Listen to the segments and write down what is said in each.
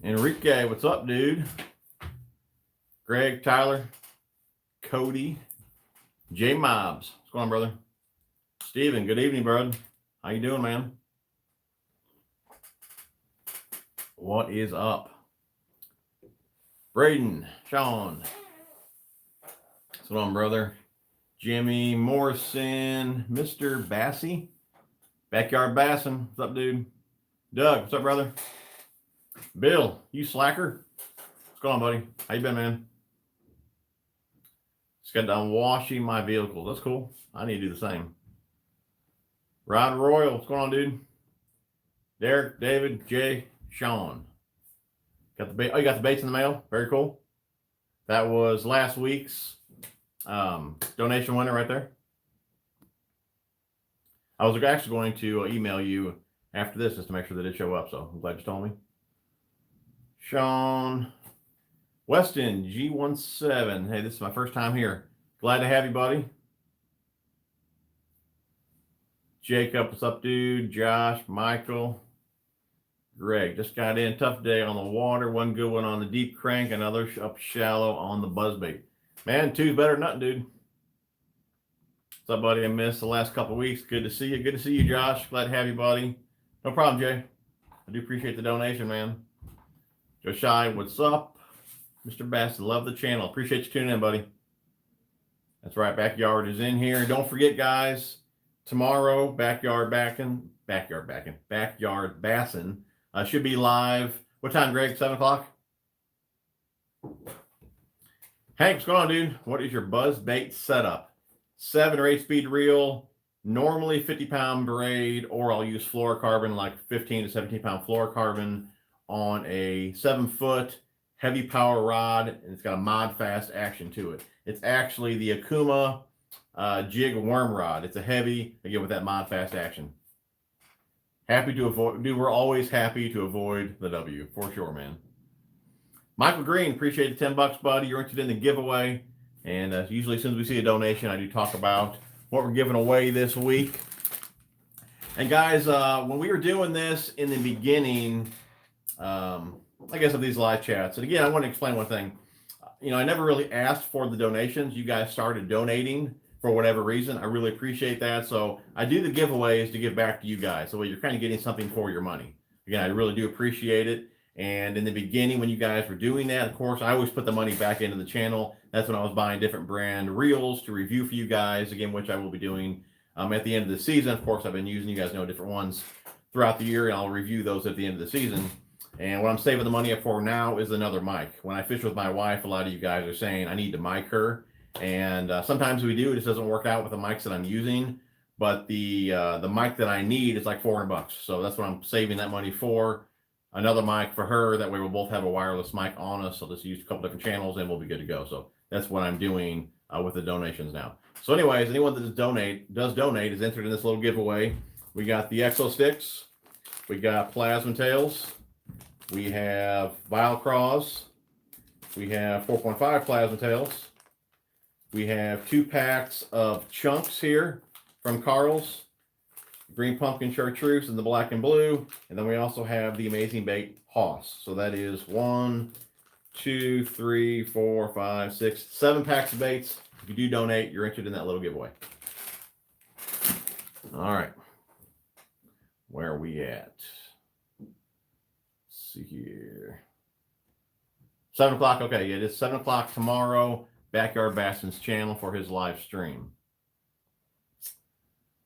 Enrique, what's up, dude? Greg, Tyler, Cody, J Mobs. What's going on, brother? Steven, good evening, bud. How you doing, man? What is up? Braden, Sean. What's going on, brother? Jimmy, Morrison, Mr. Bassy. Backyard Bassin. What's up, dude? Doug, what's up, brother? Bill, you slacker. What's going on, buddy? How you been, man? Just got done washing my vehicle. That's cool. I need to do the same. Rod Royal, what's going on, dude? Derek, David, Jay, Sean. Got the bait. Oh, you got the baits in the mail. Very cool. That was last week's donation winner right there. I was actually going to email you after this just to make sure that it show up. So I'm glad you told me. Sean Weston, G17. Hey, this is my first time here. Glad to have you, buddy. Jacob, what's up, dude? Josh, Michael, Greg. Just got in. Tough day on the water. One good one on the deep crank. Another up shallow on the buzzbait. Man, two's better than nothing, dude. What's up, buddy? I missed the last couple of weeks. Good to see you. Good to see you, Josh. Glad to have you, buddy. No problem, Jay. I do appreciate the donation, man. Joshai, what's up? Mr. Bass, love the channel. Appreciate you tuning in, buddy. That's right. Backyard is in here. Don't forget, guys, tomorrow, Backyard Bassin should be live. What time, Greg? 7 o'clock? Hank, what's going on, dude? What is your buzz bait setup? 7 or 8 speed reel, normally 50-pound braid, or I'll use fluorocarbon, like 15 to 17-pound fluorocarbon on a 7-foot heavy power rod, and it's got a mod fast action to it. It's actually the Akuma jig worm rod. It's a heavy, again, with that mod fast action. Happy to avoid, dude, we're always happy to avoid the W, for sure, man. Michael Green, appreciate the $10, buddy. You're interested in the giveaway. And usually as soon as we see a donation, I do talk about what we're giving away this week. And guys, when we were doing this in the beginning, I guess of these live chats, and again, I want to explain one thing. You know, I never really asked for the donations. You guys started donating for whatever reason. I really appreciate that. So I do the giveaways to give back to you guys. So you're kind of getting something for your money. Again, I really do appreciate it. And in the beginning, when you guys were doing that, of course, I always put the money back into the channel. That's when I was buying different brand reels to review for you guys, again, which I will be doing at the end of the season. Of course, I've been using, you guys know, different ones throughout the year, and I'll review those at the end of the season. And what I'm saving the money up for now is another mic. When I fish with my wife, a lot of you guys are saying I need to mic her. And sometimes we do. It just doesn't work out with the mics that I'm using. But the mic that I need is like $400. So that's what I'm saving that money for. Another mic for her. That way we'll both have a wireless mic on us. So just use a couple different channels and we'll be good to go. So that's what I'm doing with the donations now. So anyways, anyone that does donate is entered in this little giveaway. We got the Exo Sticks. We got Plasma Tails. We have Vile Craws. We have 4.5 Plasma Tails. We have 2 packs of chunks here from Karl's. Green Pumpkin Chartreuse in the black and blue. And then we also have the Amazing Bait Hoss. So that is 1, 2, 3, 4, 5, 6, 7 packs of baits. If you do donate, you're entered in that little giveaway. All right. Where are we at? Let's see here. 7 o'clock. Okay, yeah, it is 7 o'clock tomorrow. Backyard Bassin's channel for his live stream.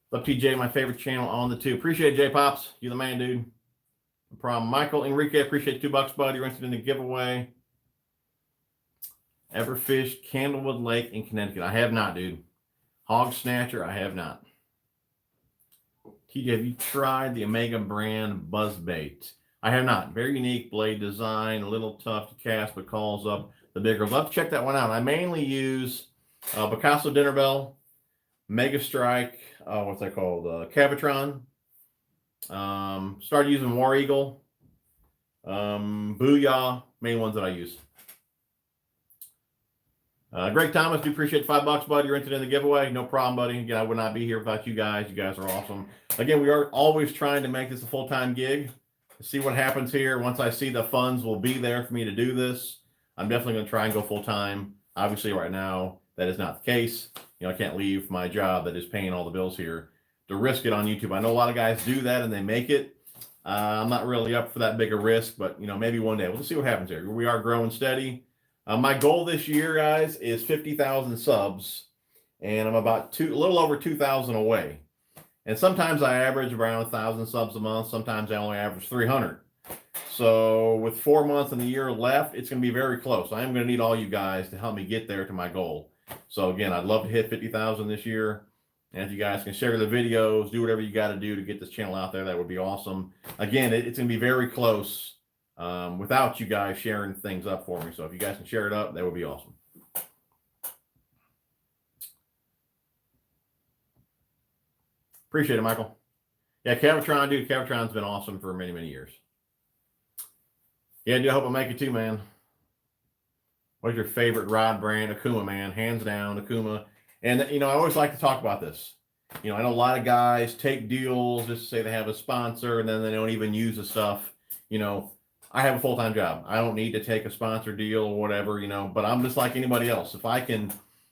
What's up, TJ? My favorite channel on the tube. Appreciate it, J Pops. You the man, dude. No problem. Michael Enrique, appreciate $2, buddy. You're entered in the giveaway. Ever fished Candlewood Lake in Connecticut? I have not, dude. Hog Snatcher, I have not. TJ, have you tried the Omega brand buzzbait? I have not. Very unique blade design, a little tough to cast, but calls up the bigger. I'll have to check that one out. I mainly use Picasso Dinner Bell Mega Strike, what's that called? Cavatron. Started using War Eagle. Booyah, main ones that I use. Greg Thomas, do appreciate $5, buddy. You're entered in the giveaway. No problem, buddy. Again, I would not be here without you guys. You guys are awesome. Again, we are always trying to make this a full-time gig. See what happens here. Once I see the funds will be there for me to do this, I'm definitely going to try and go full-time. Obviously, right now, that is not the case. I can't leave my job that is paying all the bills here to risk it on YouTube. I know a lot of guys do that and they make it. I'm not really up for that big a risk, but maybe one day. We'll see what happens here. We are growing steady. My goal this year, guys, is 50,000 subs, and I'm about a little over 2,000 away. And sometimes I average around 1,000 subs a month. Sometimes I only average 300. So with 4 months and a year left, it's going to be very close. I am going to need all you guys to help me get there to my goal. So again, I'd love to hit 50,000 this year. And if you guys can share the videos, do whatever you got to do to get this channel out there, that would be awesome. Again, it's going to be very close without you guys sharing things up for me. So if you guys can share it up, that would be awesome. Appreciate it, Michael. Yeah, Cavatron, dude. Cavatron's been awesome for many, many years. Yeah, dude, I hope I make it too, man. What's your favorite rod brand? Akuma, man. Hands down, Akuma. And, I always like to talk about this. I know a lot of guys take deals just to say they have a sponsor, and then they don't even use the stuff. I have a full-time job. I don't need to take a sponsor deal or whatever, but I'm just like anybody else. If I'm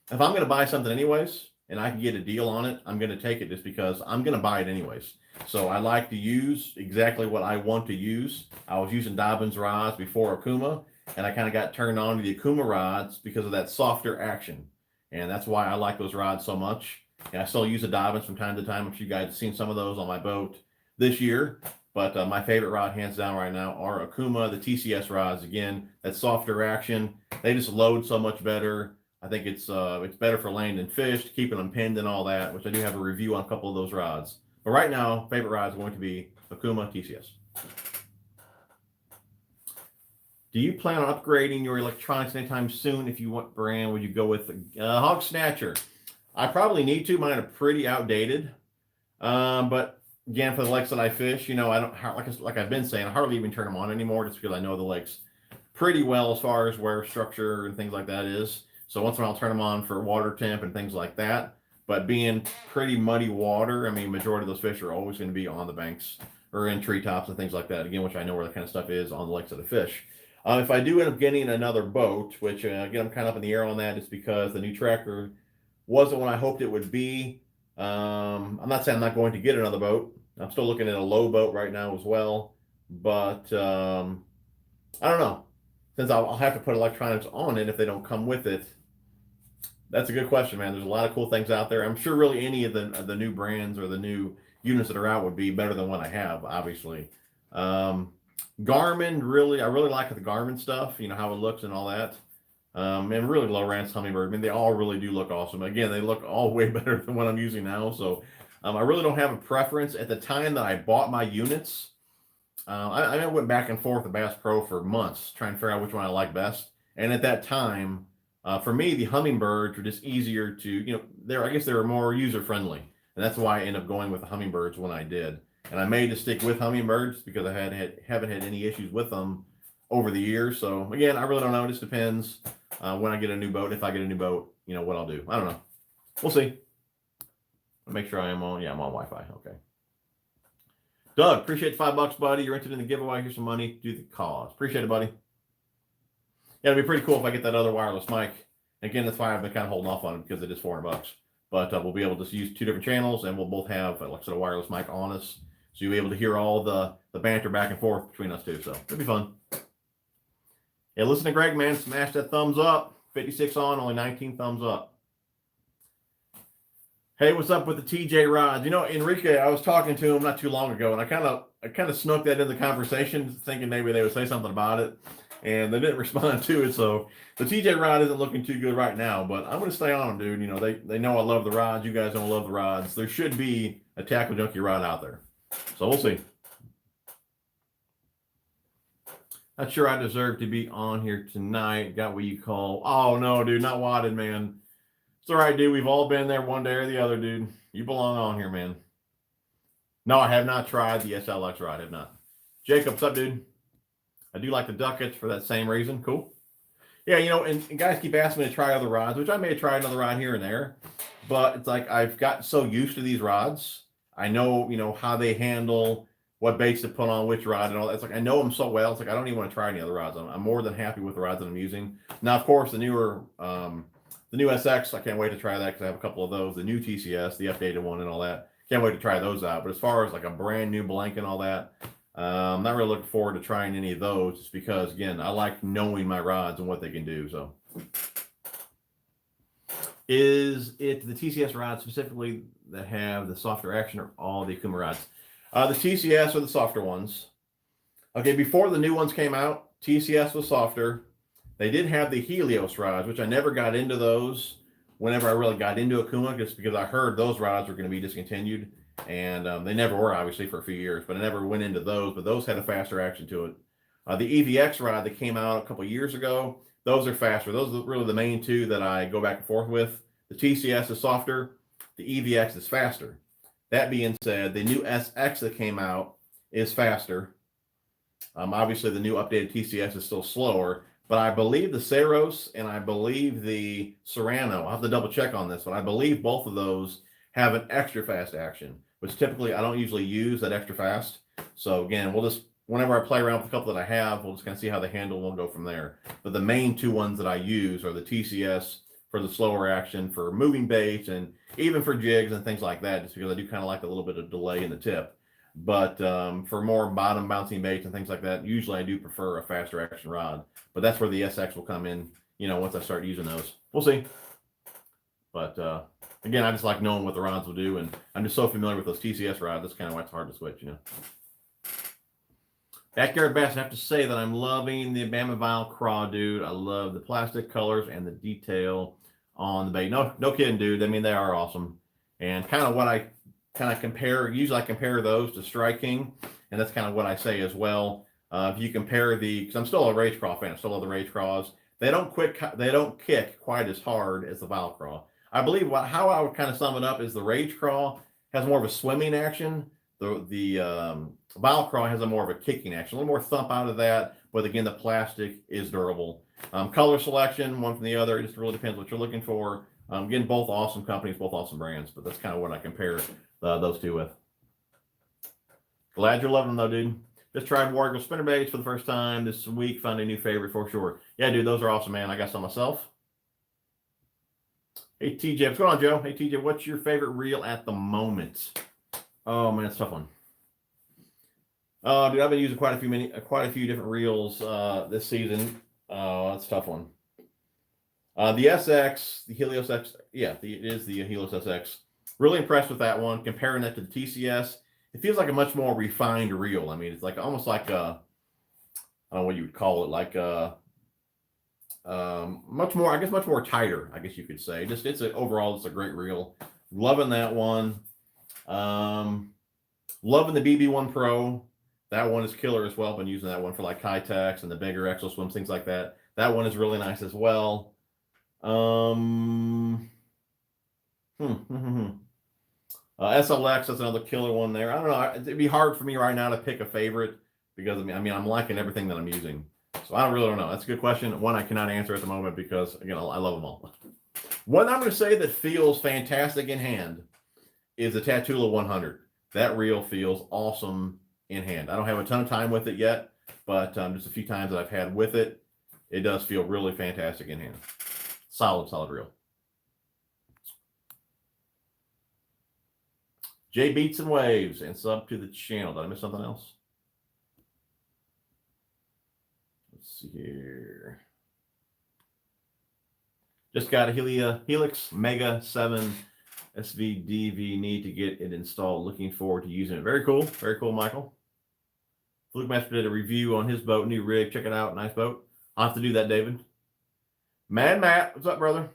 going to buy something anyways, and I can get a deal on it, I'm going to take it just because I'm going to buy it anyways. So I like to use exactly what I want to use. I was using Dobbins rods before Akuma, and I kind of got turned on to the Akuma rods because of that softer action. And that's why I like those rods so much. And I still use the Dobbins from time to time. I'm sure you guys have seen some of those on my boat this year. But my favorite rod, hands down right now, are Akuma, the TCS rods. Again, that softer action. They just load so much better. I think it's better for landing fish, keeping them pinned and all that, which I do have a review on a couple of those rods. But right now, favorite rod is going to be Akuma TCS. Do you plan on upgrading your electronics anytime soon? If you want brand, would you go with Hog Snatcher? I probably need to. Mine are pretty outdated. But again, for the lakes that I fish, I don't, like I've been saying, I hardly even turn them on anymore just because I know the lakes pretty well as far as where structure and things like that is. So once in a while I'll turn them on for water temp and things like that. But being pretty muddy water, majority of those fish are always going to be on the banks or in treetops and things like that. Again, which I know where that kind of stuff is on the lakes that I fish. If I do end up getting another boat, which again, I'm kind of up in the air on that just because the new tracker wasn't what I hoped it would be. I'm not saying I'm not going to get another boat. I'm still looking at a low boat right now as well. But I don't know. Since I'll have to put electronics on it if they don't come with it. That's a good question, man. There's a lot of cool things out there. I'm sure really any of the new brands or the new units that are out would be better than what I have, obviously. Garmin, I really like the Garmin stuff, how it looks and all that. And really Lowrance Humminbird. They all really do look awesome. Again, they look all way better than what I'm using now. So I really don't have a preference. At the time that I bought my units, I went back and forth with Bass Pro for months trying to figure out which one I like best. And at that time, for me, the Humminbirds were just easier to, I guess they were more user-friendly. And that's why I ended up going with the Humminbirds when I did. And I made to stick with Humminbirds because I haven't had any issues with them over the years. So again, I really don't know. It just depends when I get a new boat. If I get a new boat, what I'll do. I don't know. We'll see. Make sure I am on. Yeah, I'm on Wi-Fi. Okay. Doug, appreciate the $5, buddy. You're entered in the giveaway. Here's some money. Do the cause. Appreciate it, buddy. Yeah, it'd be pretty cool if I get that other wireless mic. Again, that's why I've been kind of holding off on it because it is $400. But we'll be able to use two different channels, and we'll both have, like I said, a wireless mic on us. So you'll be able to hear all the banter back and forth between us two. So it'll be fun. Yeah, listen to Greg, man. Smash that thumbs up. 56 on, only 19 thumbs up. Hey, what's up with the TJ rods? Enrique, I was talking to him not too long ago, and I kind of snuck that in the conversation, thinking maybe they would say something about it, and they didn't respond to it. So the TJ rod isn't looking too good right now, but I'm going to stay on them, dude. They know I love the rods. You guys don't love the rods. There should be a Tackle Junkie rod out there. So we'll see. Not sure I deserve to be on here tonight. Got what you call. Oh, no, dude, not wadded, man. It's all right, dude. We've all been there one day or the other, dude. You belong on here, man. No, I have not tried the SLX rod. I have not. Jacob, what's up, dude? I do like the Duckets for that same reason. Cool. Yeah, you know, and guys keep asking me to try other rods, which I may try another rod here and there. But it's like I've gotten so used to these rods. I know, you know, how they handle, what baits to put on which rod and all that. It's like I know them so well. It's like I don't even want to try any other rods. I'm more than happy with the rods that I'm using. Now, of course, the new SX, I can't wait to try that because I have a couple of those. The new TCS, the updated one and all that. Can't wait to try those out. But as far as like a brand new blank and all that, I'm not really looking forward to trying any of those just because, again, I like knowing my rods and what they can do. So is it the TCS rods specifically that have the softer action or all the Akuma rods? The TCS are the softer ones. Okay, before the new ones came out, TCS was softer. They did have the Helios rods, which I never got into those whenever I really got into Akuma, just because I heard those rods were going to be discontinued. And they never were, obviously, for a few years, but I never went into those. But those had a faster action to it. The EVX rod that came out a couple of years ago, those are faster. Those are really the main two that I go back and forth with. The TCS is softer. The EVX is faster. That being said, the new SX that came out is faster. Obviously, the new updated TCS is still slower. But I believe the Saros and I believe the Serrano, I'll have to double check on this, but I believe both of those have an extra fast action, which typically I don't usually use that extra fast. So again, we'll just, whenever I play around with a couple that I have, we'll just kind of see how they handle, we'll go from there. But the main two ones that I use are the TCS for the slower action, for moving baits, and even for jigs and things like that, just because I do kind of like a little bit of delay in the tip. But for more bottom bouncing baits and things like that, usually I do prefer a faster action rod. But that's where the SX will come in, you know, once I start using those. We'll see. But again, I just like knowing what the rods will do, and I'm just so familiar with those TCS rods. That's kind of why it's hard to switch, you know. Backyard Bass, I have to say that I'm loving the Bama Vinyl Craw, dude. I love the plastic colors and the detail on the bait. No kidding, dude. I mean, they are awesome. And kind of what I kind of compare, usually I compare those to Strike King, and that's kind of what I say as well. If you compare because I'm still a Rage Craw fan, I still love the Rage Craws. They don't kick quite as hard as the Vinyl Craw. I believe how I would kind of sum it up is the Rage Craw has more of a swimming action. The Vinyl Craw has a more of a kicking action, a little more thump out of that. But again, the plastic is durable. Color selection, one from the other, it just really depends what you're looking for. Again, both awesome companies, both awesome brands, but that's kind of what I compare those two with. Glad you're loving them though, dude. Just tried War Eagle spinnerbaits for the first time this week. Found a new favorite for sure. Yeah, dude, those are awesome, man. I got some myself. Hey, TJ, what's going on, Joe? Hey, TJ, what's your favorite reel at the moment? Oh man, it's a tough one. Dude, I've been using quite a few different reels this season. That's a tough one. The SX, the Helios X, yeah, it is the Helios SX. Really impressed with that one. Comparing that to the TCS, it feels like a much more refined reel. I mean, it's like almost like I don't know what you would call it, like much more tighter, I guess you could say. Overall, it's a great reel. Loving that one. Loving the BB1 Pro. That one is killer as well. Been using that one for like Kitex and the bigger Exo Swims, things like that. That one is really nice as well. SLX, that's another killer one there. I don't know. It'd be hard for me right now to pick a favorite because I mean, I'm liking everything that I'm using. So I really don't know. That's a good question. One I cannot answer at the moment because, again, I love them all. One I'm going to say that feels fantastic in hand is the Tatula 100. That reel feels awesome in hand. I don't have a ton of time with it yet, but just a few times that I've had with it, it does feel really fantastic in hand. Solid reel. Jay Beats and Waves and sub to the channel. Did I miss something else? Let's see here. Just got a Helix Mega 7 SVDV. Need to get it installed. Looking forward to using it. Very cool. Very cool, Michael. Fluke Master did a review on his boat, new rig. Check it out. Nice boat. I'll have to do that, David. Mad Matt, what's up, brother?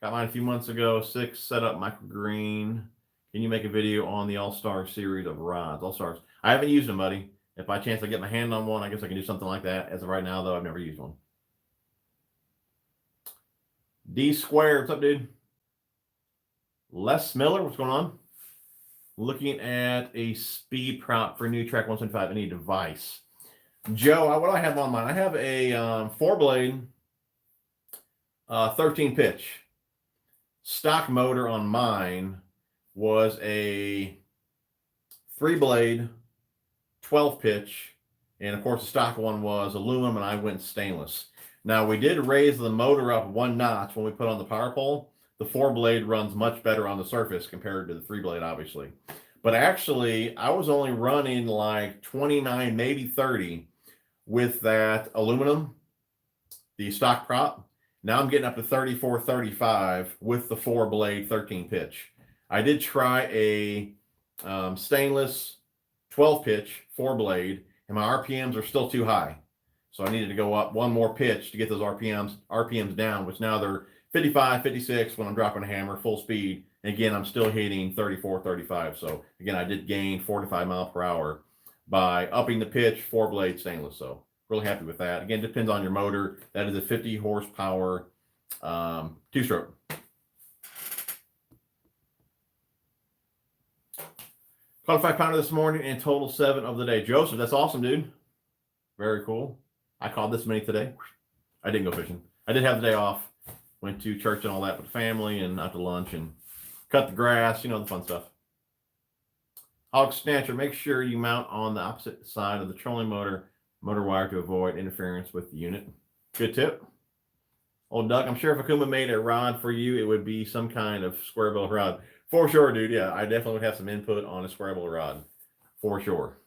Got mine a few months ago. 6 setup microgreen. Can you make a video on the All-Star series of rods? All-Stars. I haven't used them, buddy. If by chance I get my hand on one, I guess I can do something like that. As of right now, though, I've never used one. D Square, what's up, dude? Les Miller, what's going on? Looking at a speed prop for new track 175. Any device. Joe, what do I have on mine? I have a 4-blade 13 pitch. Stock motor on mine was a 3-blade 12 pitch. And of course, the stock one was aluminum, and I went stainless. Now, we did raise the motor up 1 notch when we put on the power pole. The 4-blade runs much better on the surface compared to the 3-blade, obviously. But actually, I was only running like 29, maybe 30 with that aluminum, the stock prop. Now I'm getting up to 34, 35 with the 4-blade 13 pitch. I did try a stainless 12 pitch 4-blade, and my RPMs are still too high. So I needed to go up 1 more pitch to get those RPMs down, which now they're 55, 56 when I'm dropping a hammer full speed. And again, I'm still hitting 34, 35. So again, I did gain 4 to 5 miles per hour by upping the pitch, 4-blade stainless. So really happy with that. Again, depends on your motor. That is a 50 horsepower 2-stroke. Caught a 5-pounder this morning and total 7 of the day. Joseph, that's awesome, dude. Very cool. I caught this many today. I didn't go fishing. I did have the day off. Went to church and all that with the family and out to lunch and cut the grass, you know, the fun stuff. Hog Snatcher, make sure you mount on the opposite side of the trolling motor wire to avoid interference with the unit. Good tip. Old Duck, I'm sure if Akuma made a rod for you, it would be some kind of square bill rod. For sure, dude. Yeah, I definitely would have some input on a square bill rod. For sure.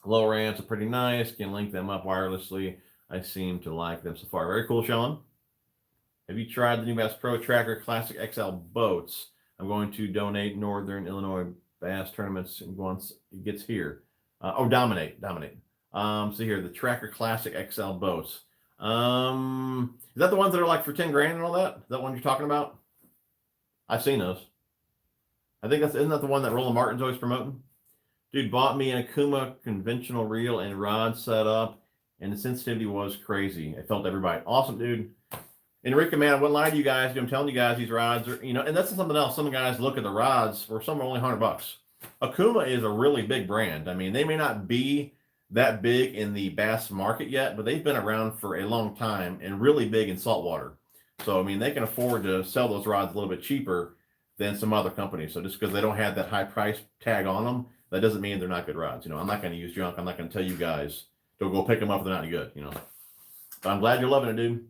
Low ramps are pretty nice. Can link them up wirelessly. I seem to like them so far. Very cool, Sean. Have you tried the new Bass Pro Tracker Classic XL boats? I'm going to donate Northern Illinois Bass tournaments once it gets here. Dominate. So here, the Tracker Classic XL boats. Is that the ones that are like for 10 grand and all that? Is that one you're talking about? I've seen those. I think isn't that the one that Roland Martin's always promoting? Dude bought me an Akuma conventional reel and rod setup, and the sensitivity was crazy. I felt every bite. Awesome, dude. Enrique, man, I wouldn't lie to you guys. I'm telling you guys, these rods are, you know, and that's something else. Some guys look at the rods for some are only $100. Akuma is a really big brand. I mean, they may not be that big in the bass market yet, but they've been around for a long time and really big in saltwater. So, I mean, they can afford to sell those rods a little bit cheaper than some other companies. So just because they don't have that high price tag on them, that doesn't mean they're not good rods. You know, I'm not going to use junk. I'm not going to tell you guys to go pick them up if they're not any good, you know. But I'm glad you're loving it, dude.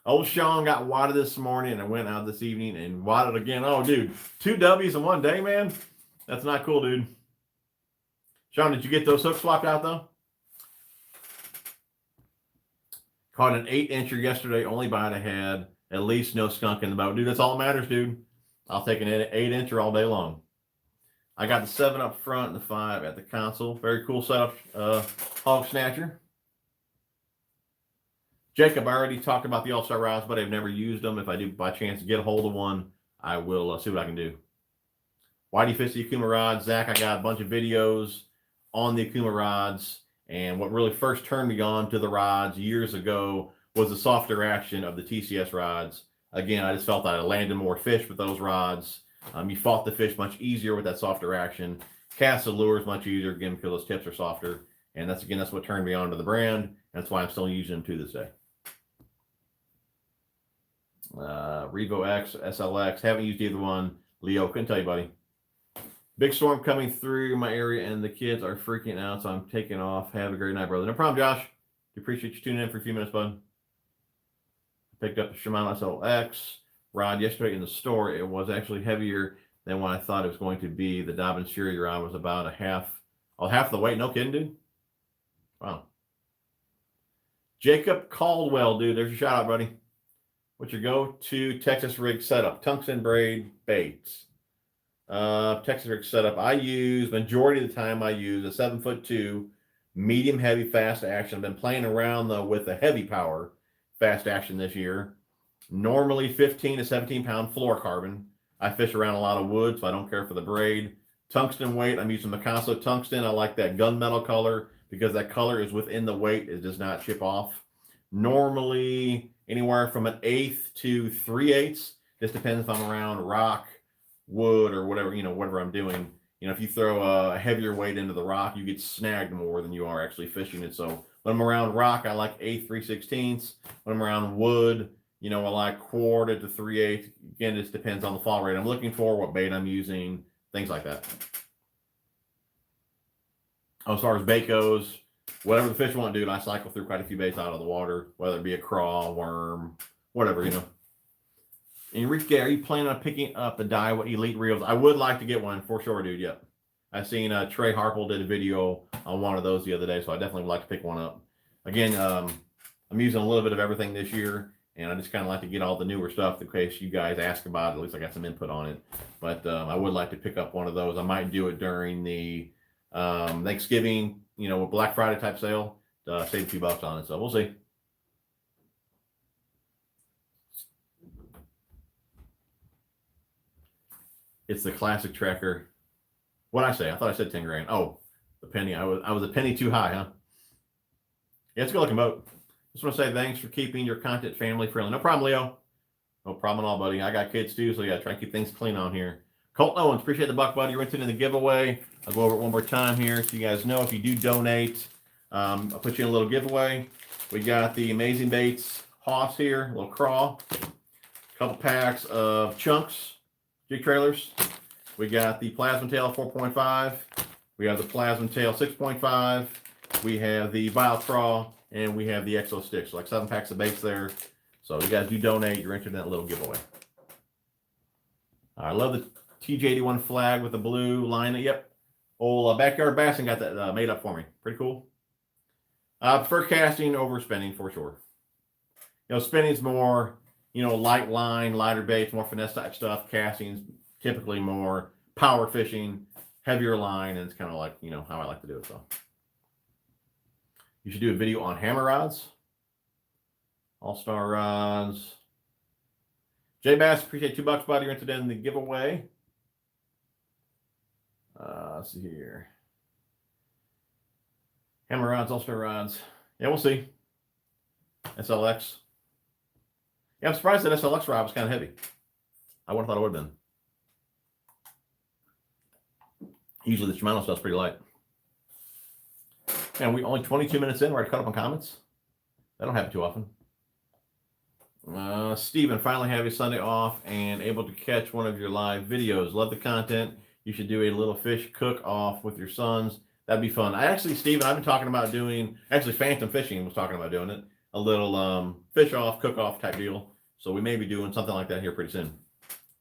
Old Sean got wadded this morning and I went out this evening and wadded again. Oh, dude, 2 W's in one day, man. That's not cool, dude. Sean, did you get those hooks swapped out, though? Caught an 8-incher yesterday, only bite I had. At least no skunk in the boat. Dude, that's all that matters, dude. I'll take an 8-incher all day long. I got the 7 up front and the 5 at the console. Very cool setup, Hog Snatcher. Jacob, I already talked about the All-Star rods, but I've never used them. If I do by chance get a hold of one, I will see what I can do. Why do you fish the Akuma rods? Zach, I got a bunch of videos on the Akuma rods, and what really first turned me on to the rods years ago was the softer action of the TCS rods. Again, I just felt that I landed more fish with those rods. You fought the fish much easier with that softer action. Cast the lures much easier, again, because those tips are softer. And that's what turned me on to the brand. That's why I'm still using them to this day. Revo X, SLX, haven't used either one. Leo, couldn't tell you, buddy. Big storm coming through my area, and the kids are freaking out, so I'm taking off. Have a great night, brother. No problem, Josh. Appreciate you tuning in for a few minutes, bud. Picked up the Shimano SLX rod yesterday in the store. It was actually heavier than what I thought it was going to be. The Dobbins Fury rod was about half the weight. No kidding, dude. Wow. Jacob Caldwell, dude. There's your shout out, buddy. What's your go-to Texas rig setup? Tungsten braid baits. Texas rig setup. Majority of the time I use a 7'2", medium heavy fast action. I've been playing around though with a heavy power fast action this year. Normally 15 to 17 pound fluorocarbon. I fish around a lot of wood, so I don't care for the braid. Tungsten weight, I'm using Picasso tungsten. I like that gunmetal color because that color is within the weight. It does not chip off. Normally anywhere from an 1/8 to 3/8. Just depends if I'm around rock, wood, or whatever, whatever I'm doing. If you throw a heavier weight into the rock, you get snagged more than you are actually fishing it. So when I'm around rock, I like 1/8, 3/16. When I'm around wood, I like 1/4 to 3/8. Again, it just depends on the fall rate I'm looking for, what bait I'm using, things like that. As far as bait goes, whatever the fish want to do, I cycle through quite a few baits out of the water, whether it be a craw, worm, whatever, And Enrique, are you planning on picking up the Daiwa Elite reels? I would like to get one for sure, dude. Yep. I seen Trey Harple did a video on one of those the other day, so I definitely would like to pick one up. Again, I'm using a little bit of everything this year, and I just kind of like to get all the newer stuff in case you guys ask about it. At least I got some input on it. But I would like to pick up one of those. I might do it during the Thanksgiving, Black Friday type sale to save a few bucks on it. So we'll see. It's the classic tracker. What'd I say? I thought I said 10 grand. Oh, the penny. I was a penny too high, huh? Yeah, it's a good looking boat. Just want to say thanks for keeping your content family friendly. No problem, Leo. No problem at all, buddy. I got kids too, so yeah, try and keep things clean on here. Colt Owens, appreciate the buck, buddy. You're entered in the giveaway. I'll go over it one more time here so you guys know if you do donate, I'll put you in a little giveaway. We got the Amazing Baits Hoss here, a little craw, a couple packs of chunks, jig trailers. We got the Plasma Tail 4.5. We have the Plasma Tail 6.5. We have the Vile Craw, and we have the Exo Sticks. So like 7 packs of baits there. So if you guys do donate, you're entered in that little giveaway. I love the TJ81 flag with the blue line. Yep. Old Backyard Bassin got that made up for me. Pretty cool. Prefer casting over spinning for sure. Spinning's more, light line, lighter baits, more finesse type stuff. Casting's typically more power fishing, heavier line, and it's kind of like, how I like to do it. So you should do a video on hammer rods, all-star rods. J Bass, appreciate $2, buddy. You're entered in the giveaway. Let's see here. Hammer rods, all-star rods. Yeah, we'll see. SLX. Yeah, I'm surprised that SLX rod was kind of heavy. I would have thought it would have been. Usually the Shimano stuff's pretty light. And we only 22 minutes in. We're to cut up on comments. That don't happen too often. Steven, finally have a Sunday off and able to catch one of your live videos. Love the content. You should do a little fish cook off with your sons. That'd be fun. Steven, I've been talking about doing, actually Phantom Fishing was talking about doing it. A little fish off, cook off type deal. So we may be doing something like that here pretty soon.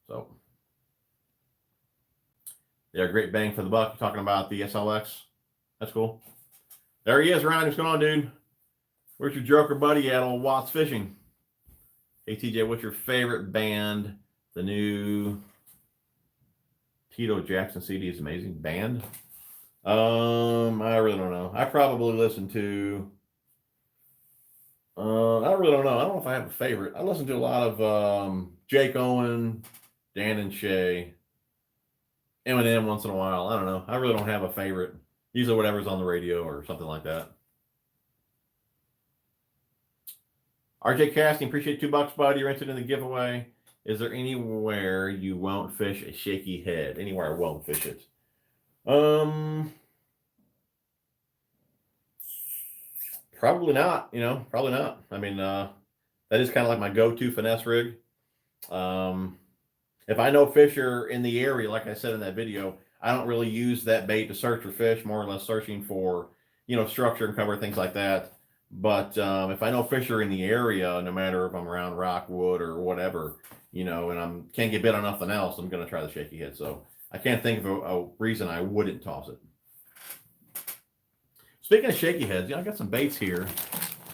So yeah, great bang for the buck. You're talking about the SLX. That's cool. There he is, Ryan. What's going on, dude? Where's your joker buddy at old Watts Fishing? Hey, TJ, what's your favorite band? The new Tito Jackson CD is amazing. Band? I really don't know. I probably listen to... I really don't know. I don't know if I have a favorite. I listen to a lot of Jake Owen, Dan and Shay, Eminem once in a while. I don't know. I really don't have a favorite. Usually whatever's on the radio or something like that. RJ Casting, appreciate $2, buddy. You're entered in the giveaway. Is there anywhere you won't fish a shaky head? Anywhere I won't fish it? Probably not, probably not. I mean, that is kind of like my go-to finesse rig. If I know fish are in the area, like I said in that video, I don't really use that bait to search for fish, more or less searching for, structure and cover, things like that. But if I know fish are in the area, no matter if I'm around rockwood or whatever, and I can't get bit on nothing else, I'm going to try the shaky head. So I can't think of a reason I wouldn't toss it. Speaking of shaky heads, I got some baits here.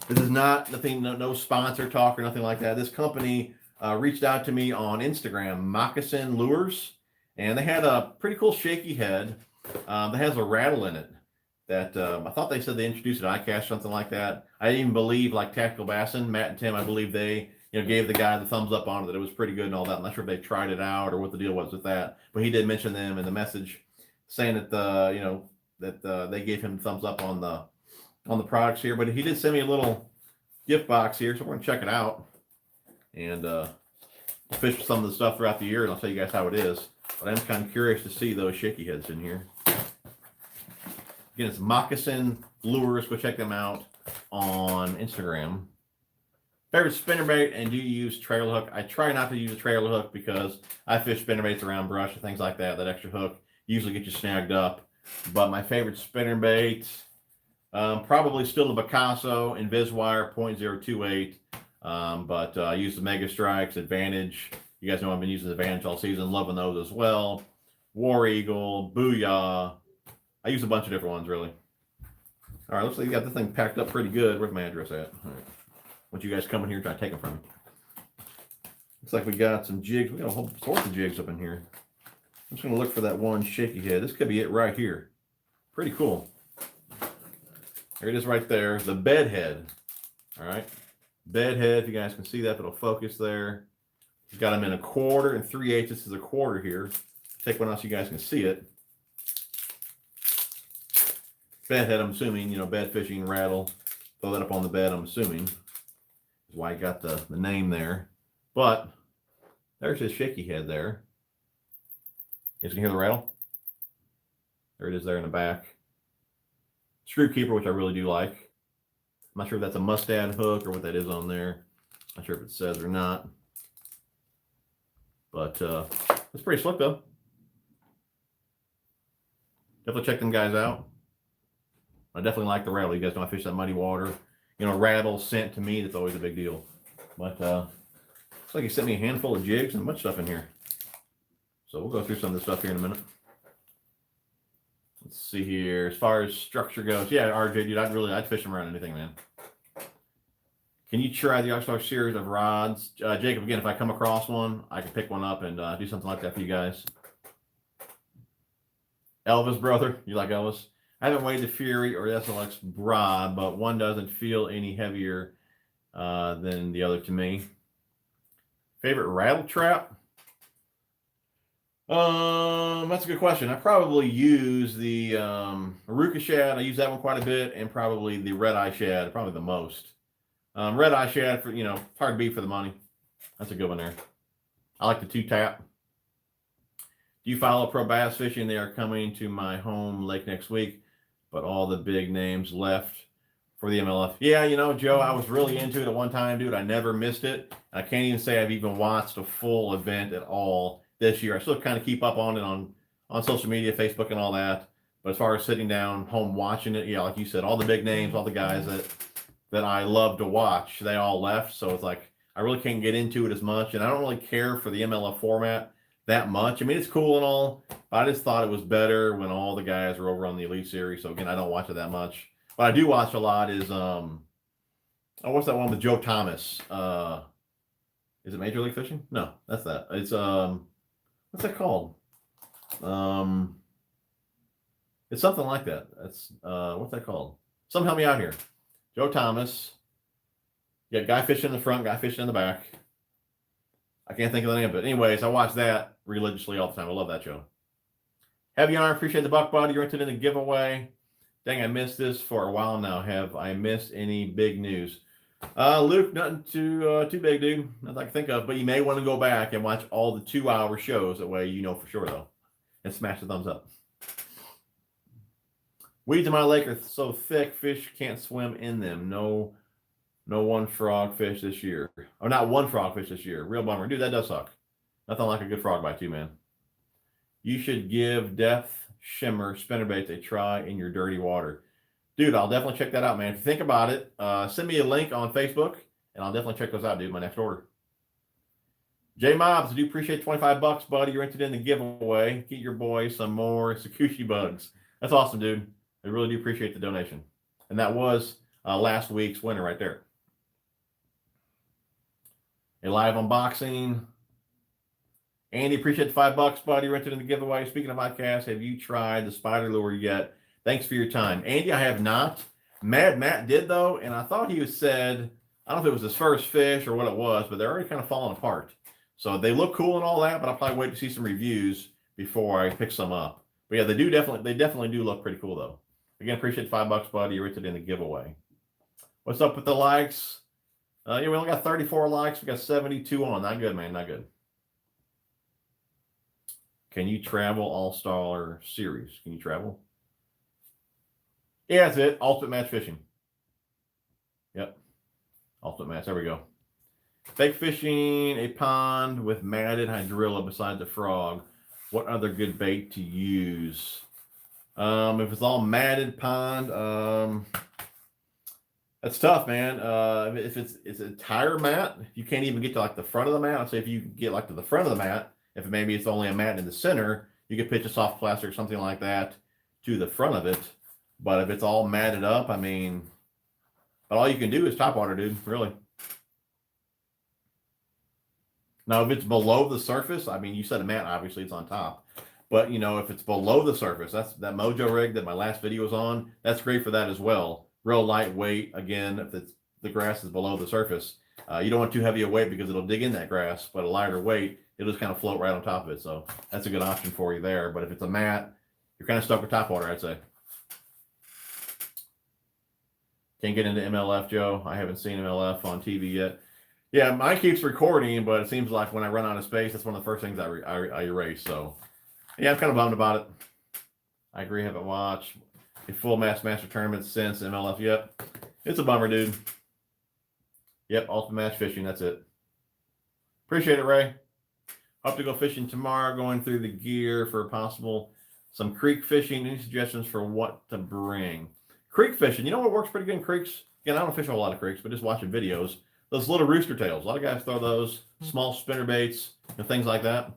This is not nothing, no sponsor talk or nothing like that. This company reached out to me on Instagram, Moccasin Lures, and they had a pretty cool shaky head that has a rattle in it. That I thought they said they introduced it at iCast, something like that. I didn't even believe, like Tactical Bassin, Matt and Tim, I believe they gave the guy the thumbs up on it, that it was pretty good and all that. I'm not sure if they tried it out or what the deal was with that, but he did mention them in the message, saying that they gave him thumbs up on the products here. But he did send me a little gift box here, so we're gonna check it out. and fish some of the stuff throughout the year, and I'll tell you guys how it is. But I'm kind of curious to see those shaky heads in here. Again, it's Moccasin Lures. Go check them out on Instagram. Favorite spinnerbait, and do you use trailer hook? I try not to use a trailer hook because I fish spinnerbaits around brush and things like that. That extra hook usually gets you snagged up. But my favorite spinnerbait, probably still the Picasso Inviswire 0.028. But I use the Mega Strikes, Advantage. You guys know I've been using Advantage all season, loving those as well. War Eagle, Booyah. I use a bunch of different ones, really. All right, looks like you got this thing packed up pretty good. Where's my address at? All right. Want you guys come in here and try to take them from me. Looks like we got some jigs. We got a whole sorts of jigs up in here. I'm just going to look for that one shaky head. This could be it right here. Pretty cool. There it is right there. The bed head. All right. Bed head, if you guys can see that, it'll focus there. He's got them in 1/4 and 3/8. This is 1/4 here. Take one out so you guys can see it. Bed head, I'm assuming, you know, bed fishing, rattle. Throw that up on the bed, I'm assuming. That's why I got the name there. But there's his shaky head there. You guys can hear the rattle? There it is there in the back. Screw keeper, which I really do like. I'm not sure if that's a Mustad hook or what that is on there. Not sure if it says or not. But it's pretty slick though. Definitely check them guys out. I definitely like the rattle. You guys know I fish that muddy water. You know, rattle, scent, to me, that's always a big deal. But looks like he sent me a handful of jigs and much stuff in here. So we'll go through some of this stuff here in a minute. Let's see here. As far as structure goes, yeah, RJ, dude, I'd fish them around anything, man. Can you try the Oxford series of rods? Jacob, again, if I come across one, I can pick one up and do something like that for you guys. Elvis, brother. You like Elvis? I haven't weighed the Fury or the SLX rod, but one doesn't feel any heavier than the other to me. Favorite rattle trap? That's a good question. I probably use the Aruka shad. I use that one quite a bit, and probably the red eye shad, probably the most. Red eye shad, for, you know, hard to beat for the money. That's a good one there. I like the 2-tap. Do you follow pro bass fishing? They are coming to my home lake next week, but all the big names left for the MLF. Yeah, you know, Joe, I was really into it at one time, dude. I never missed it. I can't even say I've even watched a full event at all this year. I still kind of keep up on it on social media, Facebook and all that. But as far as sitting down home watching it, yeah, like you said, all the big names, all the guys that I love to watch, they all left. So it's like I really can't get into it as much. And I don't really care for the MLF format that much. I mean, it's cool and all, but I just thought it was better when all the guys were over on the Elite Series. So again, I don't watch it that much. What I do watch a lot is what's that one with Joe Thomas? Is it Major League Fishing? No, that's that. It's what's that called? It's something like that. That's what's that called? Someone help me out here. Joe Thomas. You got guy fishing in the front, guy fishing in the back. I can't think of the name of it. Anyways, I watch that religiously all the time. I love that show. Heavy Iron, appreciate the buck, buddy. You're entered in the giveaway. Dang, I missed this for a while now. Have I missed any big news? Luke, nothing too big, dude. Nothing I can think of. But you may want to go back and watch all the 2-hour shows. That way you know for sure, though. And smash the thumbs up. Weeds in my lake are so thick, fish can't swim in them. No one frogfish this year. Or not one frogfish this year. Real bummer. Dude, that does suck. Nothing like a good frog bite too, man. You should give Death Shimmer spinnerbaits a try in your dirty water. Dude, I'll definitely check that out, man. If you think about it, send me a link on Facebook, and I'll definitely check those out, dude. My next order. J Mobs, I do appreciate $25, buddy. You're entered in the giveaway. Get your boy some more Sakushi bugs. That's awesome, dude. I really do appreciate the donation. And that was last week's winner right there. A live unboxing. Andy, appreciate the $5, buddy. You're entered in the giveaway. Speaking of podcasts, have you tried the spider lure yet? Thanks for your time. Andy, I have not. Mad Matt did, though, and I thought he said, I don't know if it was his first fish or what it was, but they're already kind of falling apart. So they look cool and all that, but I'll probably wait to see some reviews before I pick some up. But yeah, they definitely do look pretty cool, though. Again, appreciate the $5, buddy. You're entered in the giveaway. What's up with the likes? Yeah, we only got 34 likes. We got 72 on. Not good, man. Not good. Can you travel All-Star Series? Can you travel? Yeah, that's it. Ultimate Match Fishing. Yep. Ultimate Match. There we go. Fake fishing a pond with matted hydrilla beside the frog. What other good bait to use? If it's all matted pond, that's tough, man. If it's a tire mat, you can't even get to like the front of the mat. I'd say if you get like to the front of the mat, if maybe it's only a mat in the center, you could pitch a soft plastic or something like that to the front of it. But if it's all matted up, I mean, but all you can do is top water, dude, really. Now, if it's below the surface, I mean, you said a mat, obviously it's on top. But, you know, if it's below the surface, that's that Mojo rig that my last video was on, that's great for that as well. Real lightweight, again, if the grass is below the surface. You don't want too heavy a weight because it'll dig in that grass, but a lighter weight, it'll just kind of float right on top of it. So that's a good option for you there. But if it's a mat, you're kind of stuck with top water, I'd say. Can't get into MLF, Joe. I haven't seen MLF on TV yet. Yeah, mine keeps recording, but it seems like when I run out of space, that's one of the first things I erase. So, yeah, I'm kind of bummed about it. I agree. Haven't watched a full Master tournament since MLF. Yep, it's a bummer, dude. Yep, Ultimate Match Fishing. That's it. Appreciate it, Ray. Hope to go fishing tomorrow. Going through the gear for possible some creek fishing. Any suggestions for what to bring? Creek fishing. You know what works pretty good in creeks? Again, I don't fish a lot of creeks, but just watching videos. Those little rooster tails. A lot of guys throw those small spinner baits and things like that.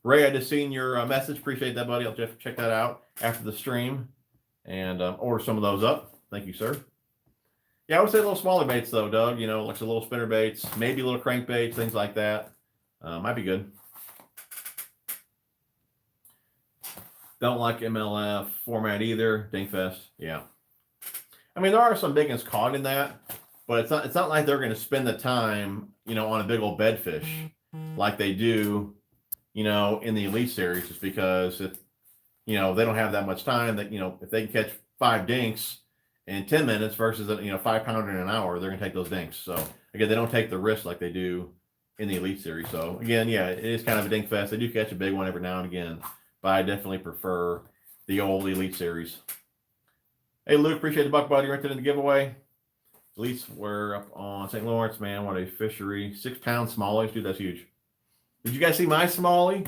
Ray, I just seen your message. Appreciate that, buddy. I'll check that out after the stream and order some of those up. Thank you, sir. Yeah, I would say little smaller baits, though, Doug. You know, like some little spinner baits, maybe little crankbaits, things like that. Might be good. Don't like MLF format either. Dingfest. Yeah. I mean, there are some big ones caught in that. But it's not like they're going to spend the time, you know, on a big old bedfish like they do, you know, in the Elite Series, just because if, you know, they don't have that much time. That, you know, if they can catch 5 dinks in 10 minutes versus a, you know, 5-pounder in an hour, they're going to take those dinks. So again, they don't take the risk like they do in the Elite Series. So again, yeah, it is kind of a dink fest. They do catch a big one every now and again, but I definitely prefer the old Elite Series. Hey, Luke, appreciate the buck, buddy. You're entered in the giveaway. At least we're up on St. Lawrence, man. What a fishery. 6-pound smallies. Dude, that's huge. Did you guys see my smallie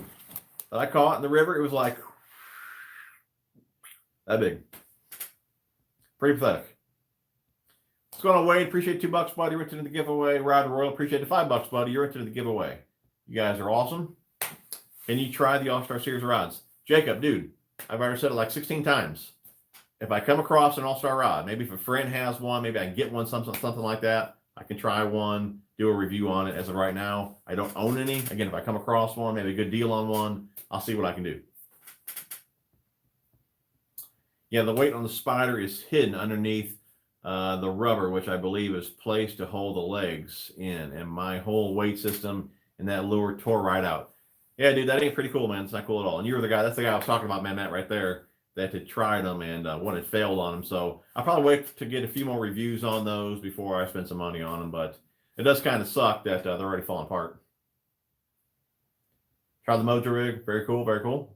that I caught in the river? It was like that big. Pretty pathetic. What's going on, Wade? Appreciate $2, buddy. You're entered in the giveaway. Rod Royal, appreciate the $5, buddy. You're entered in the giveaway. You guys are awesome. Can you try the All-Star Series rods? Jacob, dude, I've already said it like 16 times. If I come across an All-Star rod, maybe if a friend has one, maybe I can get one, something like that. I can try one, do a review on it. As of right now, I don't own any. Again, if I come across one, maybe a good deal on one, I'll see what I can do. Yeah, the weight on the spider is hidden underneath the rubber, which I believe is placed to hold the legs in. And my whole weight system and that lure tore right out. Yeah, dude, that ain't pretty cool, man. It's not cool at all. And you were the guy, that's the guy I was talking about, man, Matt, right there, that had tried them and one had failed on them. So I'll probably wait to get a few more reviews on those before I spend some money on them. But it does kind of suck that they're already falling apart. Try the Mojo rig. Very cool. Very cool.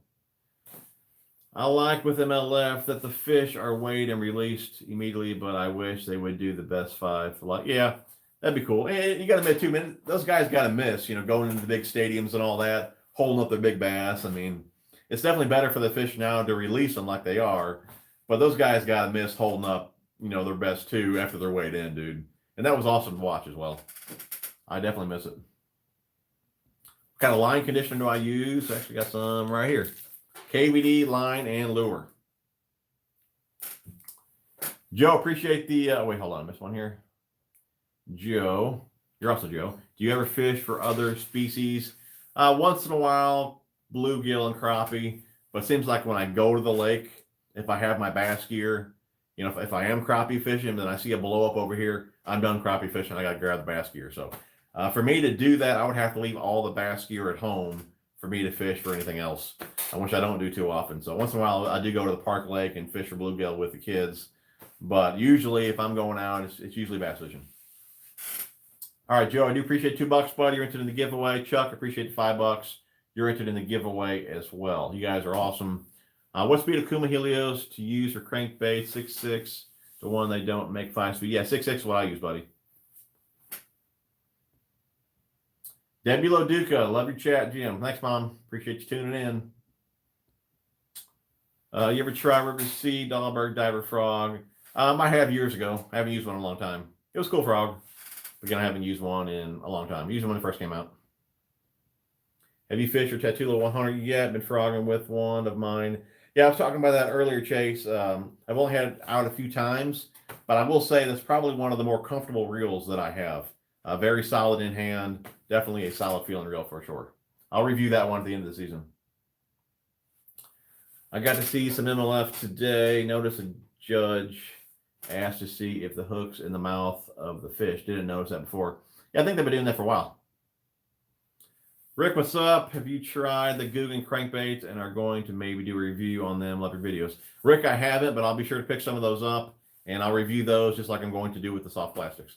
I like with MLF that the fish are weighed and released immediately, but I wish they would do the best 5 for like, yeah, that'd be cool. And you got to admit, too, man, those guys got to miss, you know, going into the big stadiums and all that, holding up their big bass. I mean, it's definitely better for the fish now to release them like they are, but those guys got to miss holding up, you know, their best 2 after they're weighed in, dude. And that was awesome to watch as well. I definitely miss it. What kind of line conditioner do I use? Actually got some right here. KVD, line, and lure. Joe, appreciate the, wait, hold on, I missed one here. Joe, you're also Joe. Do you ever fish for other species? Once in a while, bluegill and crappie, but it seems like when I go to the lake, if I have my bass gear, you know, if I am crappie fishing, then I see a blow up over here, I'm done crappie fishing, I got to grab the bass gear. So for me to do that, I would have to leave all the bass gear at home for me to fish for anything else, which I don't do too often. So once in a while, I do go to the park lake and fish for bluegill with the kids. But usually, if I'm going out, it's usually bass fishing. All right, Joe, I do appreciate $2, buddy. You're entered in the giveaway. Chuck, appreciate the $5. You're entered in the giveaway as well. You guys are awesome. What speed of Kuma Helios to use for crankbait? 6.6 to 1. They don't make 5 speed. Yeah, 6.6 is what I use, buddy. Debbie Loduca, love your chat, Jim. Thanks, Mom. Appreciate you tuning in. You ever try River Sea, Dahlberg, Diver Frog? I have years ago. I haven't used one in a long time. It was a cool frog. Again, I haven't used one in a long time. I used it when it first came out. Have you fished your Tatula 100 yet? Been frogging with one of mine. Yeah, I was talking about that earlier, Chase. I've only had it out a few times, but I will say that's probably one of the more comfortable reels that I have. Very solid in hand. Definitely a solid feeling reel for sure. I'll review that one at the end of the season. I got to see some MLF today. Notice a judge asked to see if the hook's in the mouth of the fish. Didn't notice that before. Yeah, I think they've been doing that for a while. Rick, what's up? Have you tried the Guggen crankbaits and are going to maybe do a review on them? Love your videos. Rick, I haven't, but I'll be sure to pick some of those up and I'll review those just like I'm going to do with the soft plastics.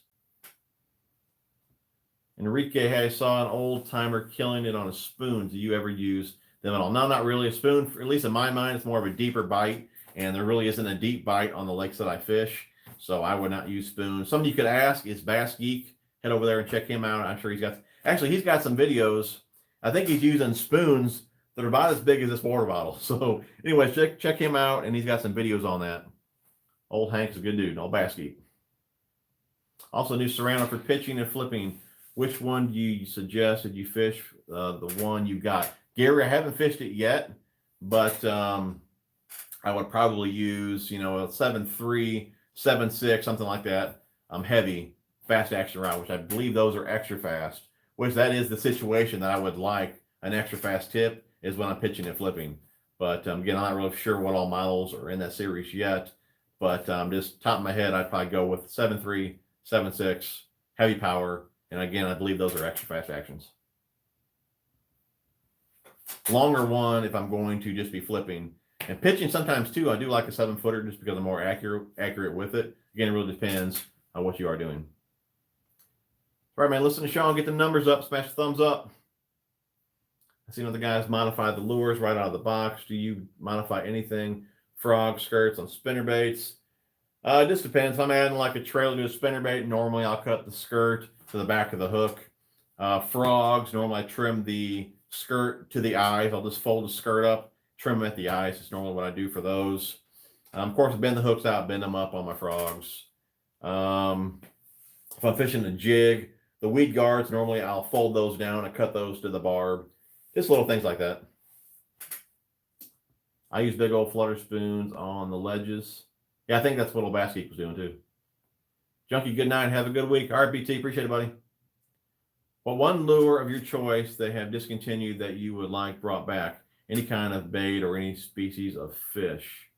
Enrique, hey, I saw an old timer killing it on a spoon. Do you ever use them at all? No, not really. A spoon, at least in my mind, it's more of a deeper bite, and there really isn't a deep bite on the lakes that I fish, so I would not use spoons. Something you could ask is Bass Geek. Head over there and check him out. I'm sure he's got some videos. I think he's using spoons that are about as big as this water bottle. So anyways, check him out, and he's got some videos on that. Old Hank's a good dude. Old Bass Geek. Also, new Serrano for pitching and flipping. Which one do you suggest that you fish? The one you got. Gary, I haven't fished it yet, but I would probably use, a 7.3, 7.6, something like that. Heavy, fast action rod, which I believe those are extra fast, which that is the situation that I would like an extra fast tip is when I'm pitching and flipping. But again, I'm not really sure what all models are in that series yet, but just top of my head, I'd probably go with 7.3, 7.6, heavy power. And again, I believe those are extra fast actions. Longer one if I'm going to just be flipping. And pitching sometimes too, I do like a 7-footer just because I'm more accurate with it. Again, it really depends on what you are doing. All right, man, listen to Sean. Get the numbers up. Smash the thumbs up. I see other guys modify the lures right out of the box. Do you modify anything? Frog skirts on spinnerbaits? It just depends. If I'm adding like a trailer to a spinnerbait, normally I'll cut the skirt to the back of the hook. Frogs, normally I trim the skirt to the eyes. I'll just fold the skirt up, trim them at the eyes. It's normally what I do for those. Of course, I bend the hooks out, bend them up on my frogs. If I'm fishing a jig, the weed guards, normally I'll fold those down and cut those to the barb. Just little things like that. I use big old flutter spoons on the ledges. Yeah, I think that's what old Bass Geek was doing too. Junkie, good night. Have a good week. All right, BT. Appreciate it, buddy. Well, one lure of your choice they have discontinued that you would like brought back. Any kind of bait or any species of fish.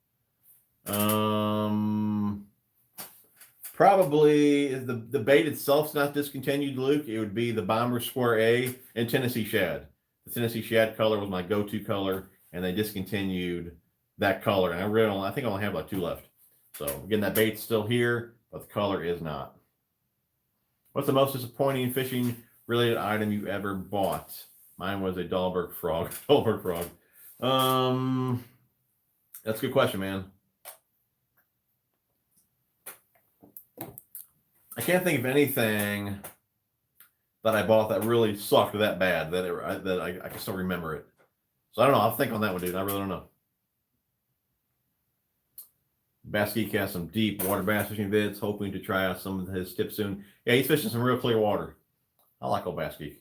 Probably the bait itself's not discontinued, Luke. It would be the Bomber Square A and Tennessee Shad. The Tennessee Shad color was my go-to color, and they discontinued that color. And I think I only have like 2 left. So again, that bait's still here, but the color is not. What's the most disappointing fishing related item you ever bought? Mine was a Dahlberg frog. Dahlberg frog. That's a good question, man. I can't think of anything that I bought that really sucked that bad that I can still remember it. So I don't know. I'll think on that one, dude. I really don't know. Bass Geek has some deep water bass fishing vids, hoping to try out some of his tips soon. Yeah, he's fishing some real clear water. I like old Bass Geek.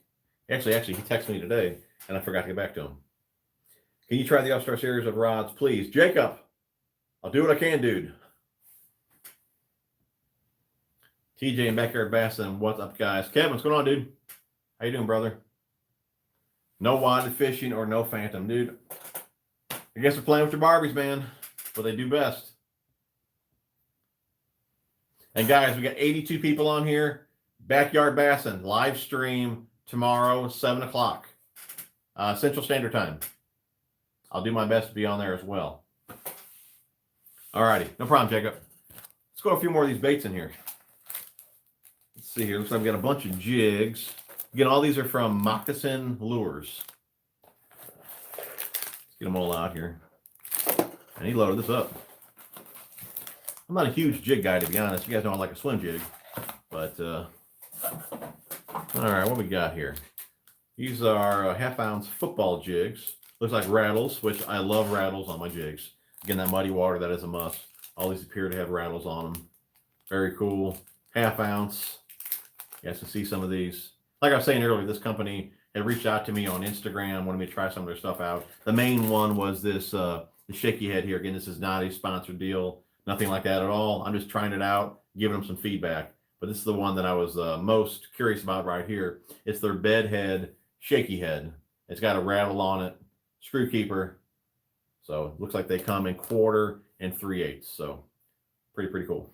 Actually, he texted me today, and I forgot to get back to him. Can you try the Upstart series of rods, please? Jacob, I'll do what I can, dude. TJ and Backyard Bassin, what's up, guys? Kevin, what's going on, dude? How you doing, brother? No wadded fishing or no phantom, dude. I guess they're playing with your Barbies, man. What they do best. And guys, we got 82 people on here. Backyard Bassin, live stream tomorrow, 7 o'clock, Central Standard Time. I'll do my best to be on there as well. All righty, no problem, Jacob. Let's go a few more of these baits in here. Let's see here. Looks like we got a bunch of jigs. Again, all these are from Moccasin Lures. Let's get them all out here. And he loaded this up. I'm not a huge jig guy, to be honest. You guys know I like a swim jig. But, all right, what we got here? These are half-ounce football jigs. Looks like rattles, which I love rattles on my jigs. Again, that muddy water, that is a must. All these appear to have rattles on them. Very cool. Half-ounce. You guys can see some of these. Like I was saying earlier, this company had reached out to me on Instagram, wanted me to try some of their stuff out. The main one was this the shaky head here. Again, this is not a sponsored deal. Nothing like that at all. I'm just trying it out, giving them some feedback. But this is the one that I was most curious about right here. It's their bed head, shaky head. It's got a rattle on it, screw keeper. So it looks like they come in 1/4 and 3/8. So pretty cool.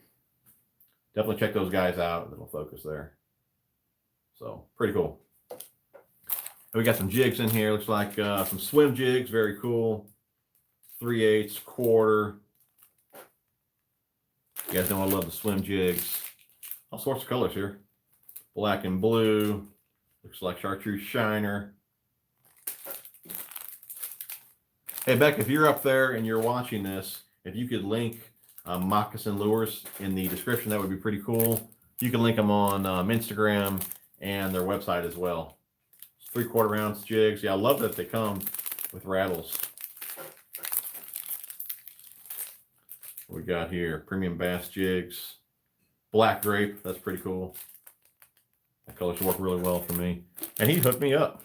Definitely check those guys out. It'll focus there. So pretty cool. And we got some jigs in here. Looks like some swim jigs. Very cool. 3/8, 1/4. You guys know I love the swim jigs. All sorts of colors here. Black and blue. Looks like chartreuse shiner. Hey, Beck, if you're up there and you're watching this, if you could link Moccasin Lures in the description, that would be pretty cool. You can link them on Instagram and their website as well. 3/4 ounce jigs. Yeah, I love that they come with rattles. What we got here? Premium bass jigs. Black grape. That's pretty cool. That color should work really well for me. And he hooked me up.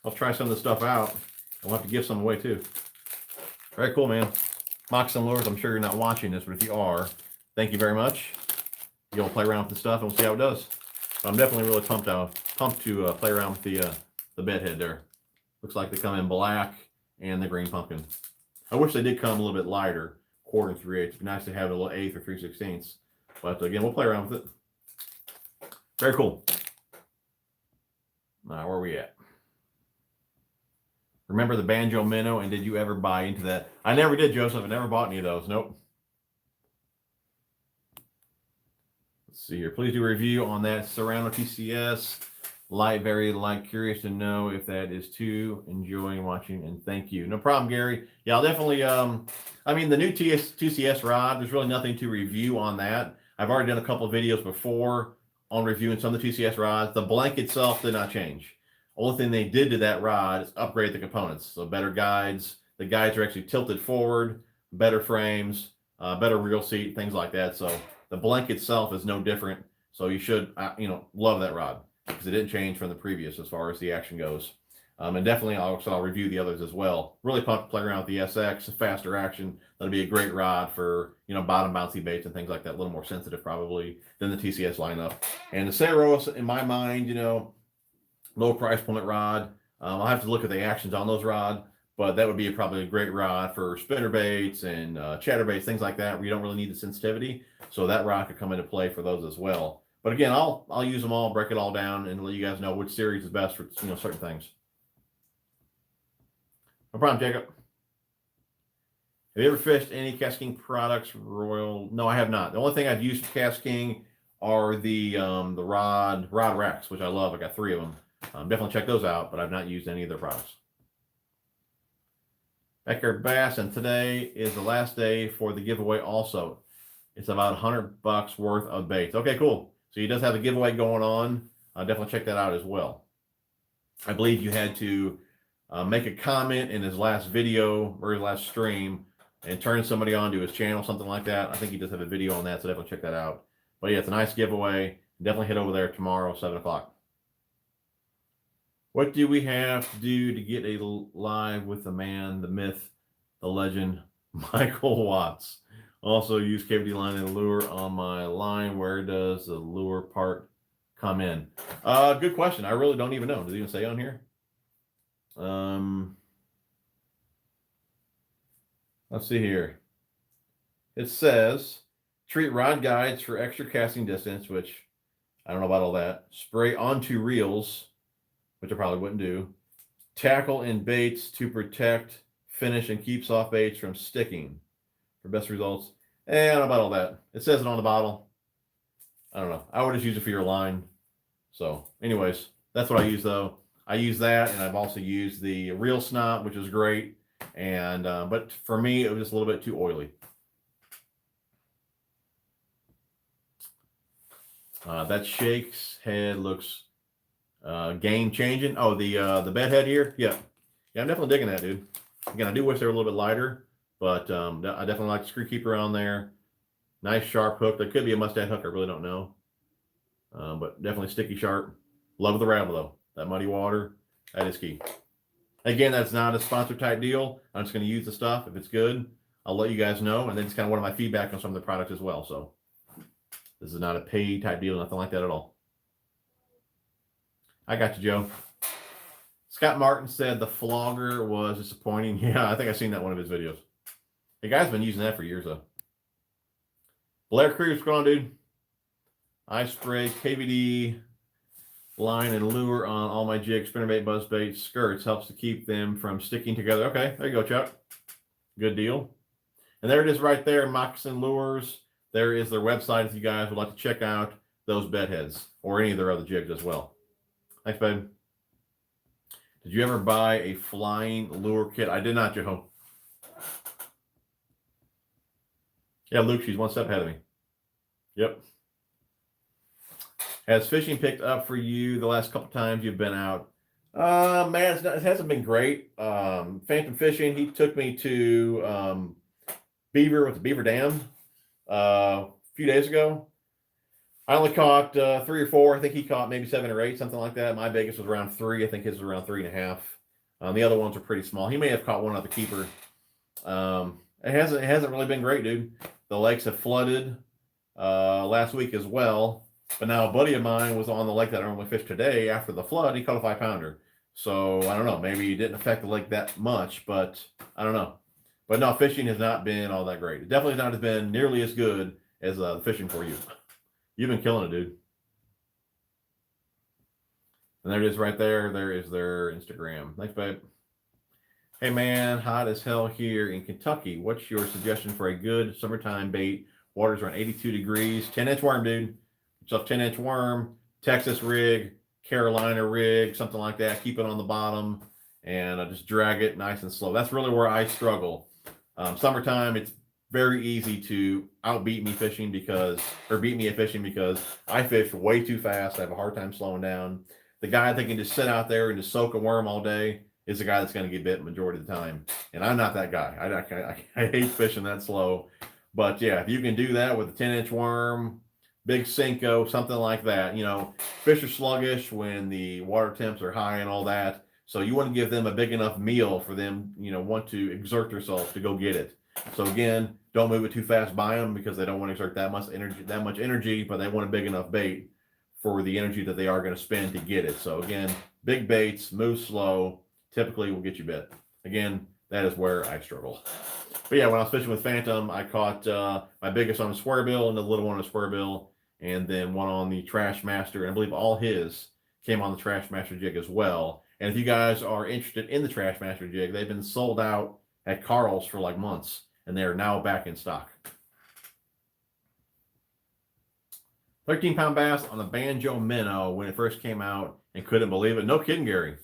I'll try some of this stuff out. I'll have to give some away too. Very cool, man. Moccasin Lures, I'm sure you're not watching this, but if you are, thank you very much. You'll play around with the stuff and we'll see how it does. But I'm definitely really pumped to play around with the bed head there. Looks like they come in black and the green pumpkin. I wish they did come a little bit lighter, 1/4 and 3/8. It'd be nice to have a little 1/8 or 3/16. But again, we'll play around with it. Very cool. Now, where are we at? Remember the Banjo Minnow, and did you ever buy into that? I never did, Joseph. I never bought any of those. Nope. Let's see here. Please do a review on that Serrano TCS. Light, very light. Curious to know if that is too. Enjoying watching, and thank you. No problem, Gary. Yeah, I'll definitely. I mean, the new TCS rod, there's really nothing to review on that. I've already done a couple of videos before on reviewing some of the TCS rods. The blank itself did not change. Only thing they did to that rod is upgrade the components. So better guides. The guides are actually tilted forward, better frames, better reel seat, things like that. So the blank itself is no different. So you should, love that rod because it didn't change from the previous as far as the action goes. And definitely I'll review the others as well. Really pumped to play around with the SX, faster action. That'll be a great rod for, bottom bouncy baits and things like that. A little more sensitive probably than the TCS lineup. And the Ceros, in my mind, low price point rod. I'll have to look at the actions on those rod, but that would be probably a great rod for spinner baits and chatter baits, things like that, where you don't really need the sensitivity. So that rod could come into play for those as well. But again, I'll use them all, break it all down, and let you guys know which series is best for certain things. No problem, Jacob. Have you ever fished any Cast King products, Royal? No, I have not. The only thing I've used for Cast King are the rod racks, which I love. I got 3 of them. Definitely check those out, but I've not used any of their products. Backyard Bass, and today is the last day for the giveaway also. It's about $100 worth of baits. Okay, cool. So he does have a giveaway going on. Definitely check that out as well. I believe you had to make a comment in his last video or his last stream and turn somebody on to his channel, something like that. I think he does have a video on that, so definitely check that out. But yeah, it's a nice giveaway. Definitely head over there tomorrow, 7 o'clock. What do we have to do to get a live with the man, the myth, the legend, Michael Watts? Also use cavity line and lure on my line. Where does the lure part come in? Good question. I really don't even know. Does it even say on here? Let's see here. It says treat rod guides for extra casting distance, which I don't know about all that. Spray onto reels, which I probably wouldn't do. Tackle and baits to protect, finish, and keep soft baits from sticking for best results. I don't know about all that. It says it on the bottle. I don't know. I would just use it for your line. So, anyways, that's what I use though. I use that, and I've also used the real snot, which is great. And but for me, it was just a little bit too oily. That Shake's head looks game changing. Oh, the bed head here, yeah, I'm definitely digging that, dude. Again, I do wish they were a little bit lighter, but I definitely like the screw keeper on there. Nice sharp hook. There could be a mustad hook. I really don't know, but definitely sticky sharp. Love the rattle though. That muddy water, that is key. Again, that's not a sponsor type deal. I'm just going to use the stuff. If it's good, I'll let you guys know. And then it's kind of one of my feedback on some of the products as well. So this is not a paid type deal, nothing like that at all. I got you, Joe. Scott Martin said the flogger was disappointing. Yeah, I think I've seen that one of his videos. The guy's been using that for years, though. Blair Crew, what's going on, dude? I spray KVD line and lure on all my jigs, spinnerbait, buzzbait, skirts. Helps to keep them from sticking together. Okay, there you go, Chuck. Good deal. And there it is right there, Moccasin Lures. There is their website if you guys would like to check out those bed heads or any of their other jigs as well. Thanks, babe. Did you ever buy a flying lure kit? I did not, Joe. Yeah, Luke, she's one step ahead of me. Yep. Has fishing picked up for you the last couple times you've been out? Man, it hasn't been great. Phantom Fishing, he took me to Beaver with the Beaver Dam a few days ago. I only caught 3 or 4. I think he caught maybe 7 or 8, something like that. My biggest was around 3. I think his was around 3.5. The other ones are pretty small. He may have caught one other keeper. It hasn't really been great, dude. The lakes have flooded last week as well. But now a buddy of mine was on the lake that I normally fish today after the flood. He caught a 5-pounder. So I don't know. Maybe it didn't affect the lake that much, but I don't know. But no, fishing has not been all that great. It definitely has not been nearly as good as the fishing for you. You've been killing it, dude. And there it is right there. There is their Instagram. Thanks, babe. Hey, man, hot as hell here in Kentucky. What's your suggestion for a good summertime bait? Water's around 82 degrees. 10-inch worm, dude. Yourself 10-inch worm, Texas rig, Carolina rig, something like that. Keep it on the bottom and just drag it nice and slow. That's really where I struggle. Summertime, it's very easy to beat me at fishing because I fish way too fast. I have a hard time slowing down. The guy that can just sit out there and just soak a worm all day is the guy that's going to get bit majority of the time. And I'm not that guy. I hate fishing that slow. But yeah, if you can do that with a 10-inch worm, big Cinco, something like that, fish are sluggish when the water temps are high and all that. So you want to give them a big enough meal for them, want to exert themselves to go get it. So again, don't move it too fast by them because they don't want to exert that much energy, but they want a big enough bait for the energy that they are going to spend to get it. So again, big baits, move slow, typically will get you bit. Again, that is where I struggle. But yeah, when I was fishing with Phantom, I caught my biggest on a square bill and the little one on a square bill, and then one on the Trash Master. And I believe all his came on the Trash Master jig as well. And if you guys are interested in the Trash Master jig, they've been sold out at Karl's for like months, and they are now back in stock. 13-pound bass on the Banjo Minnow when it first came out and couldn't believe it. No kidding, Gary.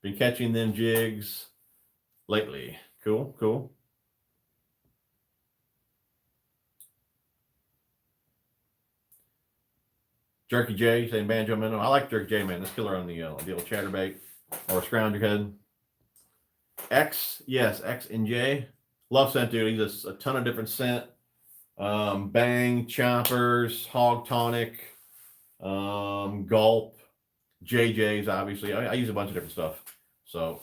Been catching them jigs lately. Cool. Jerky J saying Banjo Minnow. I like Jerky J, man. That's killer on the old chatterbait or scrounger head. X and J. Love scent, dude. He's a ton of different scent. Bang, chompers, hog tonic, gulp, JJ's, obviously. I use a bunch of different stuff. So,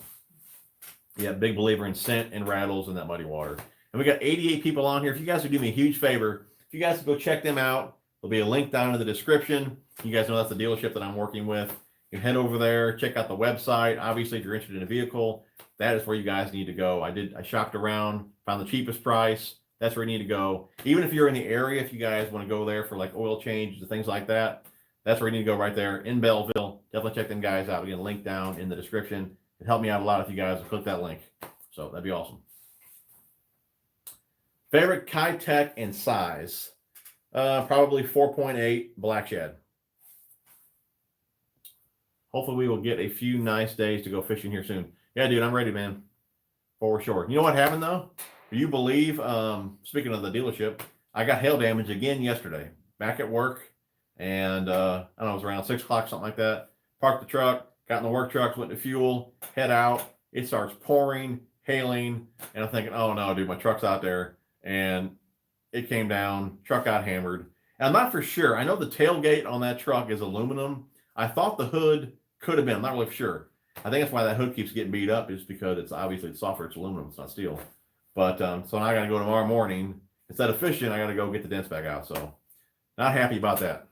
yeah, big believer in scent and rattles in that muddy water. And we got 88 people on here. If you guys would do me a huge favor, if you guys would go check them out, there'll be a link down in the description. You guys know that's the dealership that I'm working with. You can head over there, check out the website. Obviously, if you're interested in a vehicle, that is where you guys need to go. I shopped around, found the cheapest price. That's where you need to go. Even if you're in the area, if you guys want to go there for like oil changes and things like that, that's where you need to go right there in Belleville. Definitely check them guys out. Again, link down in the description. It'd help me out a lot if you guys would click that link. So that'd be awesome. Favorite Kitech and size. Probably 4.8 black shad. Hopefully we will get a few nice days to go fishing here soon. Yeah, dude, I'm ready, man. For sure. You know what happened though? Do you believe, speaking of the dealership, I got hail damage again yesterday. Back at work, and I don't know, it was around 6 o'clock, something like that. Parked the truck, got in the work truck, went to fuel, head out. It starts pouring, hailing, and I'm thinking, oh no, dude, my truck's out there. And it came down, truck got hammered. And I'm not for sure. I know the tailgate on that truck is aluminum. I thought the hood could have been. I'm not really sure. I think that's why that hood keeps getting beat up, is because it's obviously softer. It's aluminum. It's not steel. But so now I got to go tomorrow morning. Instead of fishing, I got to go get the dents back out. So not happy about that.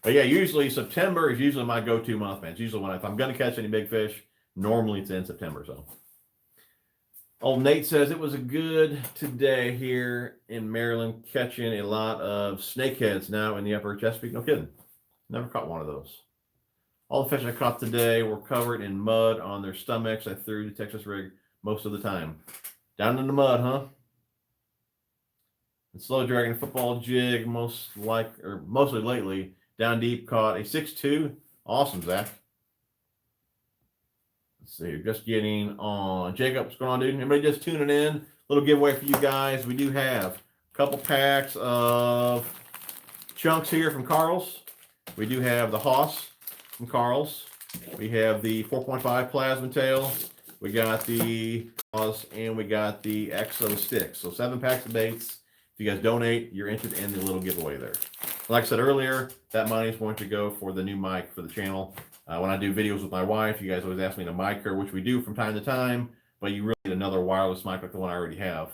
But yeah, usually September is usually my go-to month, man. It's usually if I'm going to catch any big fish, normally it's in September. So old Nate says it was a good today here in Maryland, catching a lot of snakeheads now in the upper Chesapeake. No kidding. Never caught one of those. All the fish I caught today were covered in mud on their stomachs. I threw the Texas rig most of the time. Down in the mud, huh? And slow dragging football jig, mostly lately. Down deep, caught a 6'2". Awesome, Zach. Let's see, just getting on. Jacob, what's going on, dude? Anybody just tuning in? Little giveaway for you guys. We do have a couple packs of chunks here from Karl's. We do have the Hoss from Karl's. We have the 4.5 plasma tail. We got the Hoss, and we got the Exo sticks. So 7 packs of baits. If you guys donate, you're entered in the little giveaway there. Like I said earlier, that money is going to go for the new mic for the channel. When I do videos with my wife, you guys always ask me to mic her, which we do from time to time, but you really need another wireless mic like the one I already have.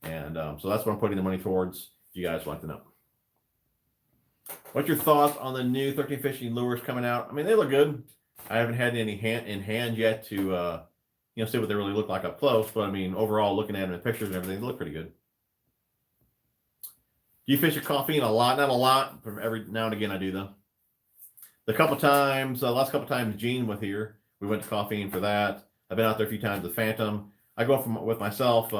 And so that's what I'm putting the money towards, if you guys like to know. What's your thoughts on the new 13 fishing lures coming out? I mean, they look good. I haven't had any in hand yet to see what they really look like up close, but I mean, overall, looking at them in pictures and everything, they look pretty good. Do you fish at Coffee? A lot? Not a lot. Every now and again I do, though. The last couple times Gene was here, we went to Coffee for that. I've been out there a few times with Phantom. I go with myself,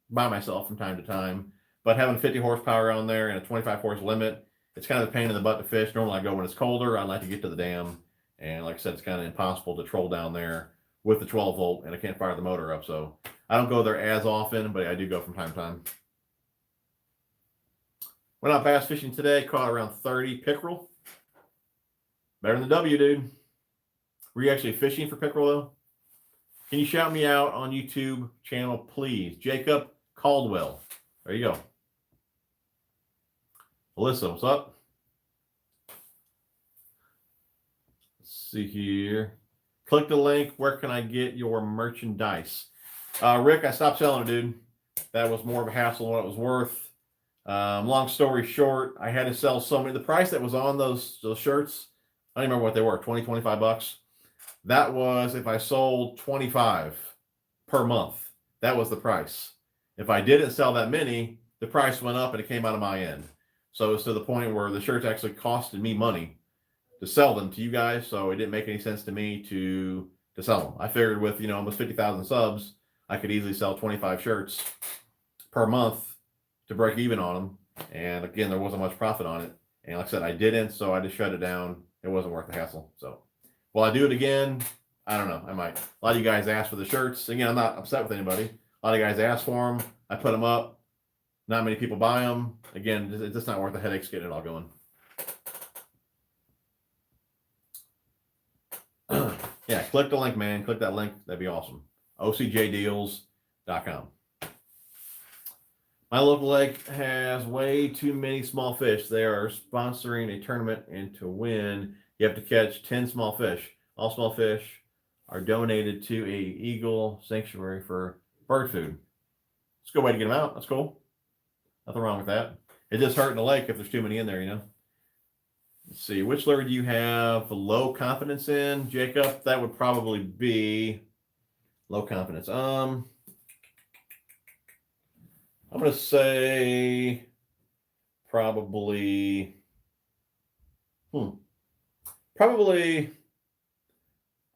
by myself from time to time. But having 50 horsepower on there and a 25 horse limit, it's kind of a pain in the butt to fish. Normally I go when it's colder. I like to get to the dam. And like I said, it's kind of impossible to troll down there with the 12 volt, and I can't fire the motor up. So I don't go there as often, but I do go from time to time. Went out bass fishing today, caught around 30 pickerel. Better than the W, dude. Were you actually fishing for pickerel, though? Can you shout me out on YouTube channel, please? Jacob Caldwell. There you go. Alyssa, what's up? Let's see here. Click the link. Where can I get your merchandise? Rick, I stopped selling it, dude. That was more of a hassle than what it was worth. Long story short, I had to sell so many. The price that was on those shirts, I don't remember what they were, 20, 25 bucks. That was if I sold 25 per month. That was the price. If I didn't sell that many, the price went up and it came out of my end. So it's to the point where the shirts actually costed me money to sell them to you guys. So it didn't make any sense to me to sell them. I figured with, almost 50,000 subs, I could easily sell 25 shirts per month to break even on them. And again, there wasn't much profit on it. And like I said, I didn't, so I just shut it down. It wasn't worth the hassle. So will I do it again? I don't know. I might. A lot of you guys asked for the shirts. Again, I'm not upset with anybody. A lot of you guys asked for them. I put them up. Not many people buy them. Again, it's just not worth the headaches getting it all going. Yeah, click the link, man. Click that link. That'd be awesome. OCJdeals.com. My local lake has way too many small fish. They are sponsoring a tournament, and to win, you have to catch 10 small fish. All small fish are donated to a eagle sanctuary for bird food. It's a good way to get them out. That's cool. Nothing wrong with that. It just hurt in the lake if there's too many in there, Let's see. Which lure do you have low confidence in, Jacob? That would probably be low confidence. I'm going to say probably, I'm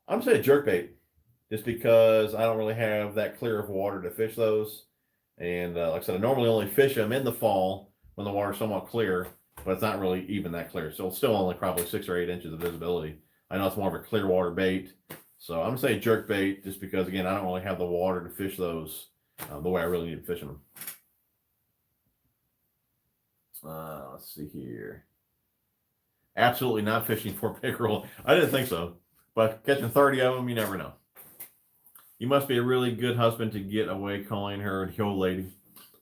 going to say jerkbait, just because I don't really have that clear of water to fish those. And like I said, I normally only fish them in the fall when the water's somewhat clear, but it's not really even that clear. So it's still only probably 6 or 8 inches of visibility. I know it's more of a clear water bait. So I'm going to say jerk bait just because, again, I don't really have the water to fish those the way I really need to fish them. Let's see here. Absolutely not fishing for pickerel. I didn't think so. But catching 30 of them, you never know. You must be a really good husband to get away calling her the old lady.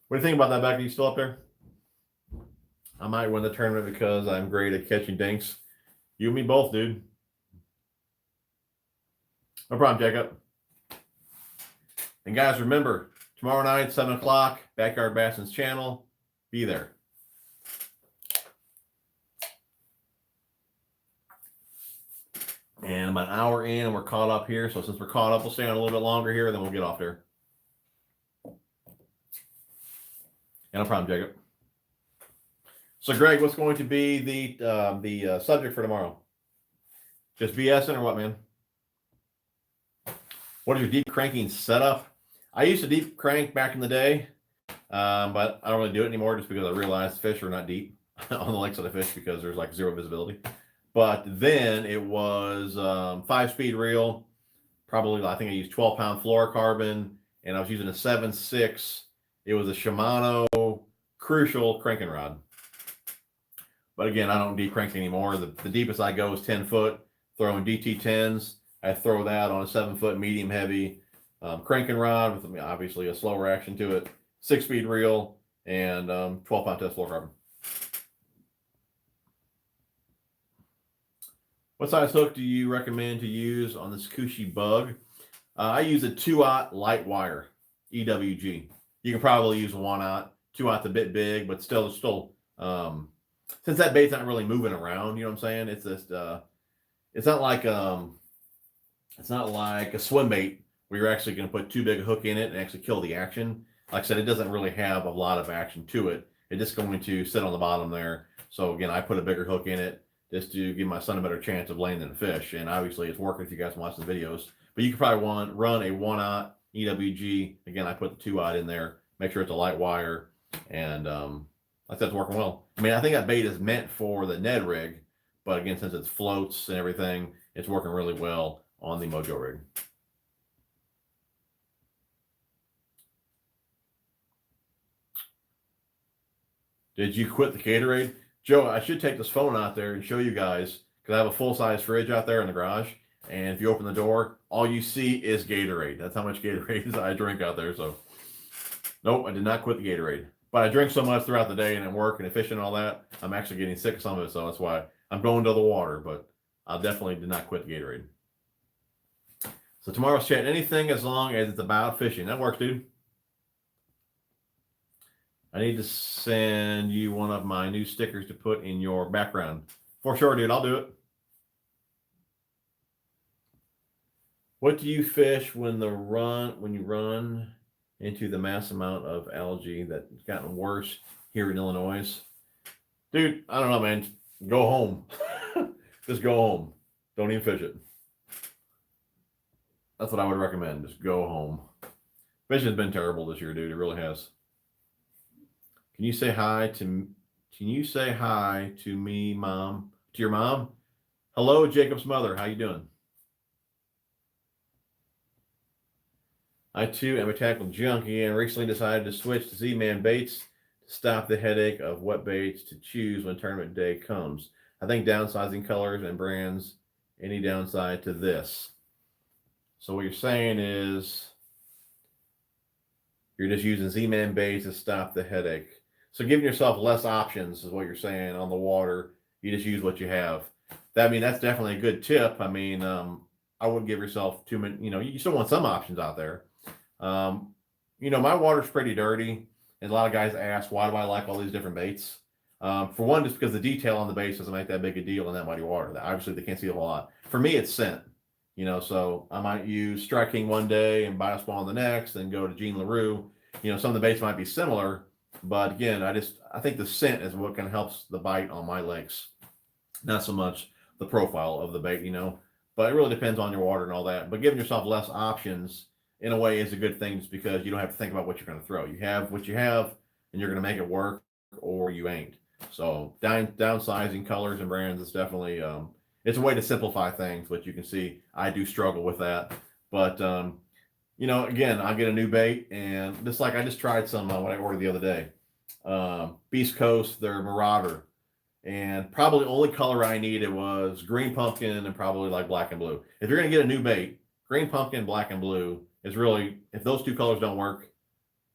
What do you think about that, Becky? You still up there? I might win the tournament because I'm great at catching dinks. You and me both, dude. No problem, Jacob. And guys, remember, tomorrow night, 7 o'clock, Backyard Bassins channel. Be there. And I'm an hour in and we're caught up here. So since we're caught up, we'll stay on a little bit longer here, then we'll get off there. And no problem, Jacob. So Greg, what's going to be the subject for tomorrow? Just BSing or what, man? What is your deep cranking setup? I used to deep crank back in the day, but I don't really do it anymore just because I realized fish are not deep on the lakes that I fish because there's like zero visibility. But then it was 5-speed reel. Probably, I think I used 12-pound fluorocarbon, and I was using a 7.6. It was a Shimano Crucial cranking rod. But again, I don't deep crank anymore. The deepest I go is 10 foot, throwing DT10s. I throw that on a 7-foot medium heavy cranking rod with obviously a slower action to it, 6-speed reel, and 12-pound test fluorocarbon. What size hook do you recommend to use on this Cushy bug? I use a 2/0 light wire, EWG. You can probably use a 1/0. 2/0's a bit big, but still, since that bait's not really moving around, you know what I'm saying? It's just, it's not like a swim bait where you're actually going to put too big a hook in it and actually kill the action. Like I said, it doesn't really have a lot of action to it. It's just going to sit on the bottom there. So again, I put a bigger hook in it just to give my son a better chance of landing a fish. And obviously it's working if you guys watch the videos. But you could probably run a 1/0 EWG. Again, I put the 2/0 in there. Make sure it's a light wire. And like that's working well. I mean, I think that bait is meant for the Ned rig. But again, since it's floats and everything, it's working really well on the Mojo rig. Did you quit the Gatorade? Joe, I should take this phone out there and show you guys because I have a full-size fridge out there in the garage. And if you open the door, all you see is Gatorade. That's how much Gatorade I drink out there. So, nope, I did not quit the Gatorade. But I drink so much throughout the day and at work and fishing and all that, I'm actually getting sick of some of it. So that's why I'm going to the water. But I definitely did not quit the Gatorade. So tomorrow's chat, anything as long as it's about fishing. That works, dude. I need to send you one of my new stickers to put in your background. For sure, dude. I'll do it. What do you fish when you run into the mass amount of algae that's gotten worse here in Illinois? Dude, I don't know, man. Go home. Just go home. Don't even fish it. That's what I would recommend. Just go home. Fishing's been terrible this year, dude. It really has. Can you say hi to me, Mom? To your mom? Hello, Jacob's mother. How you doing? I too am a tackle junkie and recently decided to switch to Z-Man baits to stop the headache of what baits to choose when tournament day comes. I think downsizing colors and brands, any downside to this? So what you're saying is you're just using Z-Man baits to stop the headache. So giving yourself less options is what you're saying on the water. You just use what you have. That's definitely a good tip. I mean, I wouldn't give yourself too many, you still want some options out there. My water's pretty dirty. And a lot of guys ask, why do I like all these different baits? For one, just because the detail on the baits doesn't make that big a deal in that muddy water. Obviously, they can't see a whole lot. For me, it's scent. So I might use Strike King one day and Biospawn the next, then go to Jean LaRue. Some of the baits might be similar, but again, I think the scent is what kind of helps the bite on my lakes. Not so much the profile of the bait, but it really depends on your water and all that. But giving yourself less options in a way is a good thing, just because you don't have to think about what you're going to throw. You have what you have, and you're going to make it work, or you ain't. So downsizing colors and brands is definitely it's a way to simplify things. But you can see I do struggle with that. But again, I get a new bait, and just like I just tried some what I ordered the other day, Beast Coast, their Marauder, and probably the only color I needed was green pumpkin and probably like black and blue. If you're going to get a new bait, green pumpkin, black and blue is really, if those two colors don't work,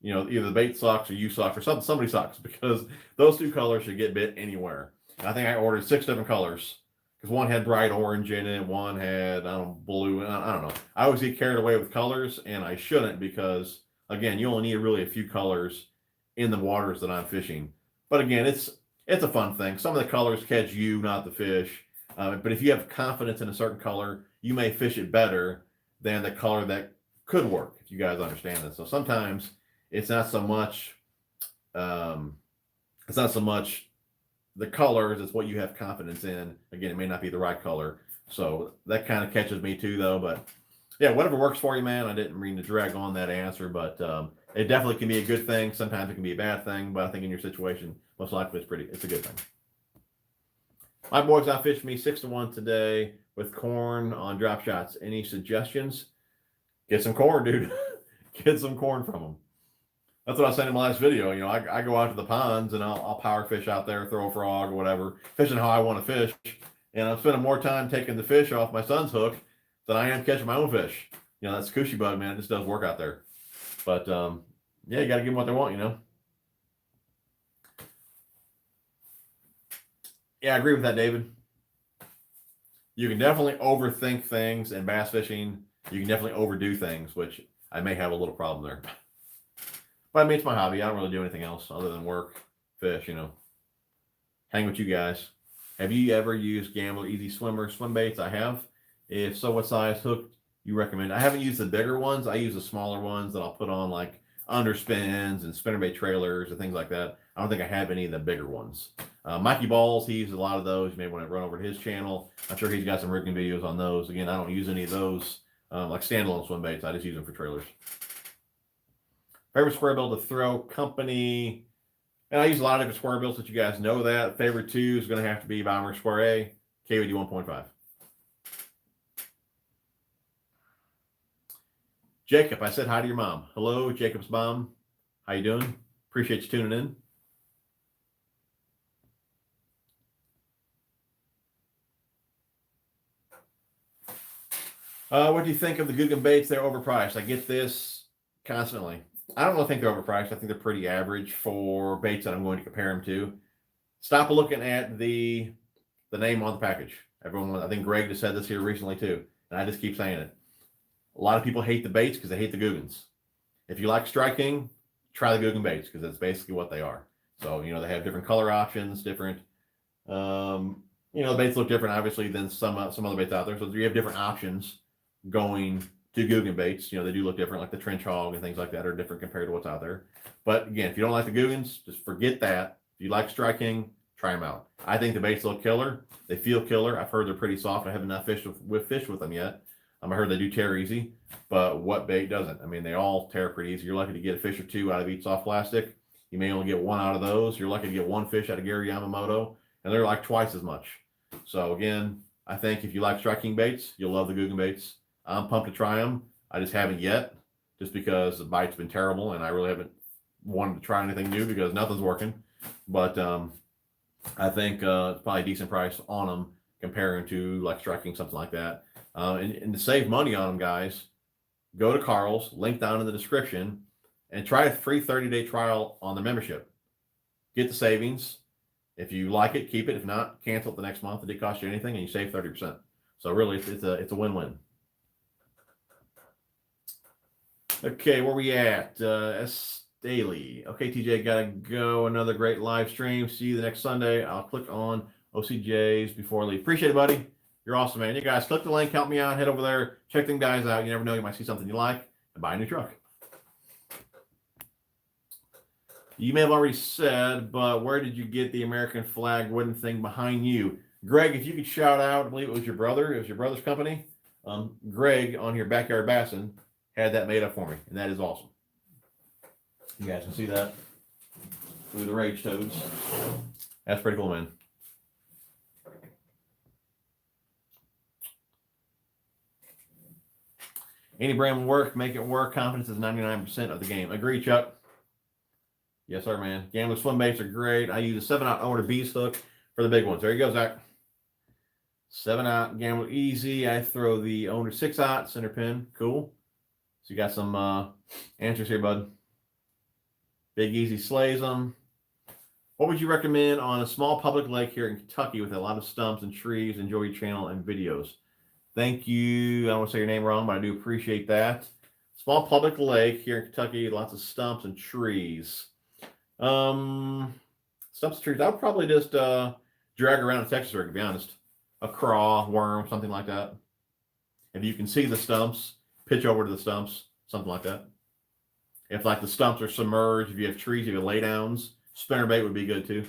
either the bait sucks or you suck or somebody sucks, because those two colors should get bit anywhere. And I think I ordered 6 different colors, because one had bright orange in it, one had blue. I don't know. I always get carried away with colors, and I shouldn't, because again, you only need really a few colors in the waters that I'm fishing. But again, it's a fun thing. Some of the colors catch you, not the fish. But if you have confidence in a certain color, you may fish it better than the color that could work, if you guys understand this. So sometimes it's not so much the colors, it's what you have confidence in. Again, it may not be the right color. So that kind of catches me too, though. But yeah, whatever works for you, man. I didn't mean to drag on that answer, but it definitely can be a good thing. Sometimes it can be a bad thing, but I think in your situation, most likely it's a good thing. My boys outfished me 6-1 today with corn on drop shots. Any suggestions? Get some corn, dude. Get some corn from them. That's what I was saying in my last video. I go out to the ponds and I'll power fish out there, throw a frog or whatever, fishing how I want to fish. And I'm spending more time taking the fish off my son's hook than I am catching my own fish. That's cushy bug, man. It just does work out there. But yeah, you got to give them what they want, Yeah, I agree with that, David. You can definitely overthink things in bass fishing. You can definitely overdo things, which I may have a little problem there. But I mean, it's my hobby. I don't really do anything else other than work, fish, hang with you guys. Have you ever used Gambler Easy Swimmer swim baits? I have. If so, what size hook you recommend? I haven't used the bigger ones. I use the smaller ones that I'll put on like underspins and spinnerbait trailers and things like that. I don't think I have any of the bigger ones. Mikey Balls, he uses a lot of those. You may want to run over to his channel. I'm sure he's got some rigging videos on those. Again, I don't use any of those like standalone swim baits. I just use them for trailers. Favorite square bill to throw company. And I use a lot of different square bills that you guys know that. Favorite 2 is going to have to be Bomber Square A, KVD 1.5. Jacob, I said hi to your mom. Hello, Jacob's mom. How you doing? Appreciate you tuning in. What do you think of the Googan baits? They're overpriced. I get this constantly. I don't really think they're overpriced. I think they're pretty average for baits that I'm going to compare them to. Stop looking at the name on the package. Everyone, I think Greg just said this here recently too, and I just keep saying it. A lot of people hate the baits because they hate the Googans. If you like striking, try the Googan baits, because that's basically what they are. So, they have different color options, different, the baits look different, obviously, than some other baits out there. So you have different options going to Googan baits. They do look different, like the Trench Hog and things like that are different compared to what's out there. But again, if you don't like the Googans, just forget that. If you like striking, try them out. I think the baits look killer. They feel killer. I've heard they're pretty soft. I haven't not fished with them yet. I heard they do tear easy, but what bait doesn't? I mean, they all tear pretty easy. You're lucky to get a fish or 2 out of each soft plastic. You may only get 1 out of those. You're lucky to get 1 fish out of Gary Yamamoto, and they're like twice as much. So again, I think if you like striking baits, you'll love the Googan baits. I'm pumped to try them. I just haven't yet, just because the bite's been terrible, and I really haven't wanted to try anything new because nothing's working. But I think it's probably a decent price on them comparing to like striking, something like that. And to save money on them, guys, go to Karl's, link down in the description, and try a free 30-day trial on the membership. Get the savings. If you like it, keep it. If not, cancel it the next month. It didn't cost you anything, and you save 30%. So really, it's a win-win. Okay, where we at? S. Daily. Okay, TJ, gotta go. Another great live stream. See you the next Sunday. I'll click on OCJs before I leave. Appreciate it, buddy. You're awesome, man. You guys, click the link, help me out, head over there, check them guys out. You never know, you might see something you like and buy a new truck. You may have already said, but where did you get the American flag wooden thing behind you? Greg, if you could shout out, I believe it was your brother. It was your brother's company. Greg on here, Backyard Bassin. had that made up for me, and that is awesome. You guys can see that through the rage toads. That's pretty cool, man. Any brand will work, make it work. Confidence is 99% of the game. Agree, Chuck. Yes, sir, man. Gambler swim baits are great. I use a 7-aught owner beast hook for the big ones. There you go, Zach. 7-aught Gambler easy. I throw the owner 6-aught center pin. Cool. So you got some answers here, bud. Big Easy slays them. What would you recommend on a small public lake here in Kentucky with a lot of stumps and trees? Enjoy your channel and videos. Thank you. I don't want to say your name wrong, but I do appreciate that. Small public lake here in Kentucky, lots of stumps and trees. Stumps and trees. I would probably just drag around a Texas rig, to be honest. A craw, worm, something like that. If you can see the stumps, pitch over to the stumps, something like that. If like the stumps are submerged, if you have trees, if you have laydowns, spinnerbait would be good too.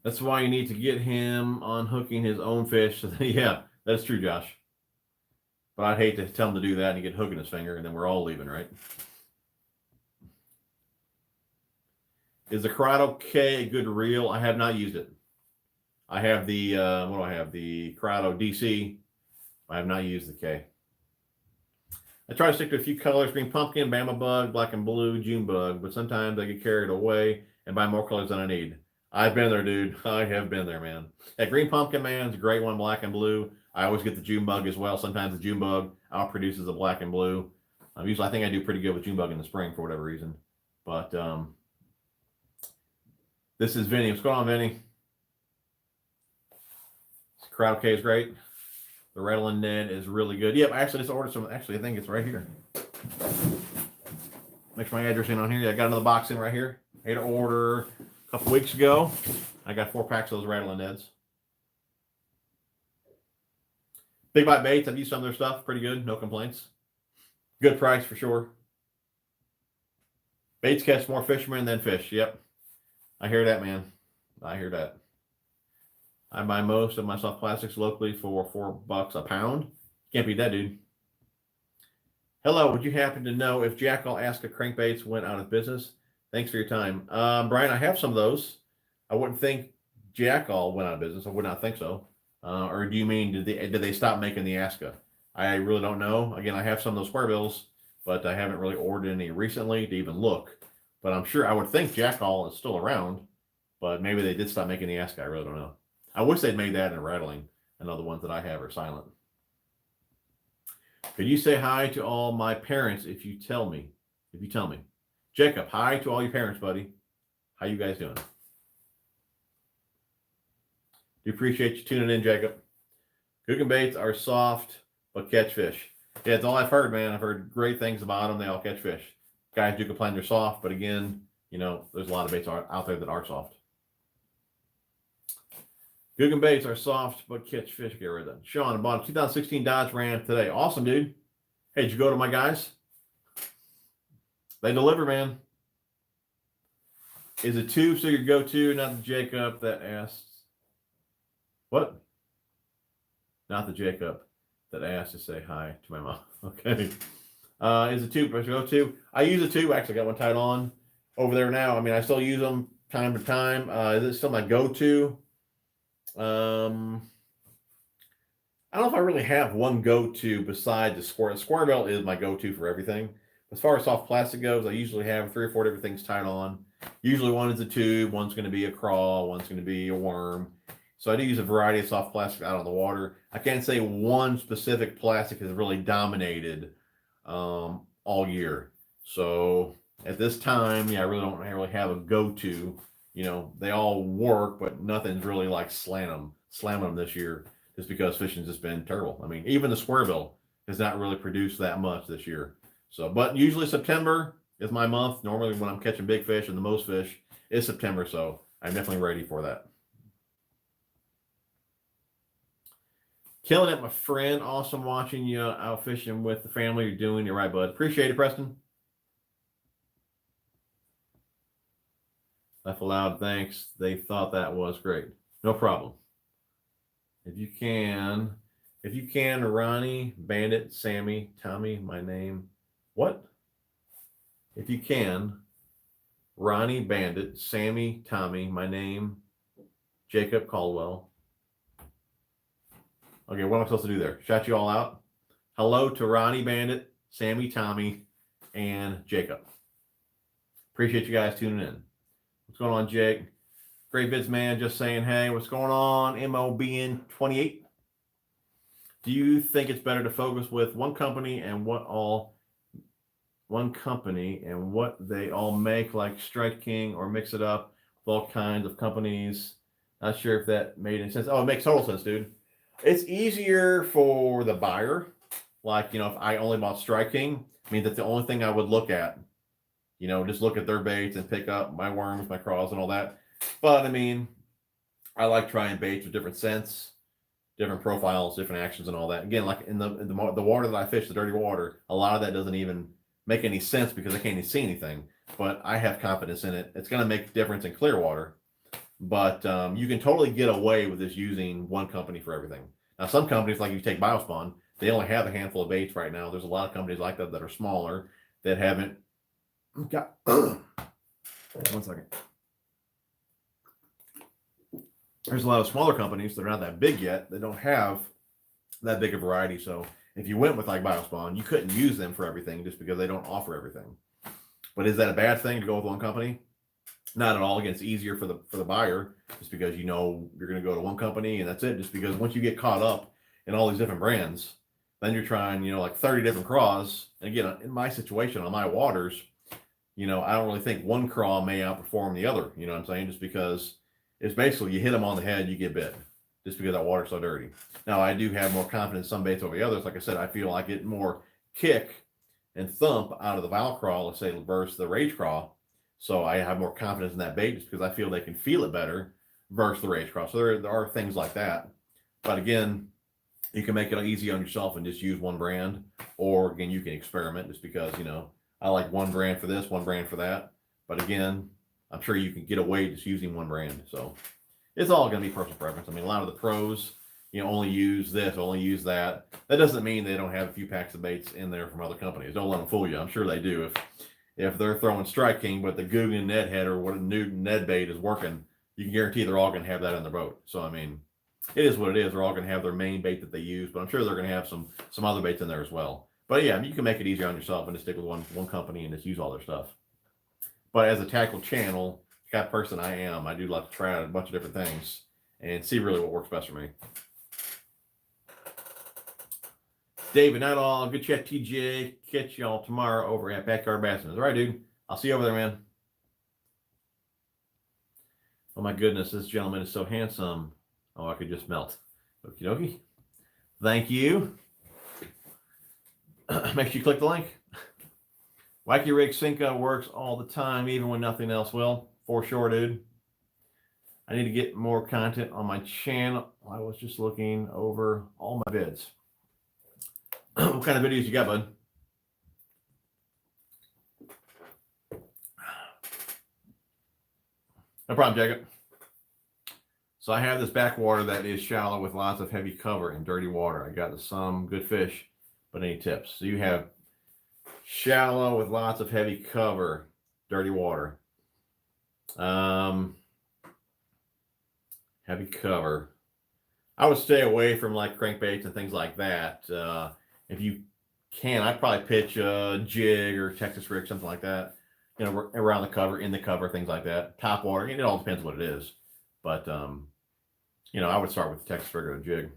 That's why you need to get him on hooking his own fish. Yeah, that's true, Josh. But I'd hate to tell him to do that and he get hook in his finger and then we're all leaving, right? Is the Corrado K a good reel? I have not used it. I have the, what do I have? The Corrado DC. I have not used the K. I try to stick to a few colors: green pumpkin, Bama bug, black and blue, June bug, but sometimes I get carried away and buy more colors than I need. I've been there, dude. I have been there, man. That green pumpkin, man, is a great one, black and blue. I always get the June bug as well. Sometimes the June bug outproduces the black and blue. Usually I think I do pretty good with June bug in the spring for whatever reason. But this is Vinny. What's going on, Vinny? Crowd K is great. The Rattling Ned is really good. Yep, I actually just ordered some. Actually, I think it's right here. Make sure my address in on here. Yeah, I got another box in right here. I had to order a couple weeks ago. I got 4 packs of those Rattling Neds. Big Bite Baits. I've used some of their stuff. Pretty good. No complaints. Good price for sure. Baits catch more fishermen than fish. Yep. I hear that, man. I hear that. I buy most of my soft plastics locally for $4 a pound. Can't beat that, dude. Hello, would you happen to know if Jackal Alaska crankbaits went out of business? Thanks for your time. Brian, I have some of those. I wouldn't think Jackal went out of business. I would not think so. Or do you mean did they stop making the Alaska? I really don't know. Again, I have some of those square bills, but I haven't really ordered any recently to even look. But I'm sure I would think Jackal is still around, but maybe they did stop making the Alaska. I really don't know. I wish they'd made that in rattling. I know the ones that I have are silent. Could you say hi to all my parents if you tell me? Jacob, hi to all your parents, buddy. How you guys doing? Do appreciate you tuning in, Jacob. Cooking baits are soft, but catch fish. Yeah, that's all I've heard, man. I've heard great things about them. They all catch fish. Guys do complain they're soft, but again, there's a lot of baits out there that are soft. Cooking baits are soft, but catch fish. Get rid of them. Sean, I bought a 2016 Dodge-Ram today. Awesome, dude. Hey, did you go to my guys? They deliver, man. Is it tube so your go-to? Not the Jacob that asks. What? Not the Jacob that asked to say hi to my mom. Okay. Is it tube your go-to? I use a tube. Actually, got one tied on over there now. I mean, I still use them time to time. Is it still my go-to? I don't know if I really have one go-to besides the square. The square belt is my go-to for everything. As far as soft plastic goes, I usually have 3 or 4 different things tied on. Usually one is a tube, one's going to be a crawl, one's going to be a worm. So I do use a variety of soft plastic out on the water. I can't say one specific plastic has really dominated all year. So at this time, I really don't really have a go-to. They all work, but nothing's really like slamming them this year just because fishing's just been terrible. I mean, even the square bill has not really produced that much this year. So, but usually September is my month. Normally when I'm catching big fish and the most fish is September. So I'm definitely ready for that. Killing it, my friend. Awesome watching you out fishing with the family. You're doing it right, bud. Appreciate it, Preston. Laugh aloud, thanks. They thought that was great. No problem. If you can, If you can, Ronnie, Bandit, Sammy, Tommy, my name. What? If you can, Ronnie, Bandit, Sammy, Tommy, my name, Jacob Caldwell. Okay, what am I supposed to do there? Shout you all out. Hello to Ronnie, Bandit, Sammy, Tommy, and Jacob. Appreciate you guys tuning in. What's going on, Jake? Great vids, man. Just saying, hey, what's going on? MOBN 28. Do you think it's better to focus with one company and what they all make, like Strike King, or mix it up with all kinds of companies? Not sure if that made any sense. Oh, it makes total sense, dude. It's easier for the buyer. Like, if I only bought Strike King, I mean, that's the only thing I would look at. Just look at their baits and pick up my worms, my crawls, and all that. But I mean, I like trying baits with different scents, different profiles, different actions, and all that. Again, like in the water that I fish, the dirty water, a lot of that doesn't even make any sense because I can't even see anything. But I have confidence in it. It's going to make a difference in clear water. But you can totally get away with just using one company for everything. Now, some companies, like you take Biospawn, they only have a handful of baits right now. There's a lot of companies like that are smaller that haven't got. 1 second. There's a lot of smaller companies that are not that big yet. They don't have that big a variety. So if you went with like Biospawn, you couldn't use them for everything just because they don't offer everything. But is that a bad thing to go with one company? Not at all. Again, it's easier for the buyer just because you're going to go to one company and that's it. Just because once you get caught up in all these different brands, then you're trying, like 30 different craws. And again, in my situation on my waters, I don't really think one craw may outperform the other. You know what I'm saying? Just because it's basically you hit them on the head, you get bit, just because that water's so dirty. Now, I do have more confidence in some baits over the others. Like I said, I feel I get more kick and thump out of the Val craw, let's say, versus the Rage craw. So I have more confidence in that bait just because I feel they can feel it better versus the Rage craw. So there are things like that. But again, you can make it easy on yourself and just use one brand. Or again, you can experiment just because, I like one brand for this, one brand for that. But again, I'm sure you can get away just using one brand. So it's all going to be personal preference. I mean, a lot of the pros, only use this, only use that. That doesn't mean they don't have a few packs of baits in there from other companies. Don't let them fool you. I'm sure they do. If they're throwing Strike King, but the Guggen Ned Head or what a new Ned bait is working, you can guarantee they're all going to have that in their boat. So, I mean, it is what it is. They're all going to have their main bait that they use, but I'm sure they're going to have some other baits in there as well. But yeah, you can make it easier on yourself and just stick with one company and just use all their stuff. But as a tackle channel, kind of person I am, I do like to try out a bunch of different things and see really what works best for me. David, not all. Good chat, TJ. Catch y'all tomorrow over at Backyard Bassman. All right, dude. I'll see you over there, man. Oh, my goodness. This gentleman is so handsome. Oh, I could just melt. Okie dokie. Thank you. Make sure you click the link. Wacky Rig Cinco works all the time, even when nothing else will. For sure, dude. I need to get more content on my channel. I was just looking over all my vids. What kind of videos you got, bud? No problem, Jacob. So I have this backwater that is shallow with lots of heavy cover and dirty water. I got some good fish, but any tips? So you have shallow with lots of heavy cover, dirty water. Heavy cover. I would stay away from like crankbaits and things like that. If you can, I'd probably pitch a jig or Texas rig, something like that. Around the cover, in the cover, things like that. Top water, it all depends what it is. But I would start with the Texas rig or the jig.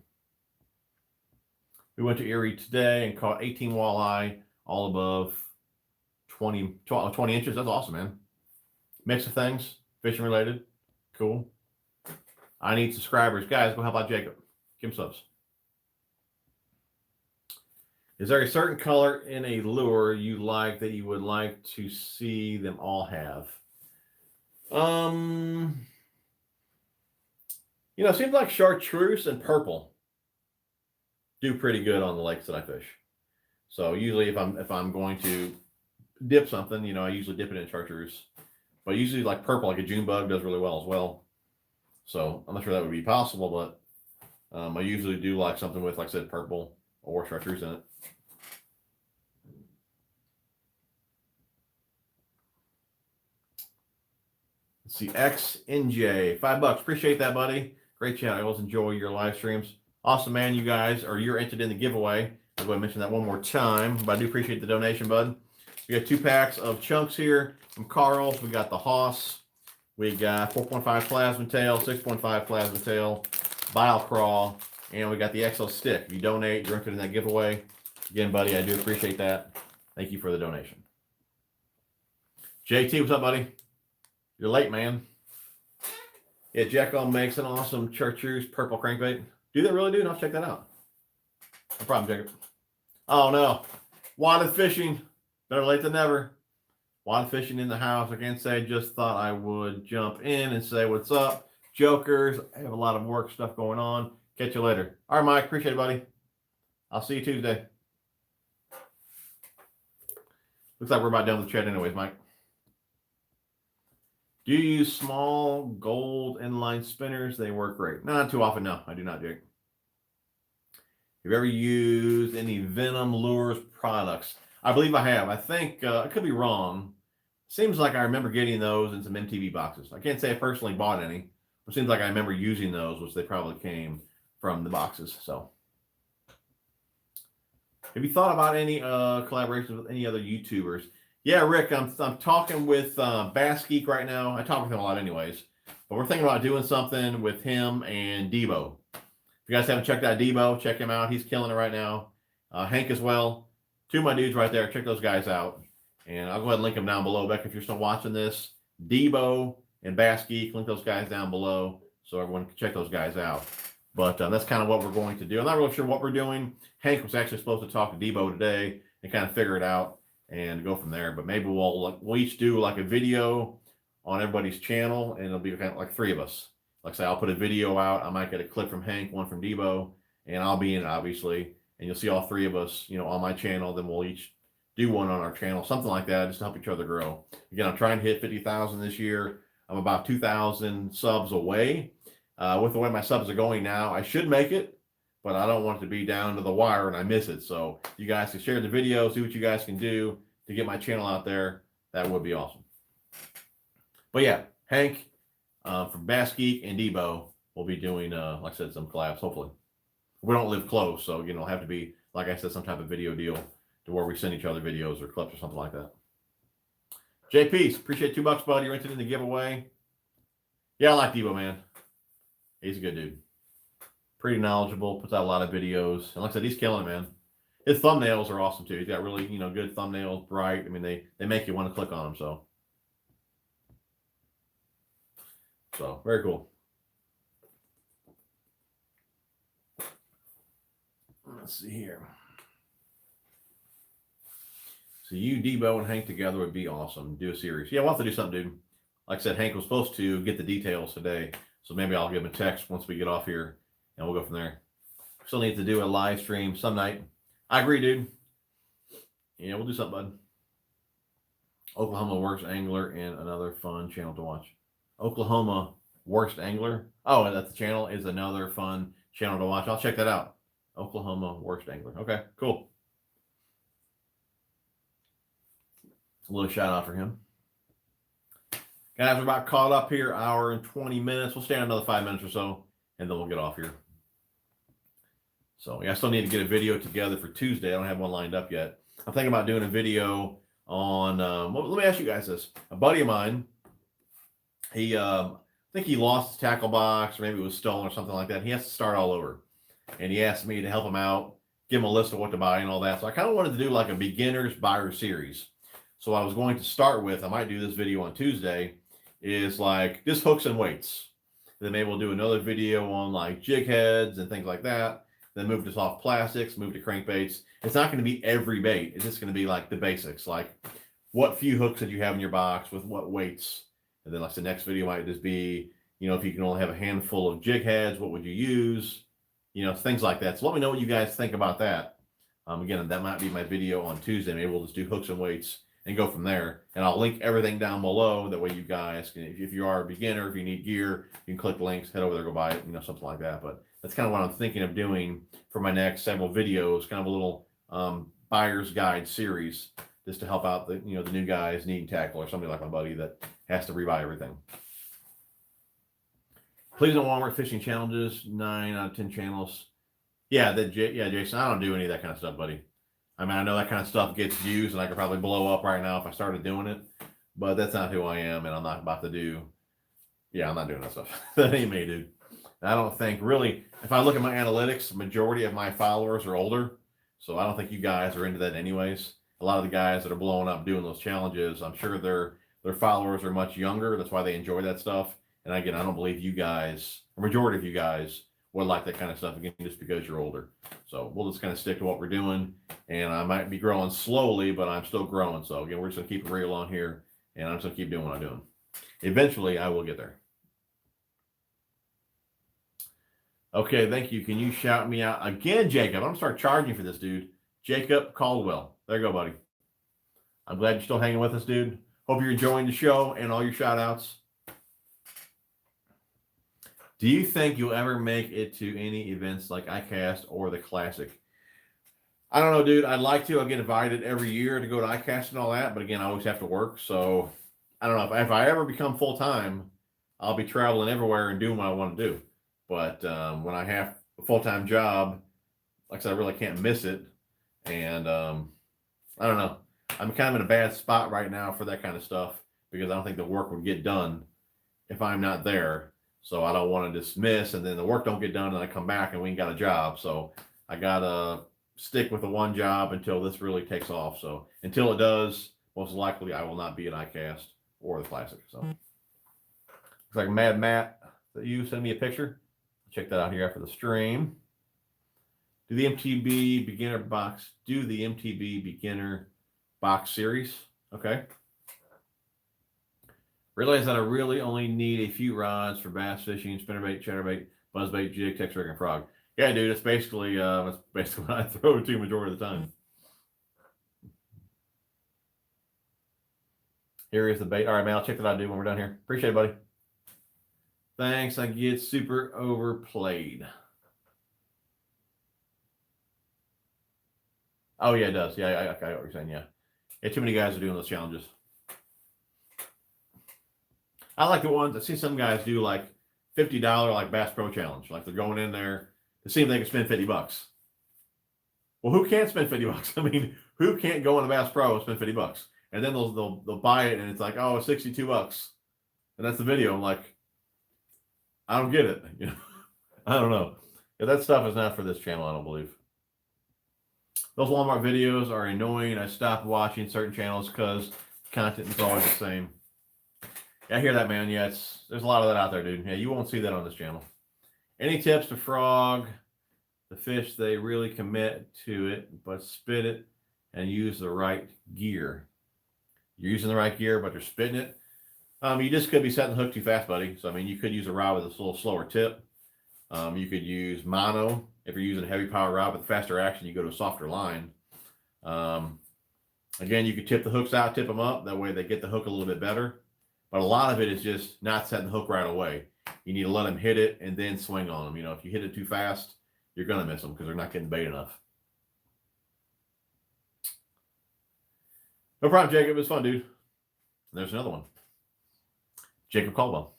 We went to Erie today and caught 18 walleye, all above 20 inches. That's awesome, man. Mix of things, fishing related. Cool. I need subscribers. Guys, go help out Jacob. Give him subs. Is there a certain color in a lure you like that you would like to see them all have? It seems like chartreuse and purple do pretty good on the lakes that I fish. So usually if I'm going to dip something, I usually dip it in chartreuse. But usually like purple, like a June bug does really well as well. So I'm not sure that would be possible, but I usually do like something with, like I said, purple or chartreuse in it. Let's see, XNJ, $5. Appreciate that, buddy. Great chat. I always enjoy your live streams. Awesome, man. You guys, or you're entered in the giveaway. I'm going to mention that one more time, but I do appreciate the donation, bud. We got 2 packs of chunks here from Karl. We got the Hoss. We got 4.5 plasma tail, 6.5 plasma tail, bile crawl, and we got the XL stick. If you donate, you're entered in that giveaway. Again, buddy, I do appreciate that. Thank you for the donation. JT, what's up, buddy? You're late, man. Yeah, Jekyll makes an awesome chartreuse purple crankbait. Do they really do? No, check that out. No problem, Jacob. Oh, no. Wanted fishing. Better late than never. Wanted fishing in the house. I can't say, just thought I would jump in and say what's up. Jokers, I have a lot of work stuff going on. Catch you later. All right, Mike. Appreciate it, buddy. I'll see you Tuesday. Looks like we're about done with the chat anyways, Mike. Do you use small gold inline spinners? They work great. Not too often, no. I do not, Jake. Have you ever used any Venom Lures products? I believe I have. I think, I could be wrong. Seems like I remember getting those in some MTV boxes. I can't say I personally bought any, but it seems like I remember using those, which they probably came from the boxes. So, have you thought about any collaborations with any other YouTubers? Yeah, Rick, I'm talking with Bass Geek right now. I talk with him a lot anyways. But we're thinking about doing something with him and Debo. If you guys haven't checked out Debo, check him out. He's killing it right now. Hank as well. 2 of my dudes right there. Check those guys out. And I'll go ahead and link them down below. Beck, if you're still watching this, Debo and Bass Geek, link those guys down below so everyone can check those guys out. But that's kind of what we're going to do. I'm not really sure what we're doing. Hank was actually supposed to talk to Debo today and kind of figure it out and go from there. But maybe we'll each do like a video on everybody's channel, and it'll be kind of like 3 of us. Like I say, I'll put a video out. I might get a clip from Hank, one from Debo, and I'll be in it, obviously. And you'll see all 3 of us, on my channel. Then we'll each do one on our channel, something like that, just to help each other grow. Again, I'm trying to hit 50,000 this year. I'm about 2,000 subs away. With the way my subs are going now, I should make it, but I don't want it to be down to the wire and I miss it. So you guys can share the video, see what you guys can do to get my channel out there. That would be awesome. But yeah, Hank from Bass Geek and Debo will be doing, like I said, some collabs, hopefully. We don't live close, so it'll have to be, like I said, some type of video deal to where we send each other videos or clips or something like that. JP, appreciate $2, bud. You're entered in the giveaway. Yeah, I like Debo, man. He's a good dude. Pretty knowledgeable, puts out a lot of videos. And like I said, he's killing it, man. His thumbnails are awesome, too. He's got really, good thumbnails, bright. I mean, they make you want to click on them, so. So, very cool. Let's see here. So you, Debo, and Hank together would be awesome. Do a series. Yeah, we'll have to do something, dude. Like I said, Hank was supposed to get the details today. So maybe I'll give him a text once we get off here, and we'll go from there. Still need to do a live stream some night. I agree, dude. Yeah, we'll do something, bud. Oklahoma Worst Angler and another fun channel to watch. Oklahoma Worst Angler. Oh, and that's the channel is another fun channel to watch. I'll check that out. Oklahoma Worst Angler. Okay, cool. A little shout out for him. Guys, we're about caught up here, hour and 20 minutes. We'll stay on another 5 minutes or so, and then we'll get off here. So, yeah, I still need to get a video together for Tuesday. I don't have one lined up yet. I'm thinking about doing a video on, well, let me ask you guys this. A buddy of mine, he, I think he lost his tackle box, or maybe it was stolen or something like that. He has to start all over. And he asked me to help him out, give him a list of what to buy and all that. So I kind of wanted to do like a beginner's buyer series. So what I was going to start with, I might do this video on Tuesday, is like just hooks and weights. Then maybe we'll do another video on like jig heads and things like that. Then move to soft plastics, move to crankbaits. It's not going to be every bait. It's just going to be like the basics, like what few hooks that you have in your box with what weights. And then like the next video might just be, if you can only have a handful of jig heads, what would you use? Things like that. So let me know what you guys think about that. Again, that might be my video on Tuesday. Maybe we'll just do hooks and weights and go from there. And I'll link everything down below. That way you guys can, if you are a beginner, if you need gear, you can click links, head over there, go buy it, something like that. But that's kind of what I'm thinking of doing for my next several videos, kind of a little buyer's guide series, just to help out the new guys needing tackle, or somebody like my buddy that has to rebuy everything. Please don't Walmart fishing challenges. 9 out of 10 channels. Yeah, Jason, I don't do any of that kind of stuff, buddy. I mean, I know that kind of stuff gets views, and I could probably blow up right now if I started doing it, but that's not who I am, and I'm not about to do. Yeah, I'm not doing that stuff. That ain't me, dude. I don't think really. If I look at my analytics, the majority of my followers are older, so I don't think you guys are into that anyways. A lot of the guys that are blowing up doing those challenges, I'm sure their followers are much younger. That's why they enjoy that stuff. And again, I don't believe you guys, the majority of you guys, would like that kind of stuff, again, just because you're older. So we'll just kind of stick to what we're doing. And I might be growing slowly, but I'm still growing. So again, we're just going to keep it real on here, and I'm just going to keep doing what I'm doing. Eventually, I will get there. Okay, thank you. Can you shout me out again, Jacob? I'm going to start charging for this, dude. Jacob Caldwell. There you go, buddy. I'm glad you're still hanging with us, dude. Hope you're enjoying the show and all your shout outs. Do you think you'll ever make it to any events like ICAST or the Classic? I don't know, dude. I'd like to. I get invited every year to go to ICAST and all that, but again, I always have to work. So I don't know. If I ever become full-time, I'll be traveling everywhere and doing what I want to do. But when I have a full-time job, like I said, I really can't miss it. And I don't know. I'm kind of in a bad spot right now for that kind of stuff, because I don't think the work would get done if I'm not there. So I don't want to dismiss, and then the work don't get done, and I come back and we ain't got a job. So I got to stick with the one job until this really takes off. So until it does, most likely I will not be at ICAST or the Classic. So looks like Mad Matt, that you send me a picture. Check that out here after the stream. Do the MTB beginner box series. Okay. Realize that I really only need a few rods for bass fishing, spinnerbait, chatterbait, buzzbait, jig, tex rig, and frog. Yeah, dude, it's basically what I throw to majority of the time. Here is the bait. All right, man, I'll check that out, dude, when we're done here. Appreciate it, buddy. Thanks. I get super overplayed. Oh, yeah, it does. Yeah, I know what you're saying. Yeah. Too many guys are doing those challenges. I like the ones, I see some guys do like $50 like Bass Pro Challenge. Like they're going in there to see if they can spend $50. Well, who can't spend $50? I mean, who can't go in a Bass Pro and spend $50? And then they'll buy it, and it's like, oh, $62. And that's the video. I'm like, I don't get it. I don't know. Yeah, that stuff is not for this channel, I don't believe. Those Walmart videos are annoying. I stopped watching certain channels because content is always the same. Yeah, I hear that, man. Yeah, there's a lot of that out there, dude. Yeah, you won't see that on this channel. Any tips to frog the fish? They really commit to it, but spit it and use the right gear. You're using the right gear, but they're spitting it. You just could be setting the hook too fast, buddy. So, I mean, you could use a rod with a little slower tip. You could use mono. If you're using a heavy power rod with faster action, you go to a softer line. Again, you could tip the hooks out, tip them up. That way they get the hook a little bit better. But a lot of it is just not setting the hook right away. You need to let them hit it and then swing on them. If you hit it too fast, you're going to miss them because they're not getting bait enough. No problem, Jacob. It was fun, dude. There's another one. Jacob Caldwell.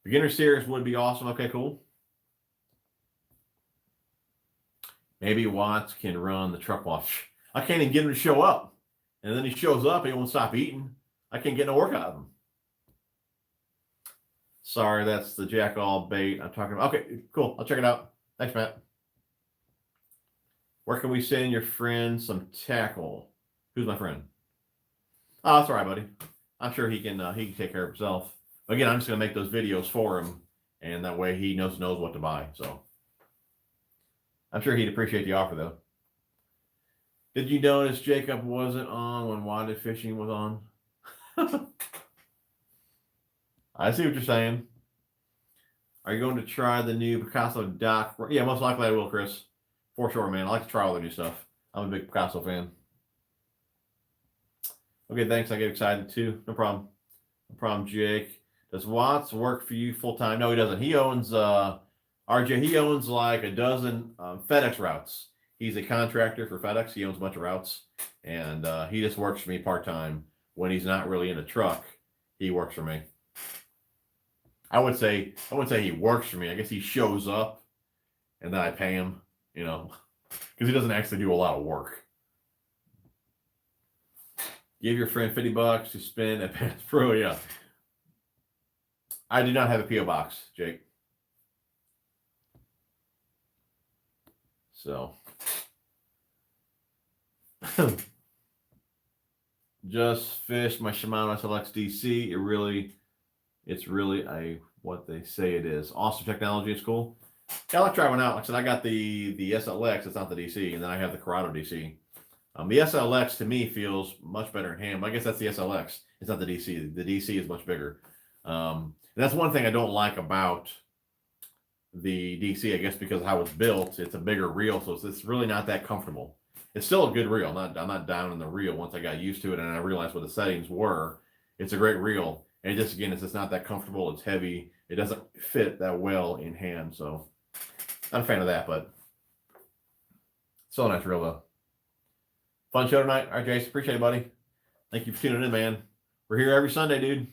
Beginner series would be awesome. Okay, cool. Maybe Watts can run the truck wash. I can't even get him to show up. And then he shows up, he won't stop eating. I can't get no work out of him. Sorry, that's the jack-all bait I'm talking about. Okay, cool. I'll check it out. Thanks, Matt. Where can we send your friend some tackle? Who's my friend? Oh, that's all right, buddy. I'm sure he can take care of himself. Again, I'm just going to make those videos for him, and that way he knows what to buy. So I'm sure he'd appreciate the offer, though. Did you notice Jacob wasn't on when Wilded Fishing was on? I see what you're saying. Are you going to try the new Picasso dock? Yeah, most likely I will, Chris. For sure, man. I like to try all the new stuff. I'm a big Picasso fan. Okay, thanks. I get excited too. No problem. No problem, Jake. Does Watts work for you full time? No, he doesn't. He owns RJ. He owns like a dozen FedEx routes. He's a contractor for FedEx. He owns a bunch of routes, and he just works for me part time when he's not really in a truck. He works for me. I wouldn't say he works for me. I guess he shows up, and then I pay him. You know, because he doesn't actually do a lot of work. Give your friend $50 to spend at Pass Pro. Yeah. I do not have a P.O. box, Jake. So. Just fished my Shimano SLX DC. It's really what they say it is. Awesome technology. It's cool. Yeah, I like trying one out. Like I said, I got the SLX. It's not the DC, and then I have the Corrado DC. The SLX to me feels much better in hand, but I guess that's the SLX. It's not the DC. The DC is much bigger. That's one thing I don't like about the DC, I guess, because of how it's built. It's a bigger reel, so it's really not that comfortable. It's still a good reel. I'm not down in the reel once I got used to it and I realized what the settings were. It's a great reel. And just again, it's just not that comfortable. It's heavy. It doesn't fit that well in hand. So not a fan of that, but still a nice reel though. Fun show tonight. All right, Jason. Appreciate it, buddy. Thank you for tuning in, man. We're here every Sunday, dude.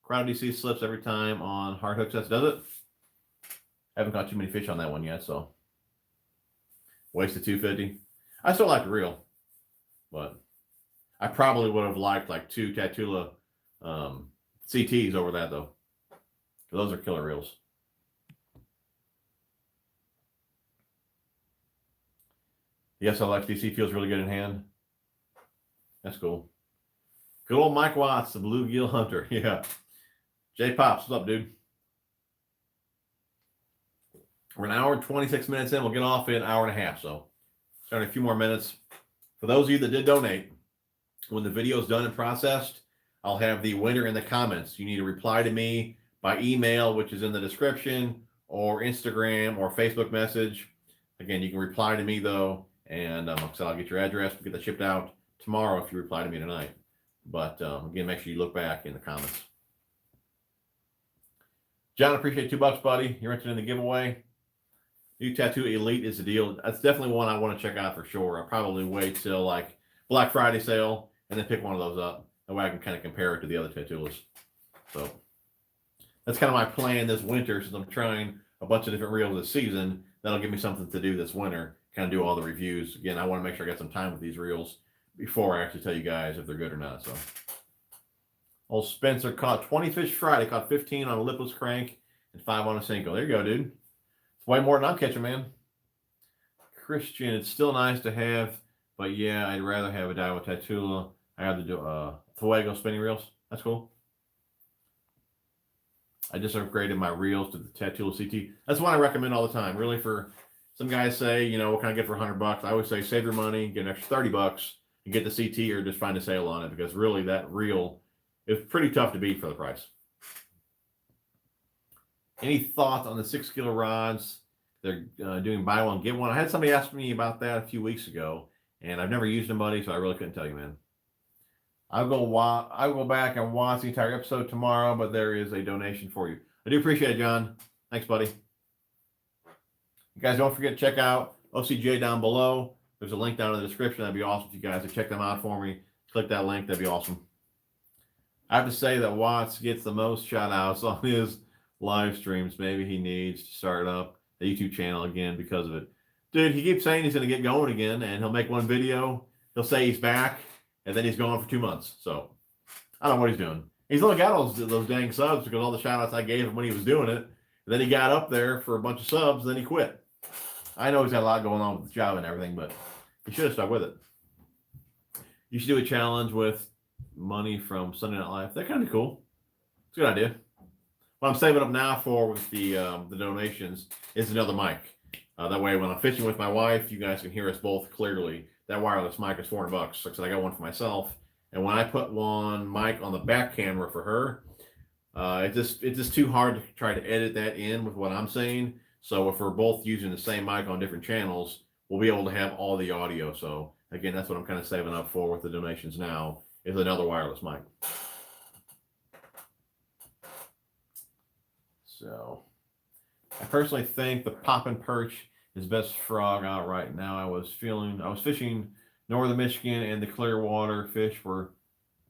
Corrado DC slips every time on hard hooks. Does it? Haven't caught too many fish on that one yet, so wasted $250. I still like the reel, but I probably would have liked like 2 Tatula CTs over that though. Those are killer reels. The SLX DC feels really good in hand. That's cool. Good old Mike Watts, the bluegill hunter. Yeah. J Pops, what's up, dude? We're an hour and 26 minutes in. We'll get off in an hour and a half. So, starting a few more minutes. For those of you that did donate, when the video is done and processed, I'll have the winner in the comments. You need to reply to me by email, which is in the description, or Instagram or Facebook message. Again, you can reply to me though, and so I'll get your address. We'll get that shipped out tomorrow if you reply to me tonight. But again, make sure you look back in the comments. John, appreciate $2, buddy. You're entered in the giveaway. New Tattoo Elite is the deal. That's definitely one I want to check out for sure. I'll probably wait till like Black Friday sale and then pick one of those up. That way I can kind of compare it to the other Tattoos. So that's kind of my plan this winter, since I'm trying a bunch of different reels this season. That'll give me something to do this winter, kind of do all the reviews. Again, I want to make sure I got some time with these reels before I actually tell you guys if they're good or not. So old Spencer caught 20 fish Friday, caught 15 on a lipless crank and 5 on a Senko. There you go, dude. Way more than I'm catching, man. Christian, it's still nice to have, but yeah, I'd rather have a Daiwa Tatula. I have to do Fuego spinning reels. That's cool. I just upgraded my reels to the Tatula CT. That's one I recommend all the time. Really, for some guys say, you know, what can I get for $100? I always say save your money, get an extra $30, and get the CT, or just find a sale on it, because really that reel is pretty tough to beat for the price. Any thoughts on the 6 kilo rods? They're doing buy one, get one. I had somebody ask me about that a few weeks ago, and I've never used them, buddy, so I really couldn't tell you, man. I'll go back and watch the entire episode tomorrow, but there is a donation for you. I do appreciate it, John. Thanks, buddy. You guys don't forget to check out OCJ down below. There's a link down in the description. That'd be awesome if you guys would check them out for me. Click that link. That'd be awesome. I have to say that Watts gets the most shout outs on his live streams. Maybe he needs to start up the YouTube channel again because of it. Dude, he keeps saying he's going to get going again, and he'll make one video. He'll say he's back, and then he's gone for 2 months. So I don't know what he's doing. He's only got those dang subs because all the shout outs I gave him when he was doing it. And then he got up there for a bunch of subs, then he quit. I know he's got a lot going on with the job and everything, but he should have stuck with it. You should do a challenge with money from Sunday Night Live. That kind of cool. It's a good idea. What I'm saving up now for with the donations is another mic. That way, when I'm fishing with my wife, you guys can hear us both clearly. That wireless mic is $400. Like I said, I got one for myself, and when I put one mic on the back camera for her, it's just too hard to try to edit that in with what I'm saying. So if we're both using the same mic on different channels, we'll be able to have all the audio. So again, that's what I'm kind of saving up for with the donations now, is another wireless mic. So I personally think the Pop and Perch is best frog out right now. I was fishing northern Michigan, and the Clearwater fish were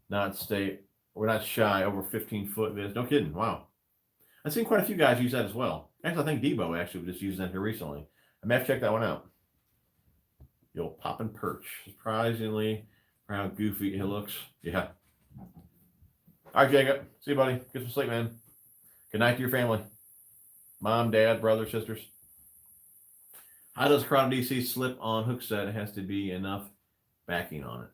not shy over 15-foot vids. No kidding. Wow. I've seen quite a few guys use that as well. Actually, I think Debo actually was just using that here recently. I may have to check that one out. The old Pop and Perch. Surprisingly how goofy it looks. Yeah. All right, Jacob. See you, buddy. Get some sleep, man. Good night to your family. Mom, dad, brothers, sisters. How does Karl DC slip on hook set? It has to be enough backing on it.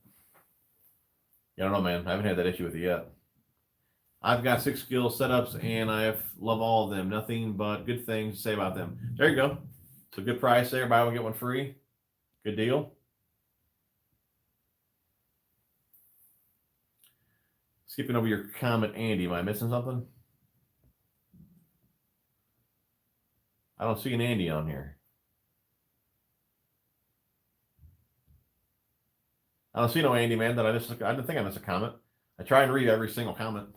Yeah, I don't know, man. I haven't had that issue with it yet. I've got 6 skill setups, and I love all of them. Nothing but good things to say about them. There you go. It's a good price there. Buy one, get one free. Good deal. Skipping over your comment, Andy. Am I missing something? I don't see an Andy on here. I don't see no Andy, man. I didn't think I missed a comment. I try and read every single comment.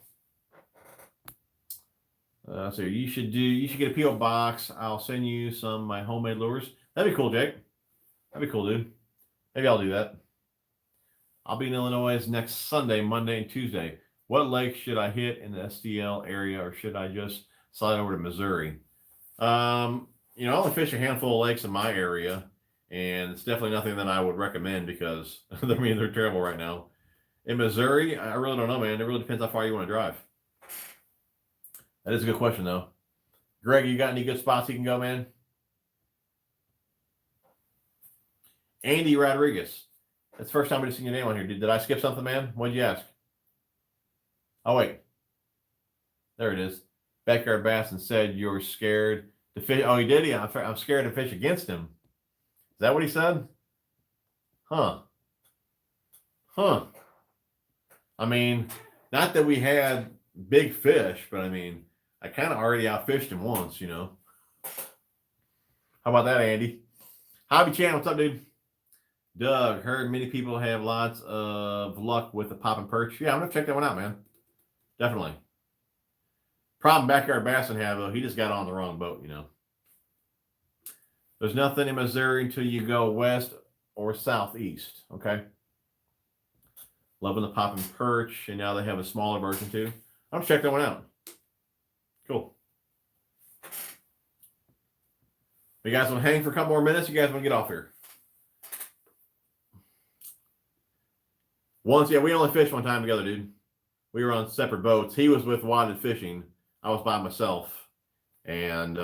So you should get a P.O. box. I'll send you some of my homemade lures. That'd be cool, Jake. That'd be cool, dude. Maybe I'll do that. I'll be in Illinois next Sunday, Monday, and Tuesday. What lake should I hit in the STL area, or should I just slide over to Missouri? I only fish a handful of lakes in my area, and it's definitely nothing that I would recommend because they're terrible right now. In Missouri, I really don't know, man. It really depends how far you want to drive. That is a good question, though. Greg, you got any good spots you can go, man? Andy Rodriguez. That's the first time I've seen your name on here. Did I skip something, man? What did you ask? Oh, wait. There it is. Backyard Bassin said you're scared to fish. Oh, he did? Yeah, I'm scared to fish against him. Is that what he said? Huh. I mean, not that we had big fish, but I mean, I kind of already outfished him once, you know. How about that, Andy? Hobby Channel, what's up, dude? Doug, heard many people have lots of luck with the Pop and Perch. Yeah, I'm going to check that one out, man. Definitely. Problem Backyard Bassin have, though, he just got on the wrong boat, you know. There's nothing in Missouri until you go west or southeast, okay? Loving the Pop and Perch, and now they have a smaller version, too. I'm going to check that one out. Cool. You guys want to hang for a couple more minutes? You guys want to get off here? Once, yeah, we only fished one time together, dude. We were on separate boats. He was with Wadded Fishing. I was by myself. And they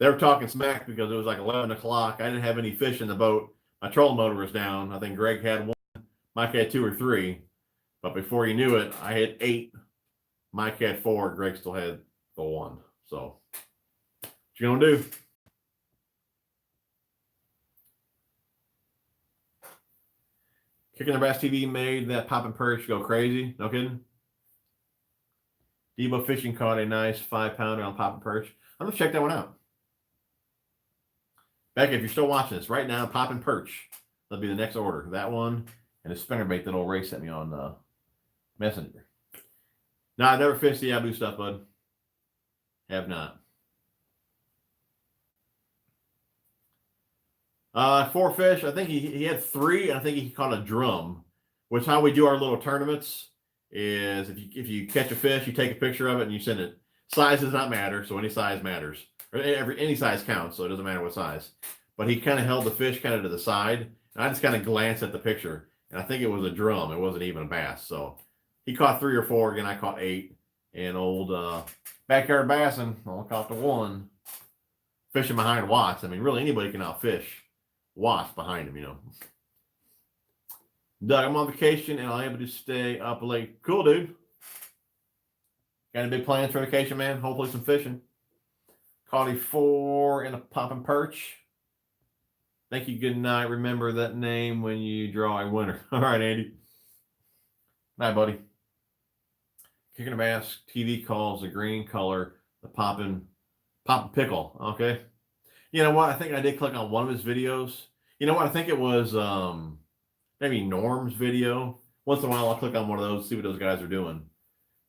were talking smack because it was like 11 o'clock. I didn't have any fish in the boat. My trolling motor was down. I think Greg had 1. Mike had 2 or 3. But before you knew it, I had 8. Mike had 4. Greg still had the 1. So, what you going to do? Kicking the Bass TV made that Pop and Perch go crazy. No kidding. Debo Fishing caught a nice 5-pounder on Pop and Perch. I'm going to check that one out. Becca, if you're still watching this right now, Pop and Perch. That'll be the next order. That one and a spinnerbait that old Ray sent me on Messenger. No, I never fished the Abu stuff, bud. Have not. 4 fish. I think he had 3. And I think he caught a drum, which how we do our little tournaments is if you catch a fish, you take a picture of it and you send it. Size does not matter, so any size matters. Or any size counts, so it doesn't matter what size. But he kind of held the fish kind of to the side, and I just kind of glanced at the picture, and I think it was a drum. It wasn't even a bass. So he caught 3 or 4. Again, I caught 8. And old Backyard Bassin only caught the 1. Fishing behind Watts. I mean, really anybody can outfish Watts behind him, you know. Doug, I'm on vacation and I'm able to stay up late. Cool, dude. Got any big plans for vacation, man? Hopefully some fishing. Caught a 4 in a Pop and Perch. Thank you. Good night. Remember that name when you draw a winner. All right, Andy. Night, buddy. Kicking a Bass TV calls the green color the Pop and Pickle. Okay. You know what? I think I did click on one of his videos. You know what? I think it was maybe Norm's video once in a while I'll click on one of those, see what those guys are doing.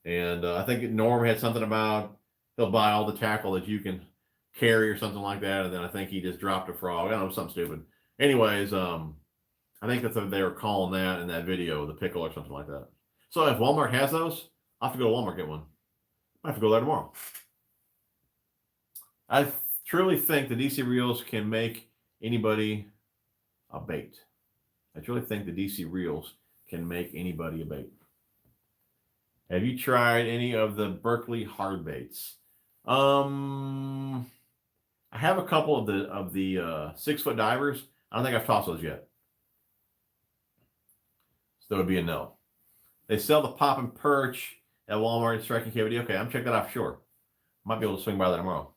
And I think Norm had something about he'll buy all the tackle that you can carry or something like that. And then I think he just dropped a frog. I don't know, something stupid. Anyways, I think that's what they were calling that in that video, the pickle or something like that. So if Walmart has those, I'll have to go to Walmart and get one. I have to go there tomorrow. I truly think the DC Reels can make anybody a bait. I truly think the DC Reels can make anybody a bait. Have you tried any of the Berkeley hard baits? I have a couple of the 6-foot divers. I don't think I've tossed those yet. So that would be a no. They sell the pop and perch at Walmart and Striking KVD. Okay, I'm checking that out for sure. Might be able to swing by that tomorrow.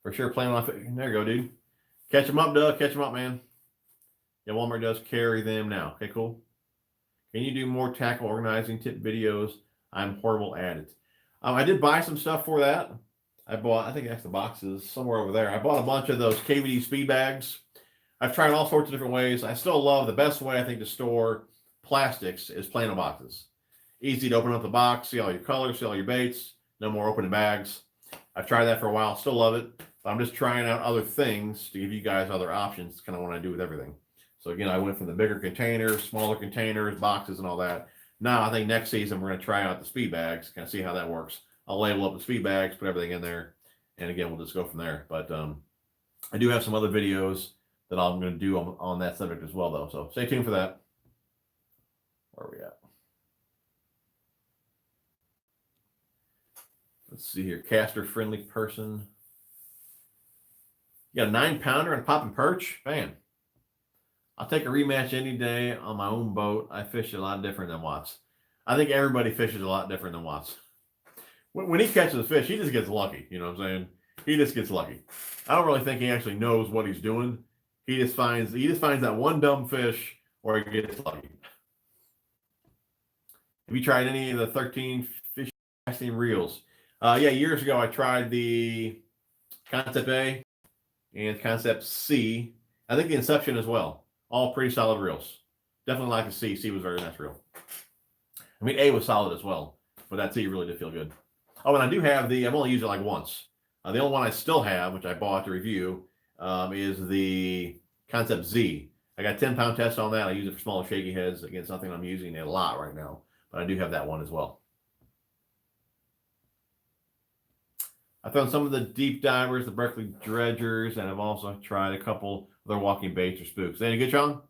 For sure, playing off it. There you go, dude. Catch them up, Doug. Catch them up, man. Yeah, Walmart does carry them now. Okay, cool. Can you do more tackle organizing tip videos? I'm horrible at it. I did buy some stuff for that. I think that's the boxes somewhere over there. I bought a bunch of those KVD speed bags. I've tried all sorts of different ways. I still love the best way, I think, to store plastics is Plano boxes. Easy to open up the box, see all your colors, see all your baits. No more opening bags. I've tried that for a while. Still love it. But I'm just trying out other things to give you guys other options. It's kind of what I do with everything. So again, I went from the bigger containers, smaller containers, boxes, and all that. Now I think next season we're going to try out the speed bags, kind of see how that works. I'll label up the speed bags, put everything in there, and again, we'll just go from there. But I do have some other videos that I'm going to do on that subject as well, though. So stay tuned for that. Where are we at? Let's see here. Caster-friendly person. You got a 9-pounder and a pop and perch? Man. I'll take a rematch any day on my own boat. I fish a lot different than Watts. I think everybody fishes a lot different than Watts. When he catches a fish, he just gets lucky. You know what I'm saying? He just gets lucky. I don't really think he actually knows what he's doing. He just finds that one dumb fish or he gets lucky. Have you tried any of the 13 fish casting reels? Yeah, years ago I tried the Concept A and Concept C. I think the Inception as well. All pretty solid reels. Definitely like the C. C was very nice reel. I mean, A was solid as well, but that C really did feel good. Oh, and I do have I've only used it like once. The only one I still have, which I bought to review, is the Concept Z. I got 10-pound test on that. I use it for smaller shaky heads. Again, something I'm using a lot right now, but I do have that one as well. I found some of the deep divers, the Berkeley dredgers, and I've also tried a couple of their walking baits or spooks. Any good, Sean?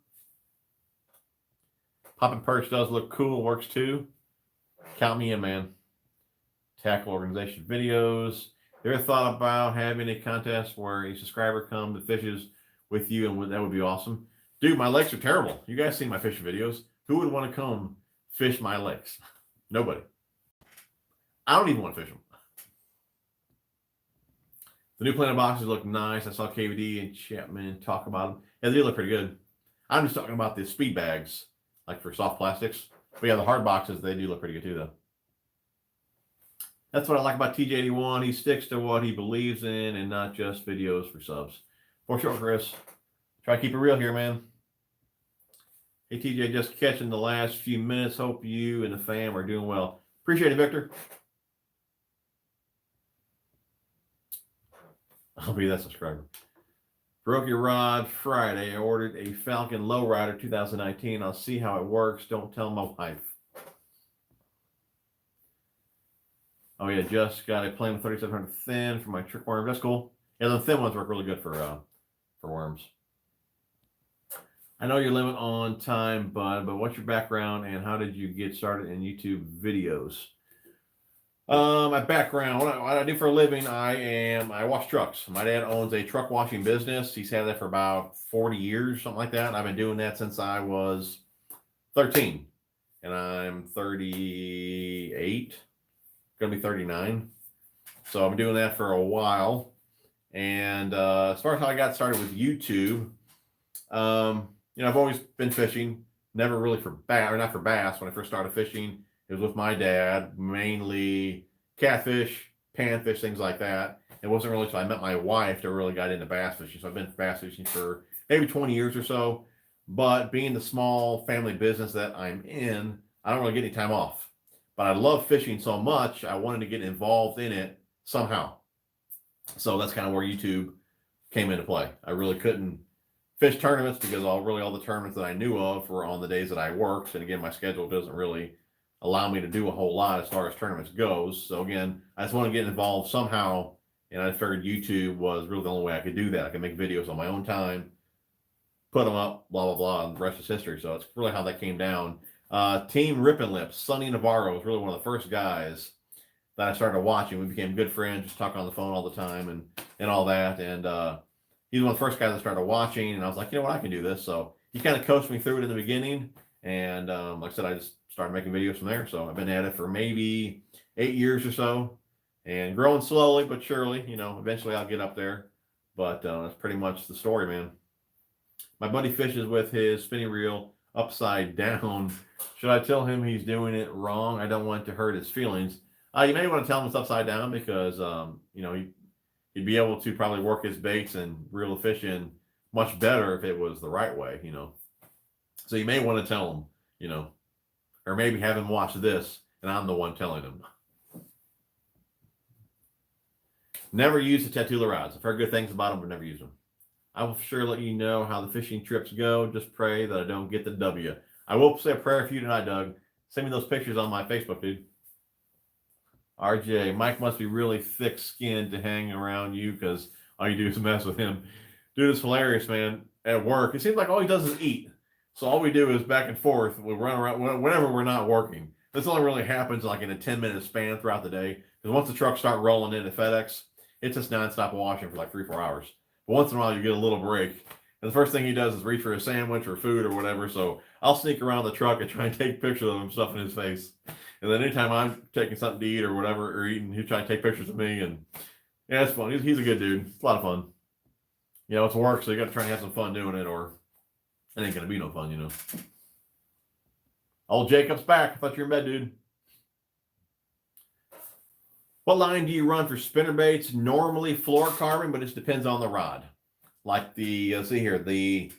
Pop and perch does look cool, works too. Count me in, man. Tackle organization videos. You ever thought about having a contest where a subscriber comes and fishes with you, and that would be awesome? Dude, my lakes are terrible. You guys see my fishing videos. Who would want to come fish my lakes? Nobody. I don't even want to fish them. The new Planet boxes look nice. I saw KVD and Chapman talk about them. Yeah, they look pretty good. I'm just talking about the speed bags, like for soft plastics. But yeah, the hard boxes, they do look pretty good too, though. That's what I like about TJ81. He sticks to what he believes in and not just videos for subs. For sure, Chris. Try to keep it real here, man. Hey, TJ, just catching the last few minutes. Hope you and the fam are doing well. Appreciate it, Victor. I'll be that subscriber. Broke your rod Friday. I ordered a Falcon Lowrider 2019. I'll see how it works. Don't tell my wife. Oh yeah, just got a Plano 3700 thin for my trick worm. That's cool. Yeah, the thin ones work really good for worms. I know your limit on time, bud, but what's your background and how did you get started in YouTube videos? My background, what I do for a living, I wash trucks. My dad owns a truck washing business. He's had that for about 40 years, something like that. I've been doing that since I was 13, and I'm 38, gonna be 39. So I've been doing that for a while. And as far as how I got started with YouTube, I've always been fishing, never really for bass, or not for bass. When I first started fishing, it was with my dad, mainly catfish, panfish, things like that. It wasn't really until I met my wife that really got into bass fishing. So I've been bass fishing for maybe 20 years or so. But being the small family business that I'm in, I don't really get any time off. But I love fishing so much, I wanted to get involved in it somehow. So that's kind of where YouTube came into play. I really couldn't fish tournaments because all the tournaments that I knew of were on the days that I worked. And again, my schedule doesn't really allow me to do a whole lot as far as tournaments goes. So again, I just want to get involved somehow. And I figured YouTube was really the only way I could do that. I could make videos on my own time, put them up, blah, blah, blah, and the rest is history. So it's really how that came down. Team Rip and Lips, Sonny Navarro was really one of the first guys that I started watching. We became good friends, just talk on the phone all the time and all that. And he's one of the first guys I started watching. And I was like, you know what, I can do this. So he kind of coached me through it in the beginning. And like I said, I just started making videos from there. So I've been at it for maybe 8 years or so and growing slowly but surely. You know, eventually I'll get up there. But that's pretty much the story, man. My buddy fishes with his spinning reel upside down. Should I tell him he's doing it wrong? I don't want to hurt his feelings. You may want to tell him it's upside down because, you know, he'd be able to probably work his baits and reel the fish in much better if it was the right way, you know. So you may want to tell him, you know, or maybe have him watch this and I'm the one telling him. Never use the Tatula rods. I've heard good things about them, but never use them. I will for sure let you know how the fishing trips go. Just pray that I don't get the W. I will say a prayer for you tonight, Doug. Send me those pictures on my Facebook, dude. RJ, Mike must be really thick-skinned to hang around you because all you do is mess with him. Dude, it's hilarious, man. At work, it seems like all he does is eat. So all we do is back and forth. We run around whenever we're not working. This only really happens like in a 10-minute span throughout the day. Because once the trucks start rolling into FedEx, it's just nonstop washing for like 3-4 hours. But once in a while, you get a little break. And the first thing he does is reach for a sandwich or food or whatever. So I'll sneak around the truck and try and take pictures of him stuffing his face. And then anytime I'm taking something to eat or whatever, or eating, he'll try to take pictures of me. And yeah, it's fun. He's a good dude. It's a lot of fun. You know, it's work, so you got to try and have some fun doing it, or it ain't going to be no fun, you know. Old Jacob's back. I thought you were in bed, dude. What line do you run for spinnerbaits? Normally fluorocarbon, but it just depends on the rod. Like the, let's see here, the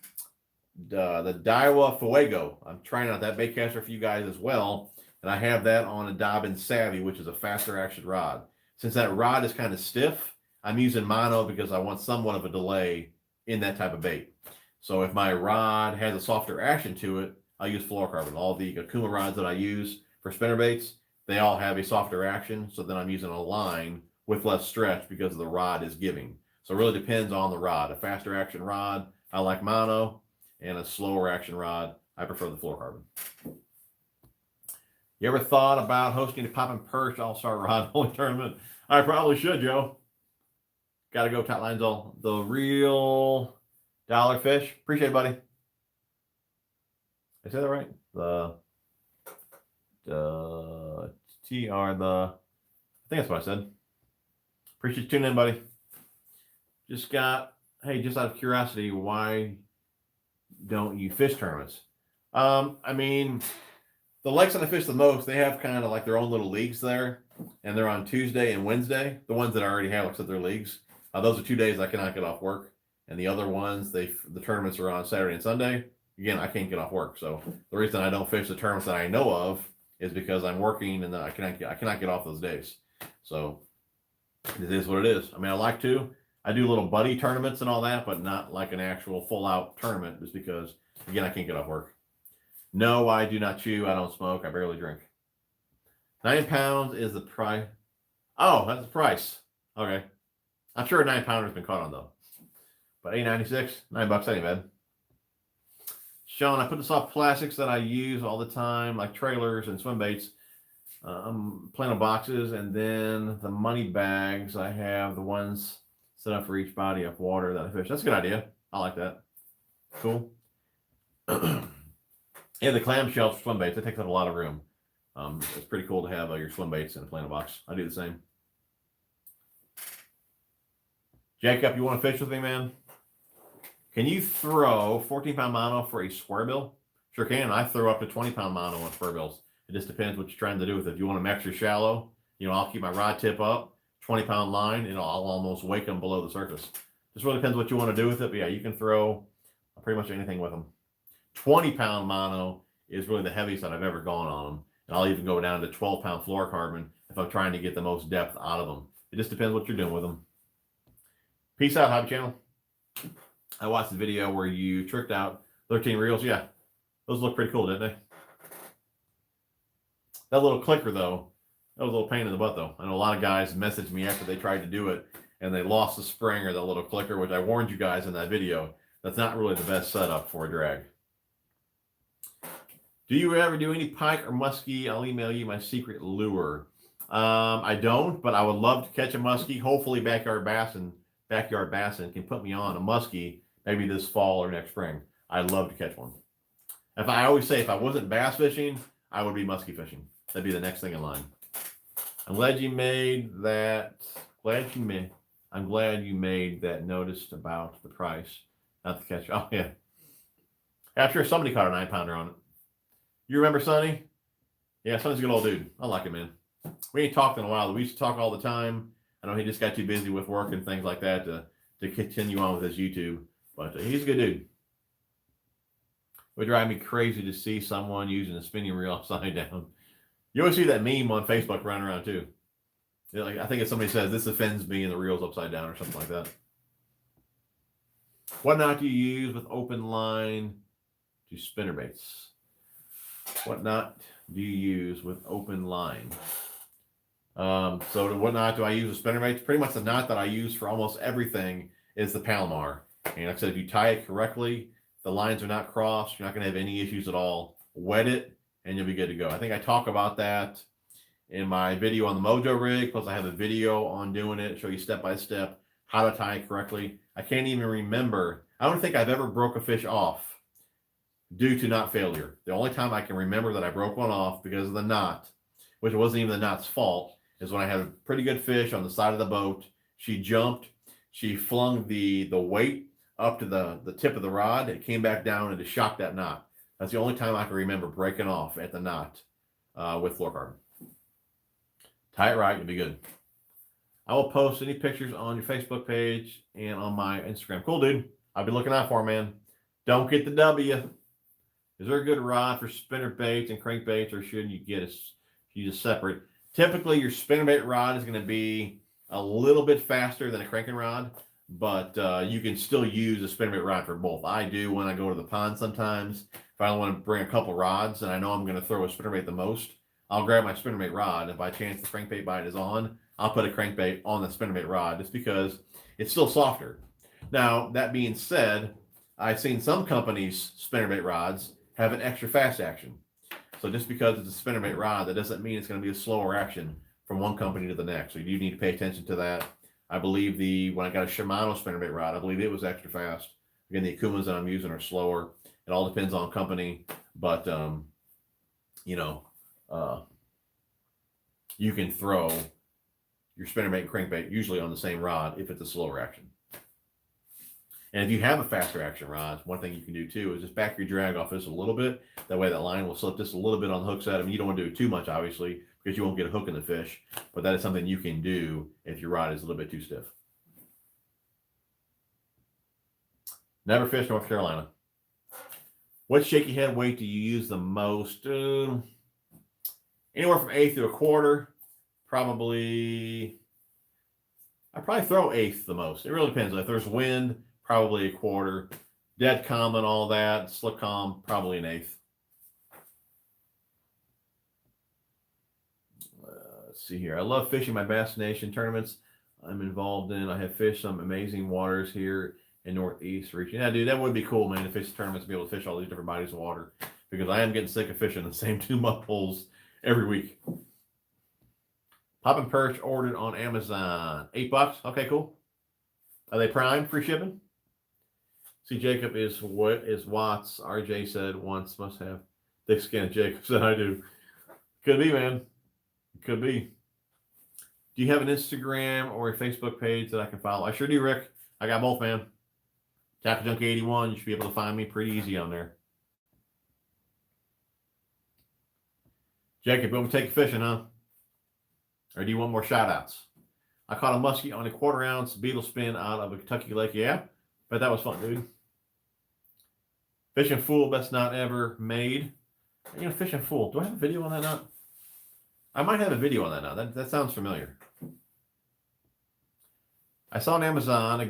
Daiwa Fuego. I'm trying out that bait caster for you guys as well. And I have that on a Dobbin Savvy, which is a faster action rod. Since that rod is kind of stiff, I'm using mono because I want somewhat of a delay in that type of bait. So if my rod has a softer action to it, I'll use fluorocarbon. All the Akuma rods that I use for spinnerbaits, they all have a softer action. So then I'm using a line with less stretch because the rod is giving. So it really depends on the rod. A faster action rod, I like mono, and a slower action rod, I prefer the fluorocarbon. You ever thought about hosting a Pop and Perch All-Star Rod Holy Tournament? I probably should, Joe. Got to go, Top Lines all. The Real Dollar Fish. Appreciate it, buddy. Did I say that right? The I think that's what I said. Appreciate you tuning in, buddy. Just out of curiosity, why don't you fish tournaments? I mean, the lakes that I fish the most, they have kind of like their own little leagues there, and they're on Tuesday and Wednesday. The ones that I already have, except their leagues, those are 2 days I cannot get off work, and the other ones, the tournaments are on Saturday and Sunday. Again, I can't get off work, so the reason I don't fish the tournaments that I know of is because I'm working and I cannot get off those days. So it is what it is. I mean, I like to. I do little buddy tournaments and all that, but not like an actual full-out tournament, just because, again, I can't get off work. No, I do not chew. I don't smoke. I barely drink. 9 pounds is the price. Oh, that's the price. Okay. I'm sure a 9-pounder has been caught on, though. But $8.96, $9, ain't bad. Sean, I put the soft plastics that I use all the time, like trailers and swim baits, plano boxes, and then the money bags. I have the ones set up for each body of water that I fish. That's a good idea. I like that. Cool. Yeah, the clamshells for swim baits, that takes up a lot of room. It's pretty cool to have your swim baits in a plano box. I do the same. Jacob, you want to fish with me, man? Can you throw 14-pound mono for a square bill? Sure can. I throw up to 20-pound mono on square bills. It just depends what you're trying to do with it. If you want them extra shallow, I'll keep my rod tip up, 20-pound line, and I'll almost wake them below the surface. Just really depends what you want to do with it. But yeah, you can throw pretty much anything with them. 20-pound mono is really the heaviest that I've ever gone on them. And I'll even go down to 12-pound fluorocarbon if I'm trying to get the most depth out of them. It just depends what you're doing with them. Peace out, Hobby Channel. I watched the video where you tricked out 13 reels. Yeah, those look pretty cool, didn't they? That little clicker, though, that was a little pain in the butt, though. I know a lot of guys messaged me after they tried to do it, and they lost the spring or the little clicker, which I warned you guys in that video. That's not really the best setup for a drag. Do you ever do any pike or muskie? I'll email you my secret lure. I don't, but I would love to catch a muskie. Hopefully Backyard Bassin can put me on a muskie maybe this fall or next spring. I'd love to catch one. I always say if I wasn't bass fishing, I would be muskie fishing. That'd be the next thing in line. I'm glad you made that. I'm glad you made that notice about the price, not the catch. Oh yeah. After somebody caught a 9-pounder on it. You remember Sonny? Yeah, Sonny's a good old dude. I like him, man. We ain't talked in a while. We used to talk all the time. I know he just got too busy with work and things like that to continue on with his YouTube. But he's a good dude. It would drive me crazy to see someone using a spinning reel upside down. You always see that meme on Facebook running around too. Like, I think if somebody says, this offends me and the reel's upside down or something like that. What knot do you use with open line to spinnerbaits? What knot do you use with open line? So what knot do I use with spinnerbaits? Pretty much the knot that I use for almost everything is the Palomar. And like I said, if you tie it correctly, the lines are not crossed, you're not going to have any issues at all. Wet it, and you'll be good to go. I think I talk about that in my video on the Mojo rig, plus I have a video on doing it, show you step by step how to tie it correctly. I can't even remember. I don't think I've ever broke a fish off due to knot failure. The only time I can remember that I broke one off because of the knot, which wasn't even the knot's fault, is when I had a pretty good fish on the side of the boat. She jumped, she flung the weight up to the tip of the rod, and it came back down and it shocked that knot. That's the only time I can remember breaking off at the knot with fluorocarbon. Tie it right, you'll be good. I will post any pictures on your Facebook page and on my Instagram. Cool, dude. I'll be looking out for them, man. Don't get the W. Is there a good rod for spinner baits and crankbaits, or should you use a separate? Typically, your spinnerbait rod is going to be a little bit faster than a cranking rod, but you can still use a spinnerbait rod for both. I do when I go to the pond sometimes. If I want to bring a couple rods and I know I'm going to throw a spinnerbait the most, I'll grab my spinnerbait rod. If by chance the crankbait bite is on, I'll put a crankbait on the spinnerbait rod just because it's still softer. Now, that being said, I've seen some companies' spinnerbait rods have an extra fast action. So just because it's a spinnerbait rod, that doesn't mean it's going to be a slower action from one company to the next. So you need to pay attention to that. I believe when I got a Shimano spinnerbait rod, I believe it was extra fast. Again, the Akumas that I'm using are slower. It all depends on company, but you can throw your spinnerbait and crankbait usually on the same rod if it's a slower action. And if you have a faster action rod, one thing you can do too is just back your drag off this a little bit. That way that line will slip just a little bit on the hook set. I mean, you don't want to do it too much, obviously, because you won't get a hook in the fish. But that is something you can do if your rod is a little bit too stiff. Never fished North Carolina. What shaky head weight do you use the most? Anywhere from 1/8 to 1/4. I probably throw 1/8 the most. It really depends. If there's wind, probably 1/4. Dead calm and all that, slip calm, probably 1/8. Let's see here. I love fishing my Bass Nation tournaments I'm involved in. I have fished some amazing waters here in Northeast region. Yeah, dude, that would be cool, man, to fish tournaments, to be able to fish all these different bodies of water, because I am getting sick of fishing the same 2 mud holes every week. Pop and perch ordered on Amazon. $8. Okay, cool. Are they prime? Free shipping? See, Jacob is Watts. RJ said once must have thick skin. Jacob said I do. Could be, man. Could be. Do you have an Instagram or a Facebook page that I can follow? I sure do, Rick. I got both, man. Tackle Junkie 81. You should be able to find me pretty easy on there. Jacob, you want me to take you fishing, huh? Or do you want more shout outs? I caught a muskie on a 1/4 ounce beetle spin out of a Kentucky lake. Yeah, but that was fun, dude. Fishing Fool, best knot ever made. You know, Fishing Fool. Do I have a video on that knot? I might have a video on that knot. That sounds familiar. I saw on Amazon I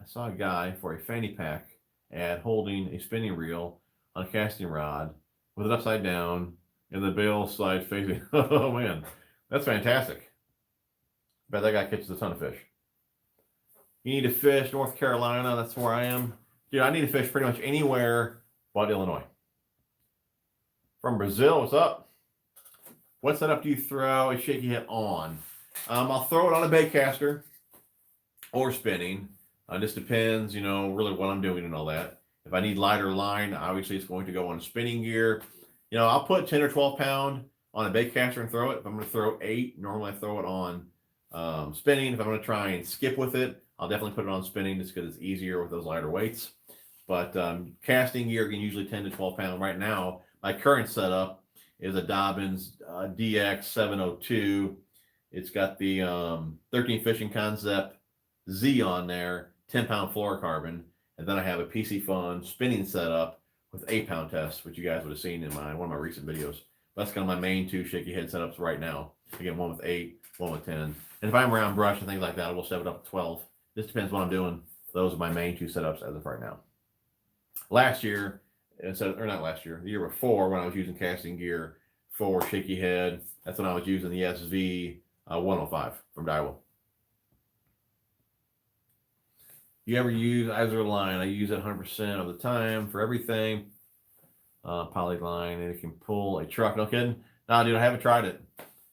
saw a guy for a fanny pack ad holding a spinning reel on a casting rod with it upside down and the bail side facing. Oh man, that's fantastic. Bet that guy catches a ton of fish. You need to fish North Carolina. That's where I am. Dude, I need to fish pretty much anywhere but Illinois. From Brazil, what's up? What setup do you throw a shaky head on? I'll throw it on a bait caster or spinning. This depends, you know, really what I'm doing and all that. If I need lighter line, obviously it's going to go on spinning gear. You know, I'll put 10 or 12 pound on a bait caster and throw it. If I'm going to throw 8, normally I throw it on spinning. If I'm going to try and skip with it, I'll definitely put it on spinning just because it's easier with those lighter weights. But casting gear can usually 10 to 12 pound. Right now, my current setup is a Dobbins DX 702. It's got the 13 Fishing Concept Z on there, 10 pound fluorocarbon. And then I have a PC Fun spinning setup with 8 pound tests, which you guys would have seen in one of my recent videos. That's kind of my main 2 shaky head setups right now. Again, one with 8, one with 10. And if I'm around brush and things like that, I will set it up to 12. Just depends what I'm doing. Those are my main 2 setups as of right now. Last year, or not last year, the year before, when I was using casting gear for shaky head, that's when I was using the SV 105 from Daiwa. You ever use Iser line? I use it 100% of the time for everything. Polyline, and it can pull a truck. No kidding? No, dude, I haven't tried it.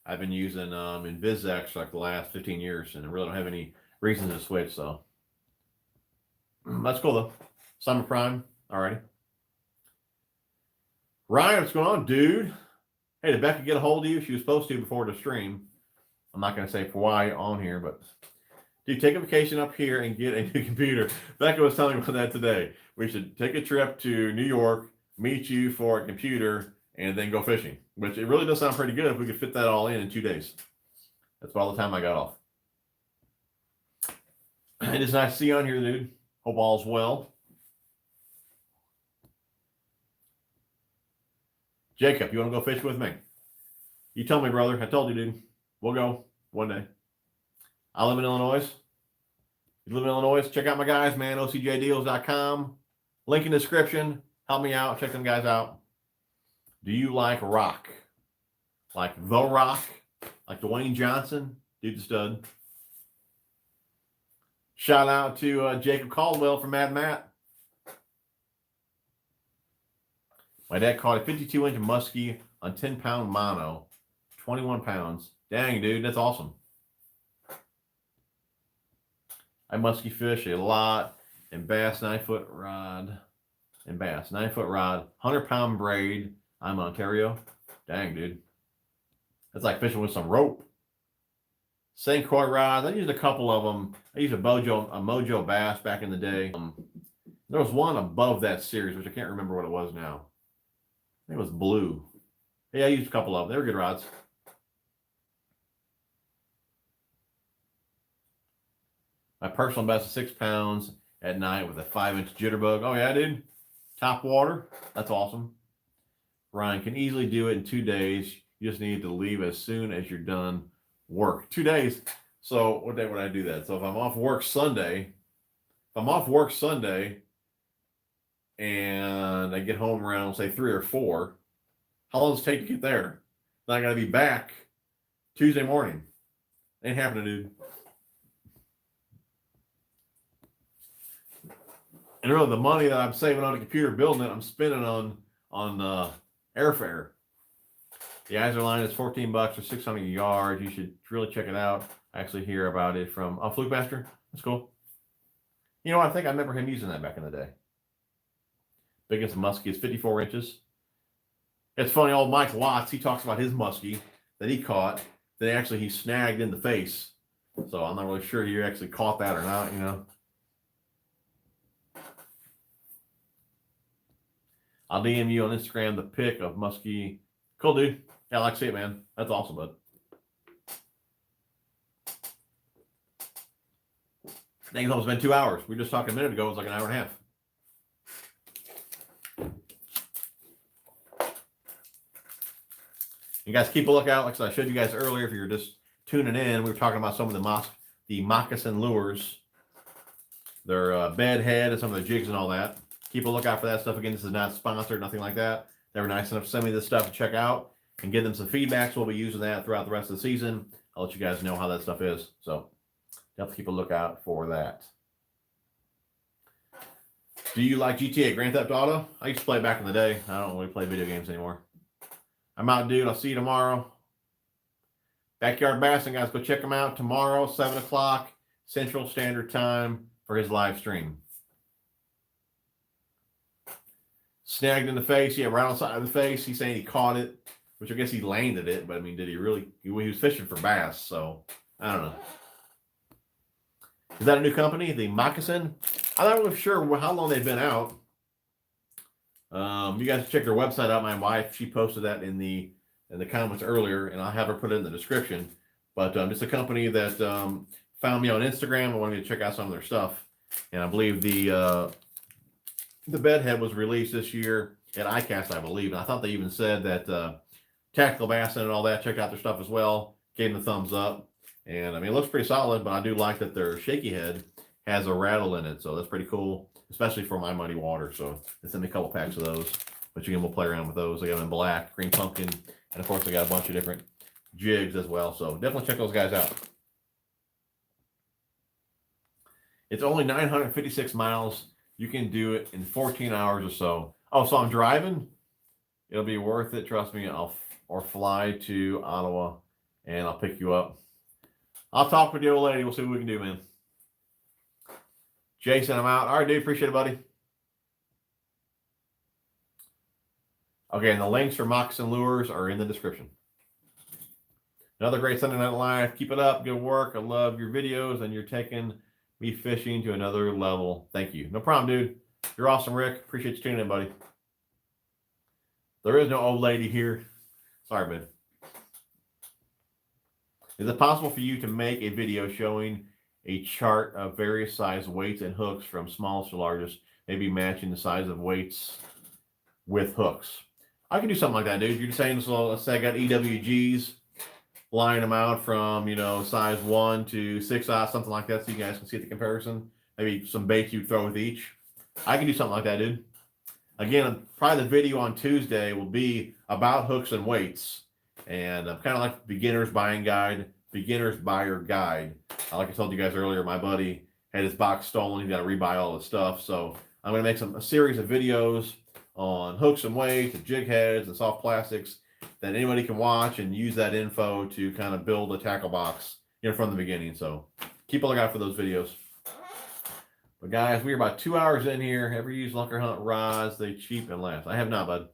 I've been using InvizX for like the last 15 years, and I really don't have any reason to switch. So that's cool though. Summer Prime, alrighty. Ryan, what's going on, dude? Hey, did Becca get a hold of you? She was supposed to before the stream. I'm not going to say for why on here, but dude, take a vacation up here and get a new computer. Becca was telling me about that today. We should take a trip to New York, meet you for a computer, and then go fishing. Which it really does sound pretty good if we could fit that all in 2 days. That's about all the time I got off. It is nice to see you on here, dude. Hope all's well. Jacob, you want to go fish with me? You tell me, brother. I told you, dude. We'll go one day. I live in Illinois. You live in Illinois? Check out my guys, man. OCJdeals.com. Link in the description. Help me out. Check them guys out. Do you like rock? Like The Rock? Like Dwayne Johnson? Dude the stud. Shout out to Jacob Caldwell from Mad Matt. My dad caught a 52-inch muskie on 10-pound mono, 21 pounds. Dang, dude, that's awesome. I muskie fish a lot in bass 9-foot rod. 100-pound braid. I'm in Ontario. Dang, dude. That's like fishing with some rope. St. Croix rods. I used a couple of them. I used a Mojo bass back in the day. There was one above that series, which I can't remember what it was now. I think it was blue. Yeah, I used a couple of them. They were good rods. My personal best is 6 pounds at night with a 5-inch jitterbug. Oh, yeah, dude. Top water. That's awesome. Ryan can easily do it in 2 days. You just need to leave as soon as you're done work. 2 days. So what day would I do that? So if I'm off work Sunday, and I get home around, say, 3 or 4, how long does it take to get there? Then I got to be back Tuesday morning. Ain't happening, dude. And really, the money that I'm saving on a computer building it, I'm spending on airfare. The Iser line is $14 for 600 yards. You should really check it out. I actually hear about it from Fluke Master. That's cool. You know what? I think I remember him using that back in the day. Biggest muskie is 54 inches. It's funny, old Mike Watts, he talks about his muskie that he caught that actually he snagged in the face. So I'm not really sure he actually caught that or not, you know. I'll DM you on Instagram the pic of muskie. Cool, dude. Yeah, I like to see it, man. That's awesome, bud. I think it's almost been 2 hours. We were just talking a minute ago. It was like an hour and a half. You guys keep a lookout. Like I showed you guys earlier, if you're just tuning in, we were talking about some of the moccasin lures, their bed head and some of the jigs and all that. Keep a lookout for that stuff. Again, this is not sponsored, nothing like that. They were nice enough to send me this stuff to check out and give them some feedback. So we'll be using that throughout the rest of the season. I'll let you guys know how that stuff is. So definitely keep a lookout for that. Do you like GTA Grand Theft Auto? I used to play it back in the day. I don't really play video games anymore. I'm out, dude. I'll see you tomorrow. Backyard Bassin, guys. Go check him out tomorrow, 7 o'clock Central Standard Time for his live stream. Snagged in the face. Yeah, right on the side of the face. He's saying he caught it, which I guess he landed it. But, I mean, did he really? He was fishing for bass, so I don't know. Is that a new company, the Moccasin? I'm not really sure how long they've been out. You guys check their website out. My wife, she posted that in the comments earlier, and I'll have her put it in the description. But it's a company that found me on Instagram and wanted me to check out some of their stuff. And I believe the bed head was released this year at ICAST, I believe. And I thought they even said that Tactical Bassin and all that checked out their stuff as well. Gave them a thumbs up. And I mean, it looks pretty solid, but I do like that their shaky head has a rattle in it. So that's pretty cool, especially for my muddy water. So they sent me a couple packs of those. But again, we'll play around with those. I got them in black, green pumpkin, and of course I got a bunch of different jigs as well. So definitely check those guys out. It's only 956 miles. You can do it in 14 hours or so. Oh, so I'm driving? It'll be worth it. Trust me. Or fly to Ottawa, and I'll pick you up. I'll talk with the old lady. We'll see what we can do, man. Jason, I'm out. All right, dude. Appreciate it, buddy. Okay, and the links for moccasin lures are in the description. Another great Sunday Night Live. Keep it up. Good work. I love your videos, and you're taking me fishing to another level. Thank you. No problem, dude. You're awesome, Rick. Appreciate you tuning in, buddy. There is no old lady here. Sorry, man. Is it possible for you to make a video showing a chart of various size weights and hooks from smallest to largest, maybe matching the size of weights with hooks? I can do something like that, dude. You're just saying, so let's say I got EWGs, line them out from, size 1 to 6/0, something like that, so you guys can see the comparison. Maybe some baits you'd throw with each. I can do something like that, dude. Again, probably the video on Tuesday will be about hooks and weights. And kind of like beginner's buying guide, beginner's buyer guide. Like I told you guys earlier, my buddy had his box stolen. He got to rebuy all his stuff. So I'm going to make a series of videos on hooks and weights and jig heads and soft plastics that anybody can watch and use that info to kind of build a tackle box, from the beginning. So keep a lookout for those videos. But guys, we're about 2 hours in here. Ever use Lunker Hunt rods? They cheap and last. I have not, bud.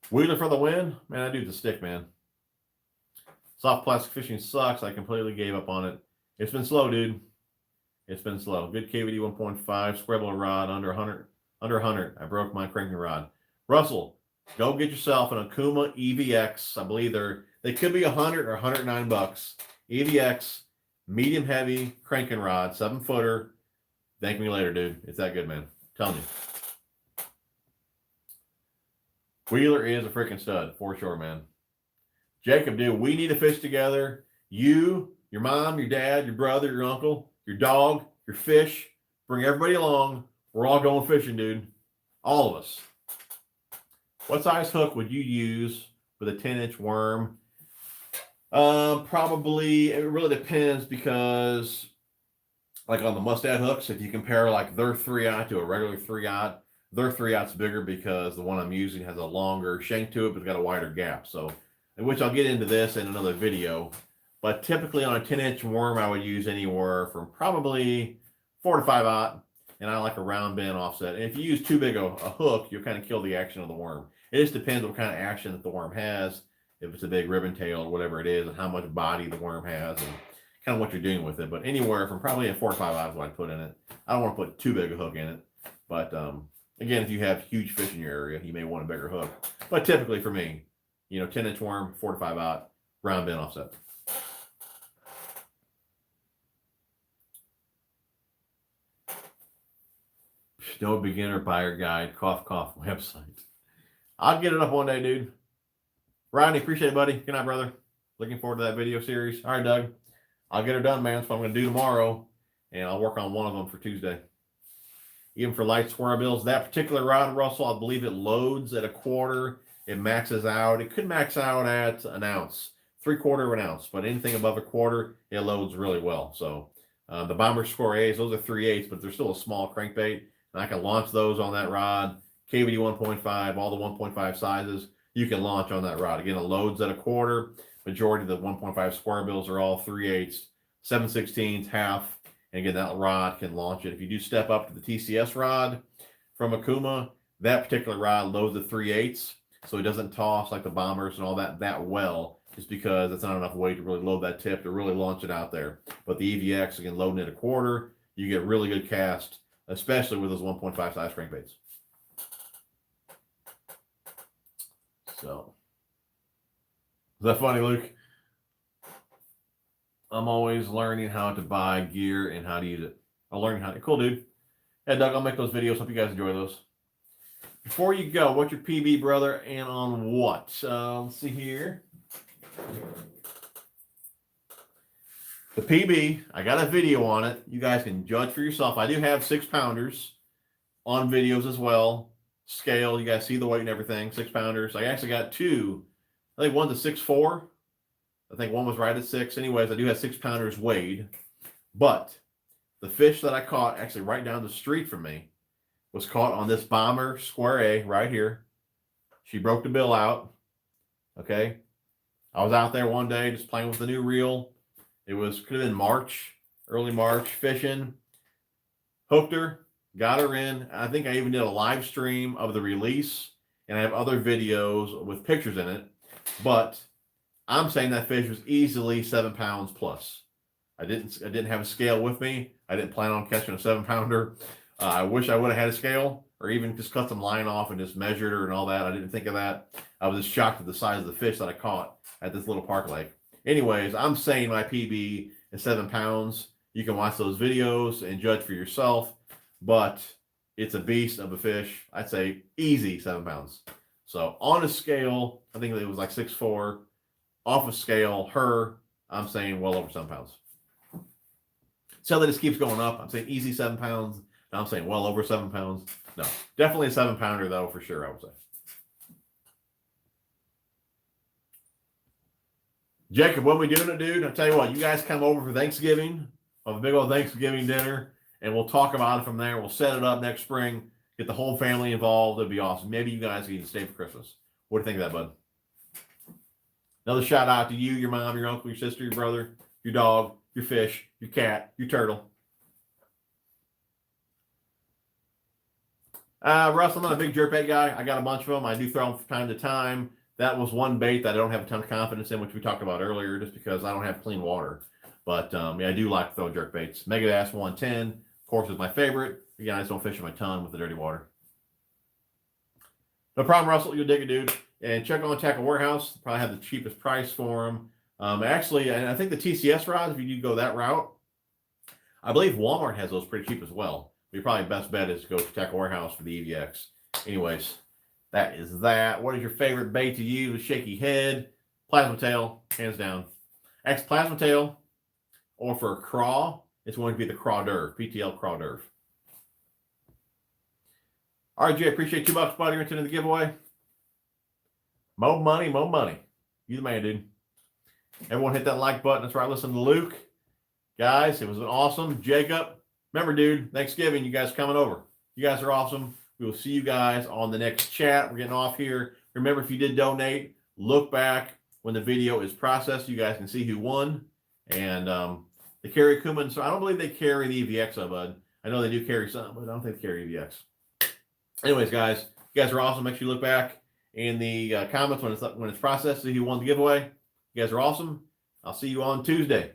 Wheeler for the win? Man, I do the stick, man. Soft plastic fishing sucks. I completely gave up on it. It's been slow, dude. It's been slow. Good KVD 1.5, Scribbler rod under 100. Under 100. I broke my cranking rod. Russell, go get yourself an Okuma EVX. I believe they could be 100 or 109 bucks. EVX, medium heavy cranking rod, 7-footer. Thank me later, dude. It's that good, man. I'm telling you. Wheeler is a freaking stud, for sure, man. Jacob, dude, we need to fish together. You, your mom, your dad, your brother, your uncle, your dog, your fish. Bring everybody along. We're all going fishing, dude. All of us. What size hook would you use with a 10-inch worm? Probably, it really depends because, like on the Mustad hooks, if you compare like their 3/0 to a regular 3/0, their 3/0's bigger because the one I'm using has a longer shank to it, but it's got a wider gap. So, which I'll get into this in another video. But typically on a 10-inch worm, I would use anywhere from probably 4 to 5/0. And I like a round bend offset. And if you use too big a hook, you'll kind of kill the action of the worm. It just depends what kind of action that the worm has. If it's a big ribbon tail or whatever it is, and how much body the worm has, and kind of what you're doing with it. But anywhere from probably a 4 to 5/0 is what I put in it. I don't want to put too big a hook in it. But again, if you have huge fish in your area, you may want a bigger hook. But typically for me, 10-inch worm, 4 to 5/0, round bend offset. No beginner buyer guide, cough, cough website. I'll get it up one day, dude. Rodney, appreciate it, buddy. Good night, brother. Looking forward to that video series. All right, Doug. I'll get her done, man. So I'm going to do tomorrow, and I'll work on one of them for Tuesday. Even for light square bills, that particular rod, Russell, I believe it loads at a quarter. It maxes out. It could max out at an ounce, 3/4 of an ounce, but anything above a quarter, it loads really well. So the Bomber Score A's, those are 3/8, but they're still a small crankbait, and I can launch those on that rod. KVD 1.5, all the 1.5 sizes, you can launch on that rod. Again, it loads at a quarter. Majority of the 1.5 square bills are all 3/8, 7/16, half. And again, that rod can launch it. If you do step up to the TCS rod from Akuma, that particular rod loads at 3/8, so it doesn't toss like the Bombers and all that well, just because it's not enough weight to really load that tip to really launch it out there. But the EVX, again, loading at a quarter, you get really good cast, especially with those 1.5 size crankbaits. So, is that funny, Luke? I'm always learning how to buy gear and how to use it. I'm learning how to. Cool, dude. Yeah, Doug, I'll make those videos. Hope you guys enjoy those. Before you go, what's your PB, brother, and on what? Let's see here. The PB, I got a video on it. You guys can judge for yourself. I do have 6-pounders on videos as well. Scale, you guys see the weight and everything. 6-pounders. I actually got two. I think one's a 6'4". I think one was right at 6. Anyways, I do have 6-pounders weighed. But the fish that I caught actually right down the street from me was caught on this Bomber Square A right here. She broke the bill out. Okay. I was out there one day just playing with the new reel. It could have been March, early March, fishing. Hooked her, got her in. I think I even did a live stream of the release, and I have other videos with pictures in it. But I'm saying that fish was easily 7 pounds plus. I didn't have a scale with me. I didn't plan on catching a 7-pounder. I wish I would have had a scale, or even just cut some line off and just measured her and all that. I didn't think of that. I was just shocked at the size of the fish that I caught at this little park lake. Anyways, I'm saying my PB is 7 pounds. You can watch those videos and judge for yourself, but it's a beast of a fish. I'd say easy 7 pounds. So on a scale, I think it was like 6'4". Off a scale, I'm saying well over 7 pounds. So that just keeps going up. I'm saying easy 7 pounds. Now I'm saying well over 7 pounds. No, definitely a 7-pounder though, for sure, I would say. Jacob, when we doing it, dude? I'll tell you what, you guys come over for Thanksgiving. We'll have a big old Thanksgiving dinner, and we'll talk about it from there. We'll set it up next spring, get the whole family involved. It'll be awesome. Maybe you guys can even stay for Christmas. What do you think of that, bud? Another shout out to you, your mom, your uncle, your sister, your brother, your dog, your fish, your cat, your turtle. Russ, I'm not a big jerkbait guy. I got a bunch of them. I do throw them from time to time. That was one bait that I don't have a ton of confidence in, which we talked about earlier, just because I don't have clean water. But yeah, I do like to throw jerkbaits. Megadeth 110, of course, is my favorite. Again, I just don't fish in my ton with the dirty water. No problem, Russell. You'll dig it, dude. And check on Tackle Warehouse. Probably have the cheapest price for them. Actually, and I think the TCS rods, if you do go that route, I believe Walmart has those pretty cheap as well. Your probably best bet is to go to Tackle Warehouse for the EVX. Anyways, that is that. What is your favorite bait to use? Shaky head, plasma tail, hands down. Plasma tail, or for a craw, it's going to be the crawdurf, PTL crawdurf. All right, Jay, appreciate $2, buddy. You're into the giveaway. More money, more money. You the man, dude. Everyone hit that like button. That's right. Listen to Luke. Guys, it was awesome. Jacob, remember, dude, Thanksgiving, you guys coming over. You guys are awesome. We will see you guys on the next chat. We're getting off here. Remember, if you did donate, look back when the video is processed. You guys can see who won. And they carry Akuma. So I don't believe they carry the EVX, bud. I know they do carry some, but I don't think they carry EVX. Anyways, guys, you guys are awesome. Make sure you look back in the comments when it's processed, see who won the giveaway. You guys are awesome. I'll see you on Tuesday.